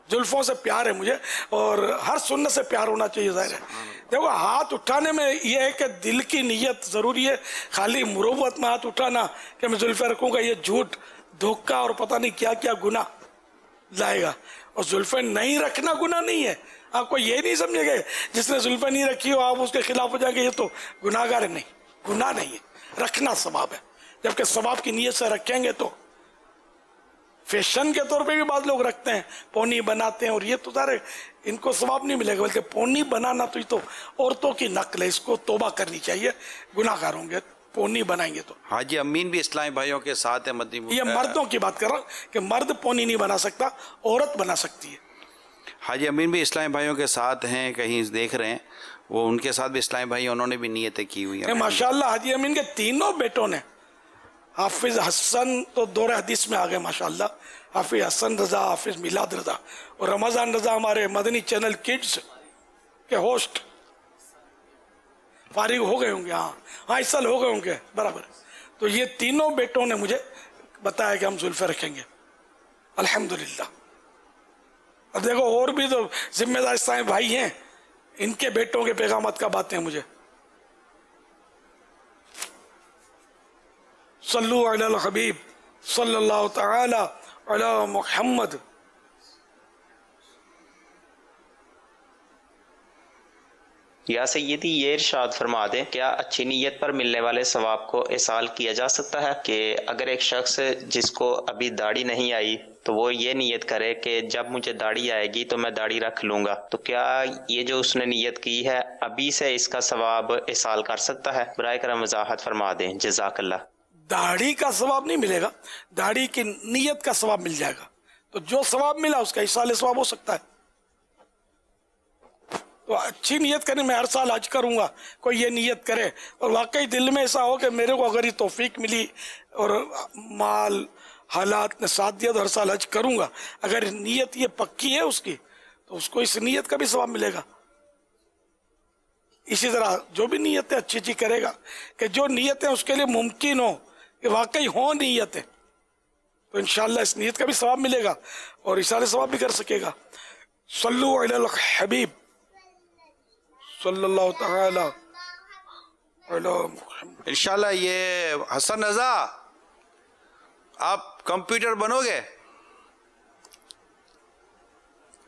जुल्फ़ों से प्यार है मुझे, और हर सुन्नत से प्यार होना चाहिए। ज़ाहिर है, देखो हाथ उठाने में यह है कि दिल की नीयत ज़रूरी है। खाली मुरुव्वत में हाथ उठाना कि मैं जुल्फ़े रखूँगा, ये झूठ, धोखा और पता नहीं क्या क्या गुनाह लाएगा। और जुल्फ़े नहीं रखना गुनाह नहीं है। आपको ये नहीं समझेगा जिसने जुल्फ़े नहीं रखी हो आप उसके खिलाफ हो जाएंगे, ये तो गुनाहगार है। नहीं, गुनाह नहीं है, रखना सवाब है। जबकि सवाब की नीयत से रखेंगे तो फैशन के तौर पे भी बाद लोग रखते हैं, पोनी बनाते हैं, और ये तो सारे इनको सवाब नहीं मिलेगा। बल्कि पोनी बनाना तो ये तो औरतों की नकल है, इसको तौबा करनी चाहिए, गुनाहगार होंगे पोनी बनाएंगे तो। हाजी अमीन भी इस्लामी भाइयों के साथ है। ये मर्दों की बात कर रहा हूँ कि मर्द पोनी नहीं बना सकता, औरत बना सकती है। हाजी अमीन भी इस्लामी भाइयों के साथ हैं, कहीं देख रहे हैं, वो उनके साथ भी इस्लामी भाई, उन्होंने भी नियतें की हुई हैं माशाल्लाह। हाजी अमीन के तीनों बेटों ने, हाफिज हसन तो दौरे हदीस में आ गए माशाल्लाह, हाफिज हसन रजा, हाफिज मिलाद रजा, और रमज़ान रजा हमारे मदनी चैनल किड्स के होस्ट फारिग हो गए होंगे। हाँ, इस साल हो गए होंगे बराबर। तो ये तीनों बेटों ने मुझे बताया कि हम जुल्फ़े रखेंगे, अल्हम्दुलिल्लाह। अब देखो और भी तो जिम्मेदार इस्लामी भाई हैं, इनके बेटों के पैगामात का बातें हैं मुझे। सल्लु अलल हबीब सल्लल्लाहु तआला अला मुहम्मद। या सय्यदी, ये इरशाद फरमा दें, क्या अच्छी नीयत पर मिलने वाले सवाब को इसाल किया जा सकता है कि अगर एक शख्स जिसको अभी दाढ़ी नहीं आई तो वो ये नियत करे कि जब मुझे दाढ़ी आएगी तो मैं दाढ़ी रख लूंगा, तो क्या ये जो उसने नियत की है अभी से इसका सवाब इसाल कर सकता है? बराए करम वजाहत फरमा दें, जज़ाकल्लाह। दाढ़ी का सवाब नहीं मिलेगा, दाढ़ी की नियत का सवाब मिल जाएगा। तो जो सवाब मिला उसका इसाल सवाब हो सकता है। तो अच्छी नियत करने, मैं हर साल हज करूंगा, कोई ये नियत करे और वाकई दिल में ऐसा हो कि मेरे को अगर ये तौफीक मिली और माल हालात ने साथ दिया तो हर साल हज करूंगा, अगर नियत ये पक्की है उसकी तो उसको इस नियत का भी सवाब मिलेगा। इसी तरह जो भी नियतें अच्छी अच्छी करेगा, कि जो नियतें उसके लिए मुमकिन हो कि वाकई हो नियतें, तो इंशाअल्लाह इस नियत का भी सवाब मिलेगा और इसाले सवाब भी कर सकेगा। सल्लु अलल हबीब सल्लल्लाहु तआला अला मुहम्मद। इंशाल्लाह। ये हसन रजा, आप कंप्यूटर बनोगे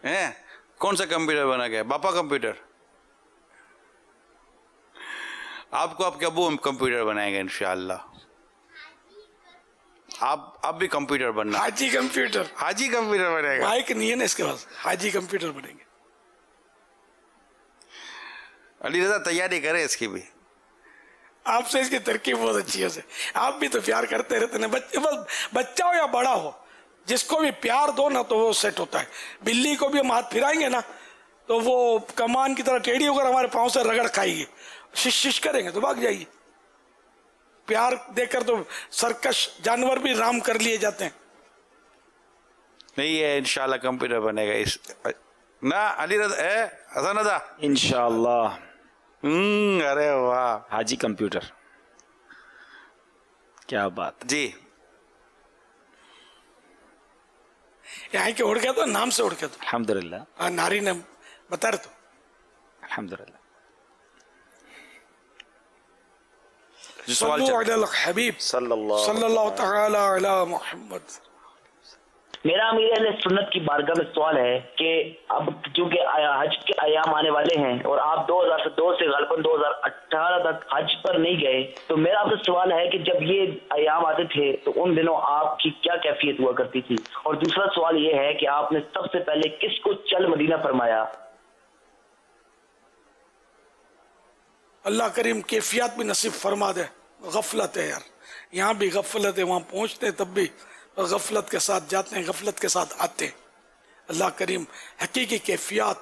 हैं? कौन सा कंप्यूटर बना गया? बापा कंप्यूटर? आपको आपके अबू कंप्यूटर बनाएंगे इंशाल्लाह। आप भी कंप्यूटर बनना। हाजी कंप्यूटर, हाजी कंप्यूटर बनेगा। माइक नहीं है ना इसके पास, हाजी कंप्यूटर बनेंगे। अली रजा तैयारी करें इसकी भी। आपसे इसकी तरकीब बहुत अच्छी है। आप भी तो प्यार करते रहते हैं, बच्चा हो या बड़ा हो, जिसको भी प्यार दो ना तो वो सेट होता है। बिल्ली को भी हम हाथ फिराएंगे ना तो वो कमान की तरह टेढ़ी होकर हमारे पाँव से रगड़ खाएगी, शिश शिश करेंगे तो भाग जाएगी। प्यार देकर तो सर्कस जानवर भी राम कर लिए जाते हैं। नहीं है, इंशाल्लाह कंप्यूटर बनेगा इस ना। अली रजा हसन रजा इंशाल्लाह। अरे वाह, हाजी कंप्यूटर क्या बात जी। यहाँ के उड़ गया तो नाम से उड़ गया तो अल्हम्दुलिल्लाह। नारी ने बता रहे तो अल्हम्दुलिल्लाह। हबीब सल्लल्लाहु तआला अला मुहम्मद। मेरा अमीर अहले सुन्नत की बारगाह में सवाल है कि अब चूंकि हज के अयाम आने वाले हैं और आप 2002 से गलबन 2018 तक हज पर नहीं गए, तो मेरा आपसे सवाल है कि जब ये अयाम आते थे तो उन दिनों आपकी क्या कैफियत हुआ करती थी? और दूसरा सवाल ये है कि आपने सबसे पहले किसको चल मदीना फरमाया? अल्लाह करीम कैफियत भी नसीब फरमा दे। गफलत है यार, यहाँ भी गफलत है, वहाँ पहुँचते तब भी गफलत के साथ जाते हैं, गफलत के साथ आते हैं। अल्लाह करीम हकीकी कैफियत,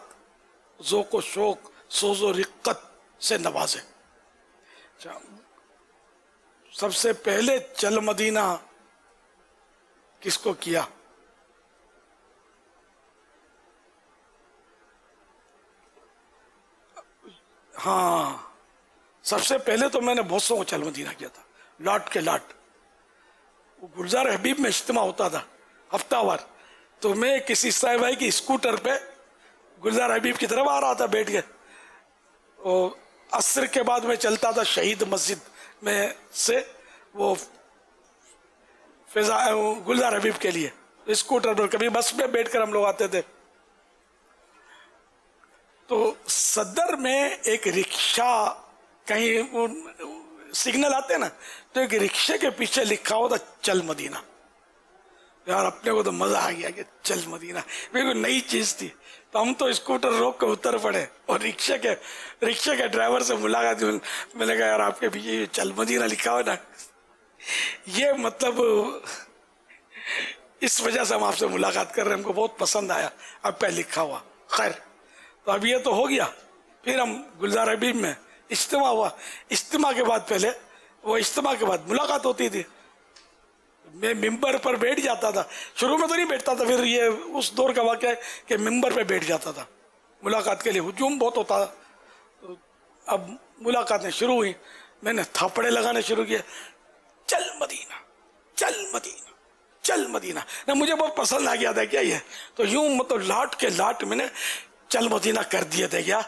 ज़ौक़ शौक़, सोज़ो रिक्कत से नवाजे। सबसे पहले चल मदीना किसको किया? हाँ, सबसे पहले तो मैंने बहुत सौ को चल मदीना किया था, लाट के लाट। गुलजार हबीब में इज्तिमा होता था हफ्तावार, तो मैं किसी साहिब भाई की स्कूटर पे गुलजार हबीब की तरफ आ रहा था बैठ के, और असर के बाद में चलता था शहीद मस्जिद में से वो फिजा गुलजार हबीब के लिए स्कूटर पर। कभी बस में बैठकर हम लोग आते थे। तो सदर में एक रिक्शा, कहीं सिग्नल आते ना, तो एक रिक्शे के पीछे लिखा होता चल मदीना। यार अपने को तो मजा आ गया कि चल मदीना, बिल्कुल नई चीज थी। तो हम तो स्कूटर रोक कर उतर पड़े और रिक्शे के ड्राइवर से मुलाकात हुई। मैंने कहा यार आपके पीछे चल मदीना लिखा हो ना, ये मतलब इस वजह से हम आपसे मुलाकात कर रहे हैं, हमको बहुत पसंद आया आपका लिखा हुआ। खैर, तो अब ये तो हो गया। फिर हम गुलजार हबीब में इज्तिमा हुआ। इज्तिमा के बाद पहले वो इज्तिमा के बाद मुलाकात होती थी। मैं मिंबर पर बैठ जाता था, शुरू में तो नहीं बैठता था, फिर ये उस दौर का वाक़या है कि मिंबर पे बैठ जाता था मुलाकात के लिए। हुजूम बहुत होता था। तो अब मुलाकातें शुरू हुई, मैंने थापड़े लगाने शुरू किए, चल मदीना चल मदीना चल मदीना ना। मुझे बहुत पसंद आ गया था क्या ये, तो यूं मतलब लाट के लाट मैंने चल मदीना कर दिए थे। क्या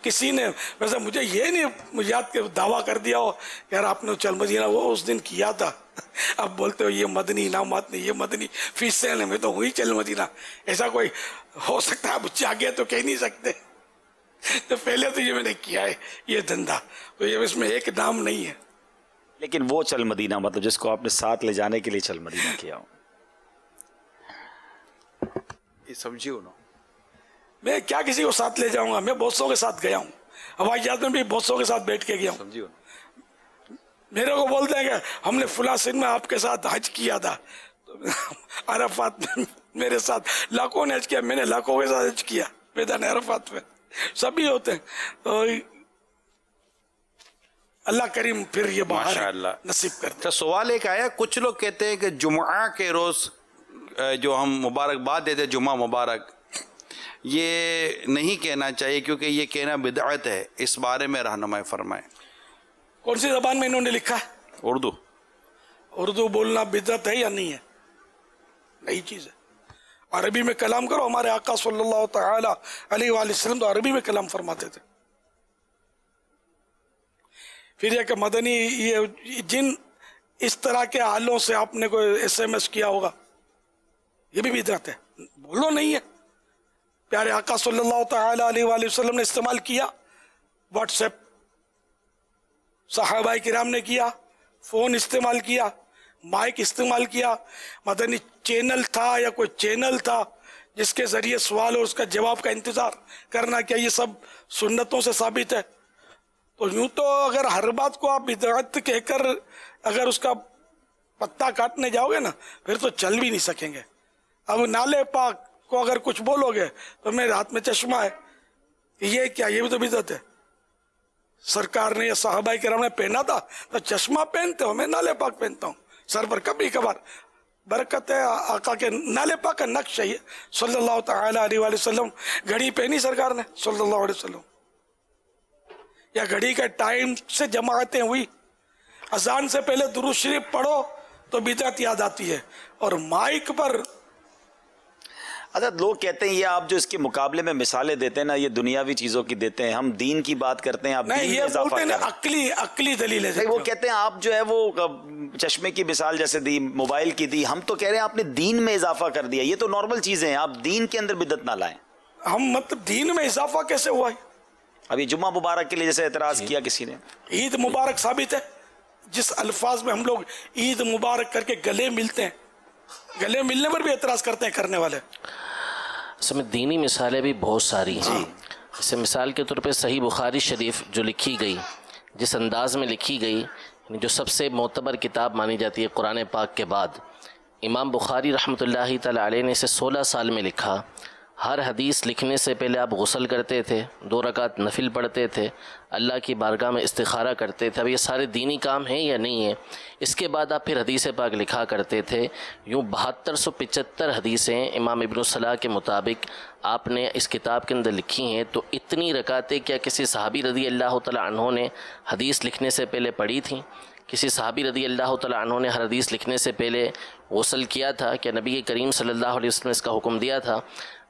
किसी ने वैसे मुझे ये नहीं याद के दावा कर दिया हो यार आपने चल मदीना वो उस दिन किया था, अब बोलते हो ये मदनी इनामात नहीं, ये मदनी फीस में तो हुई चल मदीना। ऐसा कोई हो सकता है? मुझे आगे तो कह नहीं सकते। तो पहले तो ये मैंने किया है ये धंधा, तो ये इसमें एक नाम नहीं है। लेकिन वो चल मदीना मतलब जिसको आपने साथ ले जाने के लिए चल मदीना किया हो, ये समझिए ना। मैं क्या किसी को साथ ले जाऊंगा? मैं बहुत सौ के साथ गया हूँ, हवाई जहाज में भी बहुत सौ के साथ बैठ के गया हूँ। समझिए मेरे को बोलते हैं कि हमने फुला सिंह में आपके साथ हज किया था, तो अरफात में मेरे साथ लाखों ने हज किया, मैंने लाखों के साथ हज किया मैदान अरफात में, सभी होते हैं। तो अल्लाह करीम फिर ये बाहर नसीब करते। तो सवाल एक आया, कुछ लोग कहते हैं कि जुम्आ के रोज जो हम मुबारकबाद देते जुम्मा मुबारक, ये नहीं कहना चाहिए क्योंकि ये कहना बिदअत है, इस बारे में रहनुमाई फरमाएं। कौन सी जबान में इन्होंने लिखा है? उर्दू। उर्दू बोलना बिदअत है या नहीं है? नई चीज है। अरबी में कलाम करो। हमारे आका सल्लल्लाहु तआला अलैहि वसल्लम तो अरबी में कलाम फरमाते थे। फिर यह कि मदनी ये जिन इस तरह के हालों से आपने कोई SMS किया होगा, ये भी बिदअत है, बोलो नहीं है। प्यारे आका सल्लल्लाहु तआला अलैहि वसल्लम ने इस्तेमाल किया, व्हाट्सएप सहाबाए किराम ने किया, फोन इस्तेमाल किया, माइक इस्तेमाल किया, मदनी चैनल था या कोई चैनल था जिसके जरिए सवाल और उसका जवाब का इंतजार करना, क्या ये सब सुन्नतों से साबित है? तो यूं तो अगर हर बात को आप बिदअत कहकर अगर उसका पत्ता काटने जाओगे ना, फिर तो चल भी नहीं सकेंगे। अब नाले पाक को अगर कुछ बोलोगे तो मेरे हाथ में चश्मा है, ये क्या, ये भी तो बिदअत है। सरकार ने या साहबाए किराम ने पहना था तो चश्मा पहनते हो, मैं नाले पाक पहनता हूँ सर पर कभी कभार। बरकत है आका के नाले पाक का नक्श है सल्लल्लाहु तआला अलैहि वसल्लम। घड़ी पहनी सरकार ने सल्लल्लाहु अलैहि वसल्लम, या घड़ी का टाइम से जमाअतें हुई। अजान से पहले दुरूद शरीफ पढ़ो तो बिदअत याद आती है। और माइक पर अच्छा, लोग कहते हैं ये आप जो इसके मुकाबले में मिसालें देते हैं ना, ये दुनियावी चीज़ों की देते हैं, हम दीन की बात करते हैं, आप नहीं, दीन में ये इजाफा बोलते हैं ना, कर रहे हैं। अक्ली दलील है। वो कहते हैं आप जो है वो चश्मे की मिसाल जैसे दी, मोबाइल की दी, हम तो कह रहे हैं आपने दीन में इजाफा कर दिया। ये तो नॉर्मल चीज़ें हैं, आप दीन के अंदर बिदअत ना लाएं। हम मतलब दीन में इजाफा कैसे हुआ है? अभी जुम्मा मुबारक के लिए जैसे एतराज किया किसी ने, ईद मुबारक साबित है। जिस अल्फाज में हम लोग ईद मुबारक करके गले मिलते हैं, गले मिलने पर भी एतराज करते हैं करने वाले। इसमें दीनी मिसालें भी बहुत सारी हैं। जैसे मिसाल के तौर पे सही बुखारी शरीफ जो लिखी गई, जिस अंदाज में लिखी गई, जो सबसे मोतबर किताब मानी जाती है कुरान पाक के बाद, इमाम बुखारी रहमतुल्लाहि तआला अलैह ने इसे 16 साल में लिखा। हर हदीस लिखने से पहले आप गुस्ल करते थे, 2 रकात नफिल पढ़ते थे, अल्लाह की बारगाह में इस्तिखारा करते थे। अब ये सारे दीनी काम हैं या नहीं है? इसके बाद आप फिर हदीस पाक लिखा करते थे। यूँ 7275 हदीसें इमाम इब्न सलाह के मुताबिक आपने इस किताब के अंदर लिखी हैं। तो इतनी रकातें क्या किसी सहाबी रज़ी अल्लाह तआला अन्हु ने हदीस लिखने से पहले पढ़ी थी? किसी सहाबी रज़ी अल्लाह तआला अन्हु ने हर हदीस लिखने से पहले गुस्ल किया था? क्या नबी करीम सल्लल्लाहु अलैहि वसल्लम ने इसका हुक्म दिया था?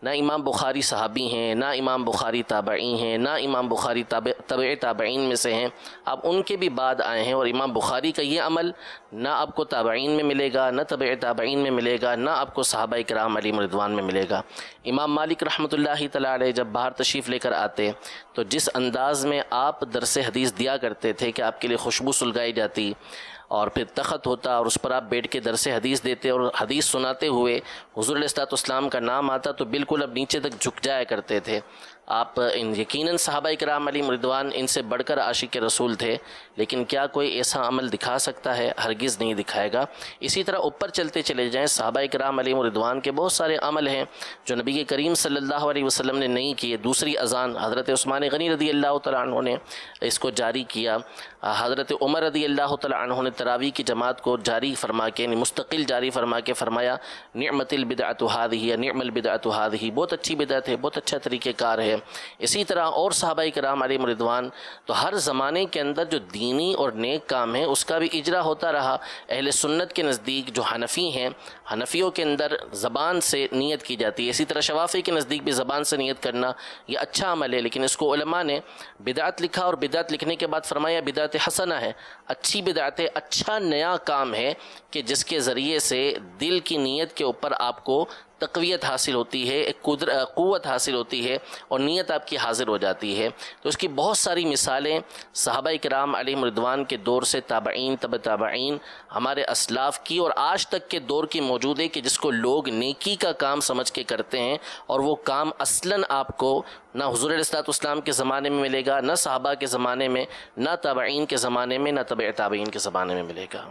ना इमाम बुखारी सहाबी हैं, ना इमाम बुखारी ताबई हैं, ना इमाम बुखारी तबे ताबईन में से हैं। अब उनके भी बाद आए हैं। और इमाम बुखारी का ये अमल ना आपको ताबईन में मिलेगा, ना तबे ताबईन में मिलेगा, ना आपको सहाबा किराम अलैहिम रिदवान में मिलेगा। इमाम मालिक रहमतुल्लाहि तआला अलैह जब बाहर तशरीफ़ लेकर आते तो जिस अंदाज़ में आप दरसे हदीस दिया करते थे कि आपके लिए खुशबू सुलगाई जाती और फिर तख़त होता और उस पर आप बैठ के दरसे हदीस देते और हदीस सुनाते हुए हुज़ूर अलैहिस्सलाम का नाम आता तो बिल्कुल अब नीचे तक झुक जाया करते थे आप। यकीनन सहाबा किराम अलैहिम रिदवान इनसे बढ़कर आशिक रसूल थे, लेकिन क्या कोई ऐसा अमल दिखा सकता है? हरगिज़ नहीं दिखाएगा। इसी तरह ऊपर चलते चले जाएँ, सहाबा किराम अलैहिम रिदवान के बहुत सारे अमल हैं जो नबी करीम सल्लल्लाहु अलैहि वसल्लम ने नहीं किए। दूसरी अज़ान हज़रत उस्मान गनी रज़ी अल्लाह तआला अन्हु ने इसको जारी किया। हज़रत उमर रज़ी अल्लाह तआला अन्हु ने तरावी की जमात को जारी फरमा के, मुस्तकिल जारी फरमा के फरमाया, निअमतिल बिदअतु हाज़िही या निअमल बिदअतु हाज़िही, बहुत अच्छी बिदअत है, बहुत अच्छा तरीक़ेकार है। इसी तरह और सहाबा किराम अलैहिम रिदवान, तो हर ज़माने के अंदर जो दीनी और नेक काम है उसका भी इजरा होता रहा। अहले सुन्नत के नज़दीक जो हनफ़ी हैं, हनफियों के अंदर ज़बान से नियत की जाती है। इसी तरह शवाफ़ी के नज़दीक भी ज़बान से नियत करना ये अच्छा अमल है, लेकिन इसको उलमा ने बिदअत लिखा और बिदअत लिखने के बाद फरमाया बिदअत हसना है, अच्छी बिदअत है, अच्छा नया काम है कि जिसके ज़रिए से दिल की नीयत के ऊपर आपको तक़वियत हासिल होती है, एक क़ुव्वत हासिल होती है और नीयत आपकी हाजिर हो जाती है। तो इसकी बहुत सारी मिसालें सहाबा किराम अलैहिम रिदवान के दौर से ताबईन, तब ताबईन, हमारे असलाफ़ की और आज तक के दौर की मौजूद है कि जिसको लोग नेकी का काम समझ के करते हैं और वो काम असलन आपको ना हुज़ूर अलैहिस्सलाम के ज़माने में मिलेगा, ना सहाबा के ज़माने में, ना ताबईन के ज़माने में, ना तबे ताबईन के ज़माने में मिलेगा।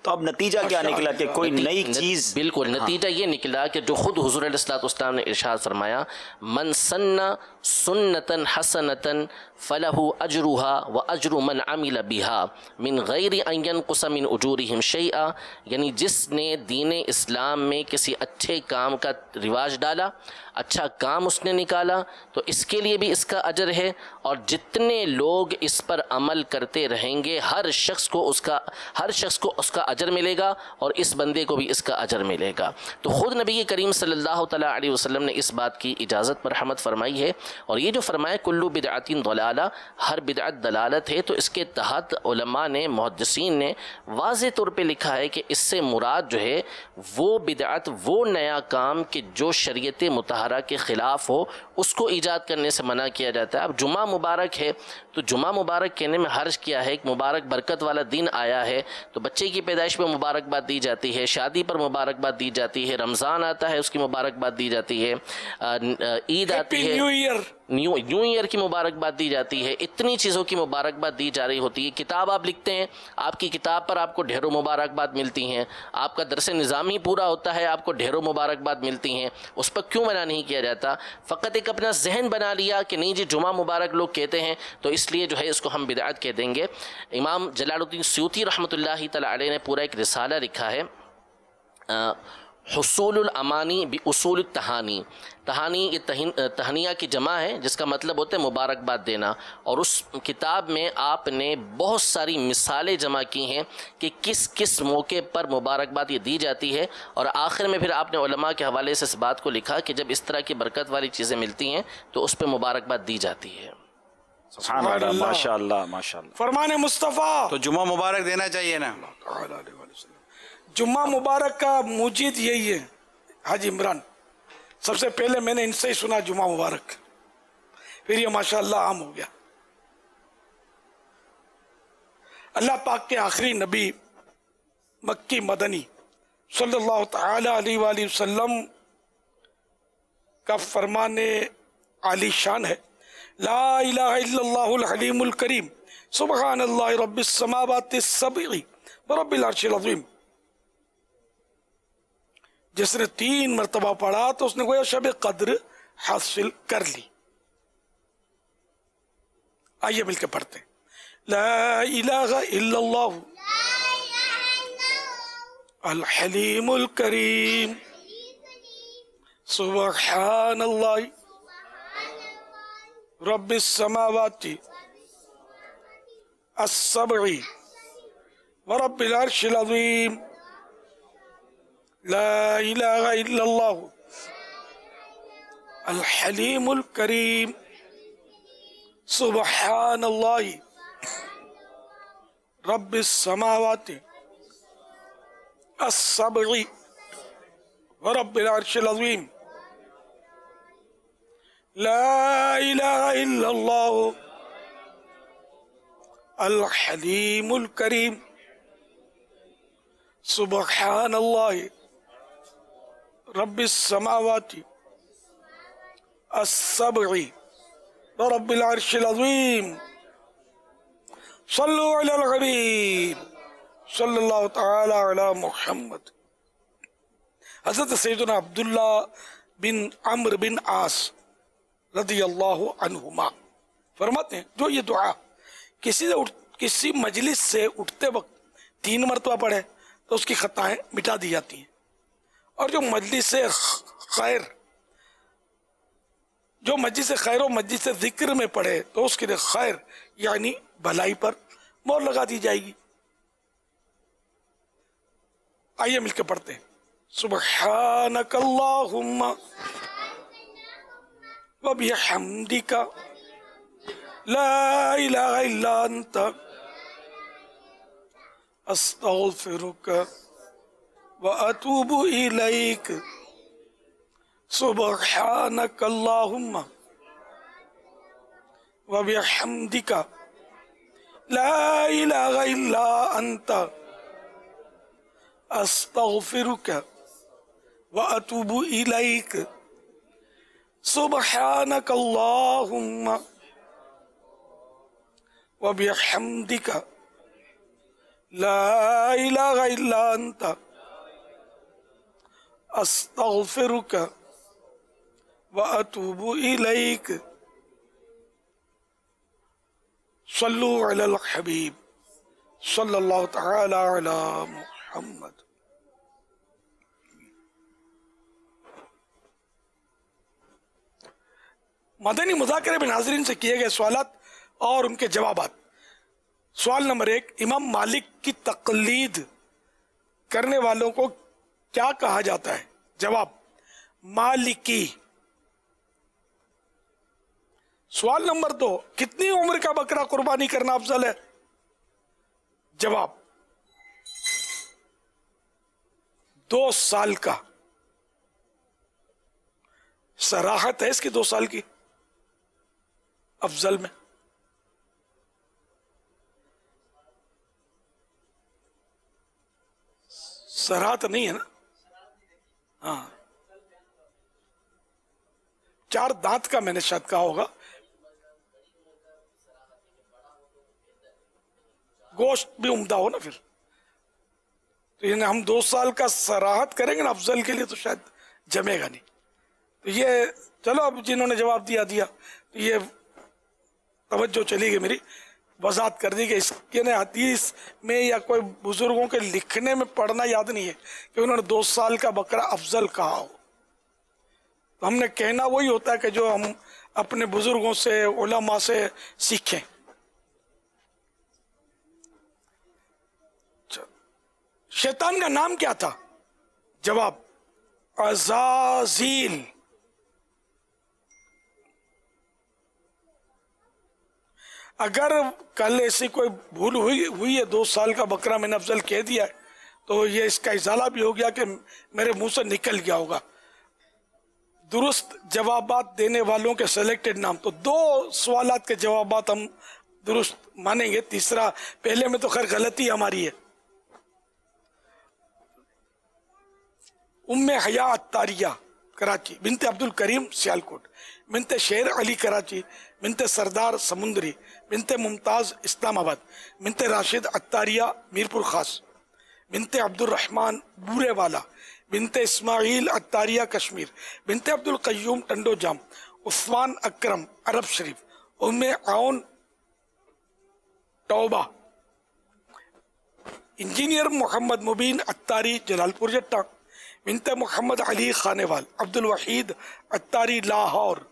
तो अब नतीजा क्या निकला कि कोई नई चीज़? बिल्कुल, नतीजा ये निकला कि जो खुद हुज़ूर अलैहिस्सलाम ने इरशाद फरमाया, मन सन्ना सुन्नतन हसनतन फ़लहु अजरुहा व अजरु मन अमिल बिहा मिन गैरि अन यनक़ुस मिन उजूरिहिम शैआ, यानी जिसने दीन इस्लाम में किसी अच्छे काम का रिवाज डाला, अच्छा काम उसने निकाला, तो इसके लिए भी इसका अजर है। और जितने लोग इस पर अमल करते रहेंगे हर शख्स को उसका अजर मिलेगा और इस बंदे को भी इसका अजर मिलेगा। तो ख़ुद नबी करीम सल्लल्लाहु तआला अलैहि वसल्लम ने इस बात की इजाज़त पर रहमत फरमाई है। और ये जो फरमाया कुल्लु बिदअतिन दलाला, हर बिदअत दलालत है, तो इसके तहत उलमा ने, मुहद्दिसीन ने वाज़े तौर पे लिखा है कि इससे मुराद जो है वो बिदअत, वो नया काम कि जो शरीयत मुतहरा के ख़िलाफ़ हो, उसको ईजाद करने से मना किया जाता है। अब जुमा मुबारक है तो जुमा मुबारक कहने में हर्ज क्या है? एक मुबारक बरकत वाला दिन आया है तो बच्चे की पैदाइश पर मुबारकबाद दी जाती है, शादी पर मुबारकबाद दी जाती है, रमज़ान आता है उसकी मुबारकबाद दी जाती है, ईद आती है, न्यू ईयर की मुबारकबाद दी जाती है, इतनी चीज़ों की मुबारकबाद दी जा रही होती है। किताब आप लिखते हैं, आपकी किताब पर आपको ढेरों मुबारकबाद मिलती हैं, आपका दरसे निज़ामी पूरा होता है, आपको ढेरों मुबारकबाद मिलती हैं, उस पर क्यों मना नहीं किया जाता? फ़कत एक अपना जहन बना लिया कि नहीं जी जुमा मुबारक लोग कहते हैं तो इसलिए जो है इसको हम बिदअत कह देंगे। इमाम जलालुद्दीन सयूती रहमतुल्लाहि तआला अलैह ने पूरा एक रिसाला लिखा है हुसूलुल अमानी बि उसूल तहानी। तहानी ये तहनिया की जमा है, जिसका मतलब होता है मुबारकबाद देना। और उस किताब में आपने बहुत सारी मिसालें जमा की हैं कि किस किस मौके पर मुबारकबाद ये दी जाती है। और आखिर में फिर आपने उलमा के हवाले से इस बात को लिखा कि जब इस तरह की बरकत वाली चीज़ें मिलती हैं तो उस पर मुबारकबाद दी जाती है। माशाअल्लाह माशाअल्लाह। फरमाने मुस्तफ़ा तो जुम्मा मुबारक देना चाहिए ना। जुम्मा मुबारक का मुजीद यही है हाजी इमरान। सबसे पहले मैंने इनसे ही सुना जुम्मा मुबारक, फिर ये माशाअल्लाह आम हो गया। अल्लाह पाक के आखिरी नबी मक्की मदनी सल्लल्लाहु तआला अलैहि वसल्लम का फरमाने आली शान है, ला इलाहा इल्लल्लाहुल हलीमुल करीम सुबहानल्लाहि रब्बिस समावाति सबई व रब्बिल अर्शिल अज़ीम। जिसने 3 मरतबा पढ़ा तो उसने गोया शब कद्र हासिल कर ली। आइए मिलकर पढ़ते हैं, ला इलाहा इल्लल्लाहु अल हलीमुल करीम सुबहानल्लाहि रब्बिस समावाति अस्सबई व रब्बिल अर्शिल अज़ीम। ला इलाहा इल्लल्लाहु अल हलीमुल करीम सुबहानल्लाहि रब्बिस समावाति अस्सबई व रब्बिल अर्शिल अज़ीम। ला इलाहा इल्लल्लाहु अल हलीमुल करीम सुबहानल्लाहि रब्बिस समावाति अस्सबई व रब्बिल अर्शिल अज़ीम। सल्लु अलल हबीब सल्लल्लाहु तआला अला मुहम्मद। हज़रत सैयदना अब्दुल्ला बिन अम्र बिन आस रज़ियल्लाहु अन्हुमा फरमाते हैं, जो ये दुआ किसी मजलिस से उठते वक्त 3 मरतबा पढ़े तो उसकी खताएं मिटा दी जाती हैं। और जो मजलिस खैर और मजलिस जिक्र में पढ़े तो उसके लिए खैर यानी भलाई पर मोहर लगा दी जाएगी। आइए मिलकर पढ़ते हैं, सुब्हानकल्लाहुम्मा व बिहम्दिका ला इलाहा इल्ला अंता अस्तगफिरुका व अतूबु इलैक। सुब्हानकल्लाहुम्मा व बिहम्दिका ला इलाहा इल्ला अंता अस्तगफिरुका व अतूबु इलैक। सुब्हानकल्लाहुम्मा व बिहम्दिका ला इलाहा इल्ला अंता अस्तगफिरुका व अतूबु इलैक। सल्लु अलल हबीब सल्लल्लाहु तआला अला मुहम्मद। मदनी मुज़ाकरे में नाज़रीन से किए गए सवालात और उनके जवाबात। सवाल नंबर 1, इमाम मालिक की तक़लीद करने वालों को क्या कहा जाता है? जवाब, मालिकी। सवाल नंबर 2, कितनी उम्र का बकरा कुर्बानी करना अफजल है? जवाब, 2 साल का। सराहत है इसकी 2 साल की अफजल में। सराहत नहीं है ना? हाँ, 4 दांत का मैंने शायद कहा होगा। गोश्त भी उम्दा हो ना फिर, तो ये हम 2 साल का सराहत करेंगे ना अफजल के लिए तो शायद जमेगा नहीं। तो ये चलो, अब जिन्होंने जवाब दिया तो ये तवज्जो चली गई मेरी। वजाहत कर दी कि इसके ने हदीस में या कोई बुजुर्गों के लिखने में पढ़ना याद नहीं है कि उन्होंने 2 साल का बकरा अफजल कहा हो। तो हमने कहना वही होता है कि जो हम अपने बुजुर्गों से, उलमा से सीखें। शैतान का नाम क्या था? जवाब, अज़ाज़ील। अगर कल ऐसी कोई भूल हुई है, 2 साल का बकरा मैंने अफजल कह दिया है, तो ये इसका इजाला भी हो गया कि मेरे मुंह से निकल गया होगा। दुरुस्त जवाबात देने वालों के सेलेक्टेड नाम, तो 2 सवालात के जवाबात हम दुरुस्त मानेंगे, तीसरा पहले में तो खैर गलती हमारी है। उम्मे हया अत्तारिया कराची, बिनते अब्दुल करीम सियालकोट, बिनते शेर अली कराची, बिनते सरदार समुंदरी, बिनते मुमताज इस्लामाबाद, बिनते राशिद अत्तारिया मीरपुर खास, बिनते अब्दुल रहमान बूरेवाला, बिनते इस्माइल अत्तारिया कश्मीर, बिनते अब्दुल कय्यूम टंडोजाम, उस्मान अकरम अरब शरीफ, उम्मे आउन तौबा, इंजीनियर मोहम्मद मुबीन अत्तारी जलालपुर जट्टा, बिनते मोहम्मद अली खानेवाल, अब्दुल वहीद अत्तारी लाहौर,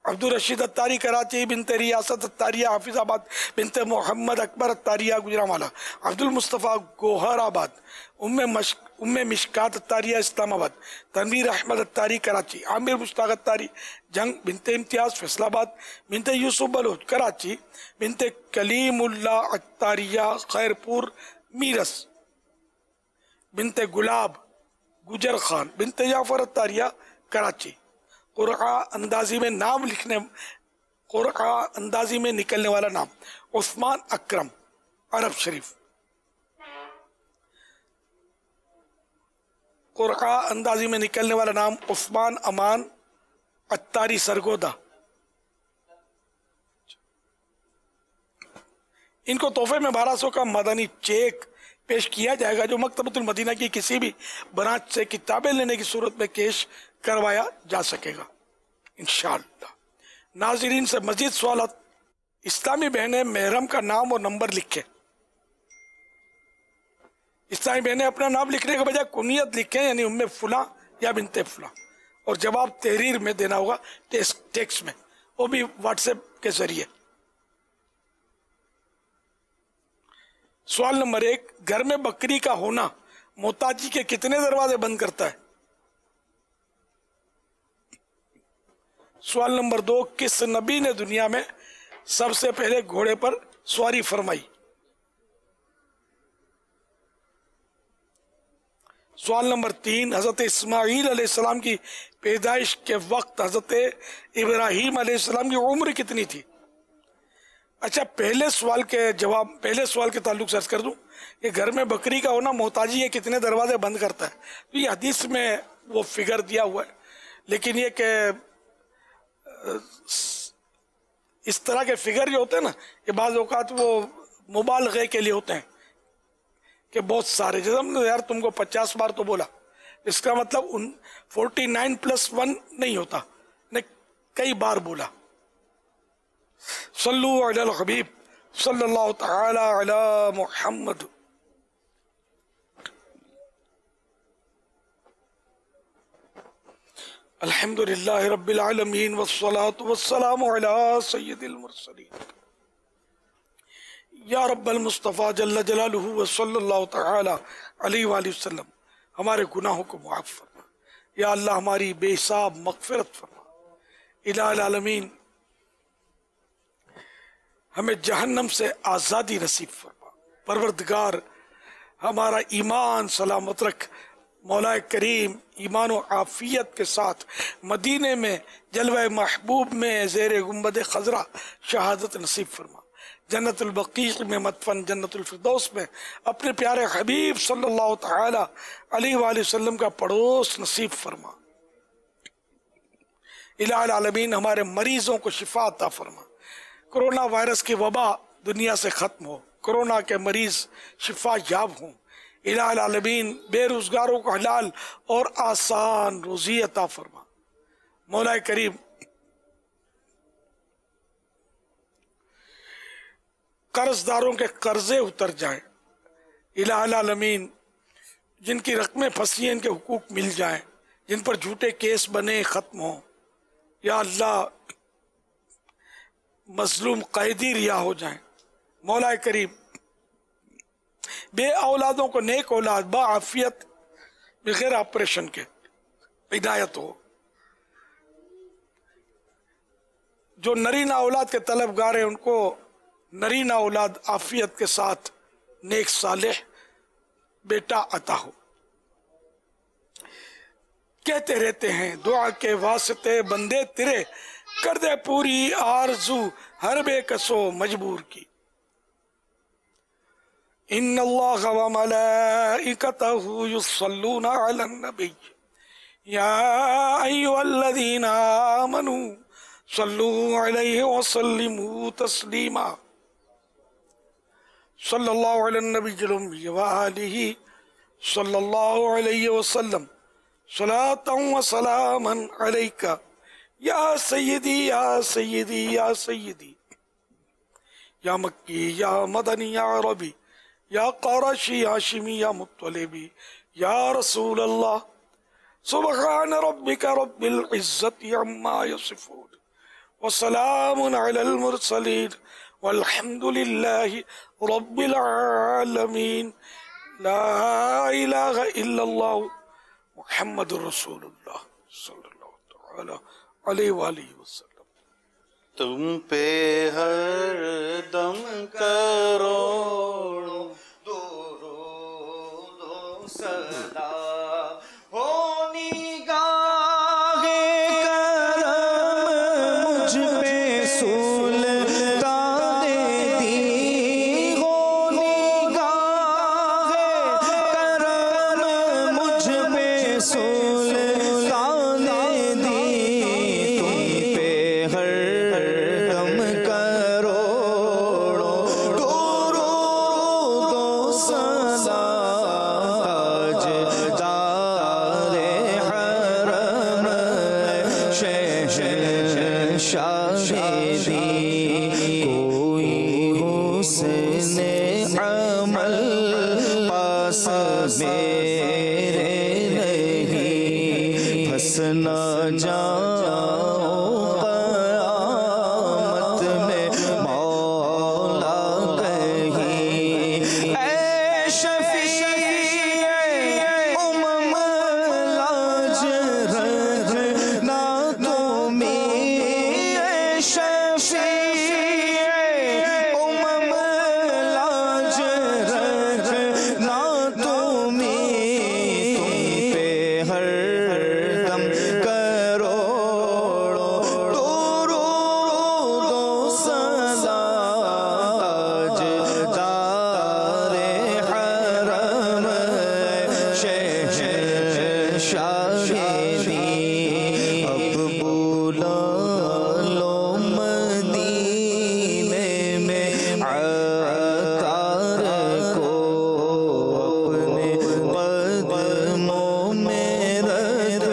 अब्दुल रशीद अत्तारी कराची, बिनते रियासत अत्तारिया हाफिजाबाद, बिनते मोहम्मद अकबर अत्तारिया गुजरांवाला, अब्दुल मुस्तफ़ा गोहराबाद, उम्मे मिशकात अत्तारिया इस्लामाबाद, तनवीर अहमद अत्तारी कराची, आमिर मुश्ताक अत्तारी जंग, बिनते इम्तियाज फैसलाबाद, बिनते यूसुफ बलोच कराची, बिनते कलीमुल्ला अत्तारिया खैरपुर मीरस, बिनते गुलाब गुजर खान, बिनते जाफर अत्तारिया कराची। कुरआ अंदाजी में नाम लिखने, कुरआ अंदाजी में निकलने वाला नाम उस्मान अकरम अरब शरीफ, कुरआ अंदाजी में निकलने वाला नाम उस्मान अमान अत्तारी सरगोदा। इनको तोहफे में 1200 का मदनी चेक पेश किया जाएगा, जो मकतबतुल मदीना की किसी भी ब्रांच से किताबें लेने की सूरत में कैश करवाया जा सकेगा इंशाअल्लाह। नाज़रीन से मजीद सवाल, इस्लामी बहनें महरम का नाम और नंबर लिखें। इस्लामी बहनें अपना नाम लिखने के बजाय कुनियत लिखें, यानी उम्मे फुला या बिनते फुला, और जवाब तहरीर में देना होगा, टेक्स्ट में, वो भी व्हाट्सएप के जरिए। सवाल नंबर 1, घर में बकरी का होना मोहताजी के कितने दरवाजे बंद करता है? सवाल नंबर 2, किस नबी ने दुनिया में सबसे पहले घोड़े पर सवारी फरमाई? सवाल नंबर 3, हजरत इस्माइल अलैहिस्सलाम की पैदाइश के वक्त हजरत इब्राहिम अलैहिस्सलाम की उम्र कितनी थी? अच्छा, पहले सवाल के ताल्लुक से अर्ज कर दूं कि घर में बकरी का होना मोहताजी के कितने दरवाजे बंद करता है, तो ये हदीस में वो फिगर दिया हुआ है, लेकिन ये कि इस तरह के फिगर जो होते हैं ना, ये बाज़ औक़ात वो मुबालगे के लिए होते हैं कि बहुत सारे, जैसे हमने यार तुमको 50 बार तो बोला, इसका मतलब 49 + 1 नहीं होता, ने कई बार बोला। सल्लु अलल हबीब सल्लल्लाहु तआला अला मुहम्मद। अल्हम्दुलिल्लाहि रब्बिल आलमीन वस्सलातु वस्सलामु अला सय्यिदिल मुरसलीन या रब्बल मुस्तफ़ा जल्ल जलालुहु व सल्लल्लाहु तआला अलैहि वसल्लम। हमारे गुनाहों को मुआफ़ फरमा या अल्लाह, हमारी बेहिसाब मग़फ़िरत फरमा। इलाहुल आलमीन, हमें जहन्नम से आज़ादी नसीब फरमा। परवरदिगार, हमारा ईमान सलामत रख। मौला करीम ईमान व आफियत के साथ मदीने में जलवा महबूब में ज़ेर गुंबद खजरा शहादत नसीब फरमा। जन्नतुल बक़ीक़ में मदफन, जन्नतुल फिरदौस में अपने प्यारे हबीब सल्लल्लाहु तआला अलैहि वसल्लम का पड़ोस नसीब फरमा। इलाहुल आलमीन, हमारे मरीजों को शिफा अता फरमा। कोरोना वायरस की वबा दुनिया से ख़त्म हो, कोरोना के मरीज शिफा याब हों। इलाहुल आलमीन, बेरोजगारों को हलाल और आसान रोजी अता फरमा। मौला करीम, कर्जदारों के कर्जे उतर जाएं, इलाहुल आलमीन जिनकी रकमें फंसी हैं इनके हुकूक मिल जाएं, जिन पर झूठे केस बने ख़त्म हों। या अल्लाह मजलूम कैदी रिहा हो जाएं। मौला करीम बे औलादों को नेक औलाद बाआफियत बगैर ऑपरेशन के हिदायत हो। जो नरीना औलाद के तलबगार हैं उनको नरीना औलाद आफियत के साथ नेक सालेह बेटा अता हो। कहते रहते हैं दुआ के वास्ते बंदे तेरे कर दे पूरी आरजू हर बेकसो मजबूर की। इन्नल्लाह व मलाइकतहु युस्सल्लूना अलन नबी या अय्युहल्लज़ीना आमनू सल्लू अलैहि व सल्लिमू तस्लीमा। सल्लल्लाहु अलैहि नबी व आलिहि सल्लल्लाहु अलैहि वसल्लम सलातन व सलामन अलैका या सय्यदी या सय्यदी या सय्यदी या मक्की या मदनी या अरबी या क़ुरैशी हाशिमी या मुत्तलिबी या रसूल अल्लाह। सुब्हान रब्बिका रब्बिल इज्जति अम्मा यसिफून व सलामुन अलल मुरसलीन वल्हम्दुलिल्लाहि रब्बिल आलमीन। ला इलाहा इल्लल्लाह मुहम्मदुर रसूलुल्लाह सल्लल्लाहु अलैहि वसल्लम। तुम पे हर दम करोड़ों दो सदा हो निगाहे करम मुझ पे सुल्ताने दी। हो निगाहे करम मुझ पे सुल्ताने दी। तुम पे हर दम करोड़ों दो सदा ताजदारे हरम शहंशाही कोई हुस्ने अमल पास मेरे नहीं फंस न जाओ क़यामत में मौला कहीं। ऐ शफ़ीए उम्म लाज रखना तुम्हीं। ऐ शफ़ीए उम्म लाज रखना तुम्हीं। तुम पे हर दम करोड़ों दो सदा ताजदारे हरम शहंशाही अब बुला लो मदीने में अतार को अपने कदमों में रख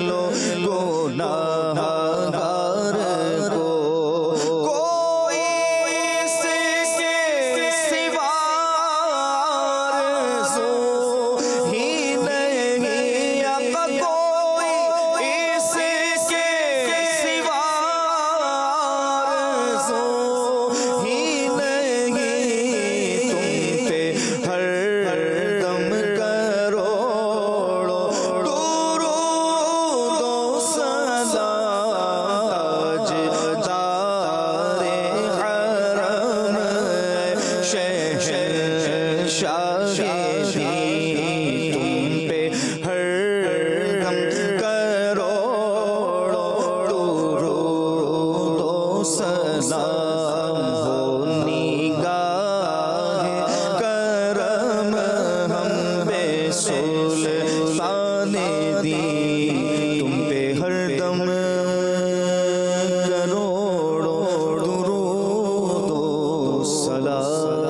लो गुनाहगार को। कोई इसके सिवा आरज़ू ही नहीं। आका कोई इसके सिवा आरज़ू ही नहीं। तुम पे हर दम करोड़ों दो सदा ताजदारे हरम शहंशाही तुम पे हर दम करोड़ों दो सलाम हो निगाहे करम हम पे सुल्ताने दी। तुम पे हर दम करोड़ों दो सलाम।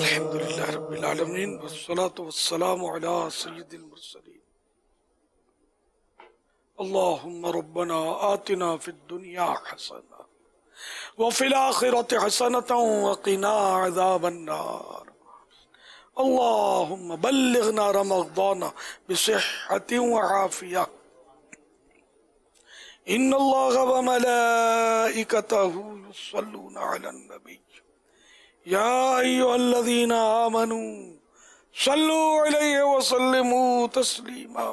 अल्हम्दुलिल्लाह रब्बिल आलमीन वस्सलातु वस्सलामु अला सय्यिदिल मुरसलीन। अल्लाहुम्मा रब्बना आतिना फिद दुनिया हसना वफ़िल आखिरति हसनतन वक़िना अज़ाबन्नार। अल्लाहुम्मा बल्लिगना रमज़ान बिसिह्हतिन व आफ़िया। इन्नल्लाह व मलाइकतहु युस्सल्लूना अलन नबी या अय्युहल्लज़ीना आमनू सल्लू अलैहि व सल्लिमू तस्लीमा।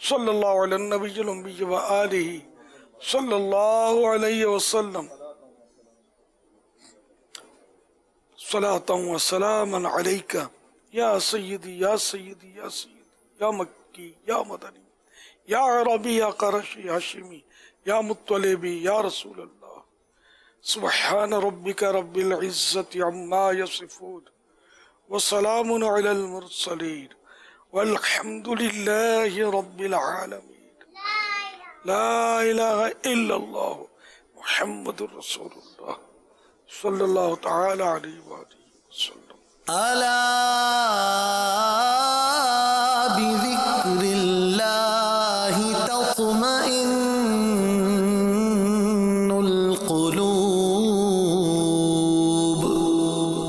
सल्लल्लाहु अलैहि नबील उम्मी व आलिहि सल्लल्लाहु अलैहि वसल्लम। सलातन व सलामन अलैका या सय्यदी या सय्यदी या सय्यदी या मक्की या मदनी या अरबी या क़रशी हाशिमी या मुत्तलिबी या रसूल अल्लाह। सुब्हान रब्बिका रब्बिल इज़्ज़ति अम्मा यसिफून व सलामुन अलल मुरसलीन वल्हम्दुलिल्लाहि रब्बिल आलमीन। ला इलाहा इल्लल्लाह मुहम्मदुर रसूलुल्लाह सल्लल्लाहु तआला अलैहि वसल्लम। अला बिज़िक्रिल्लाहि तत्मइन्नुल क़ुलूब।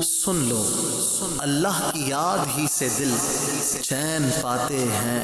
सुन लो, अल्लाह की याद ही से दिल चैन पाते हैं।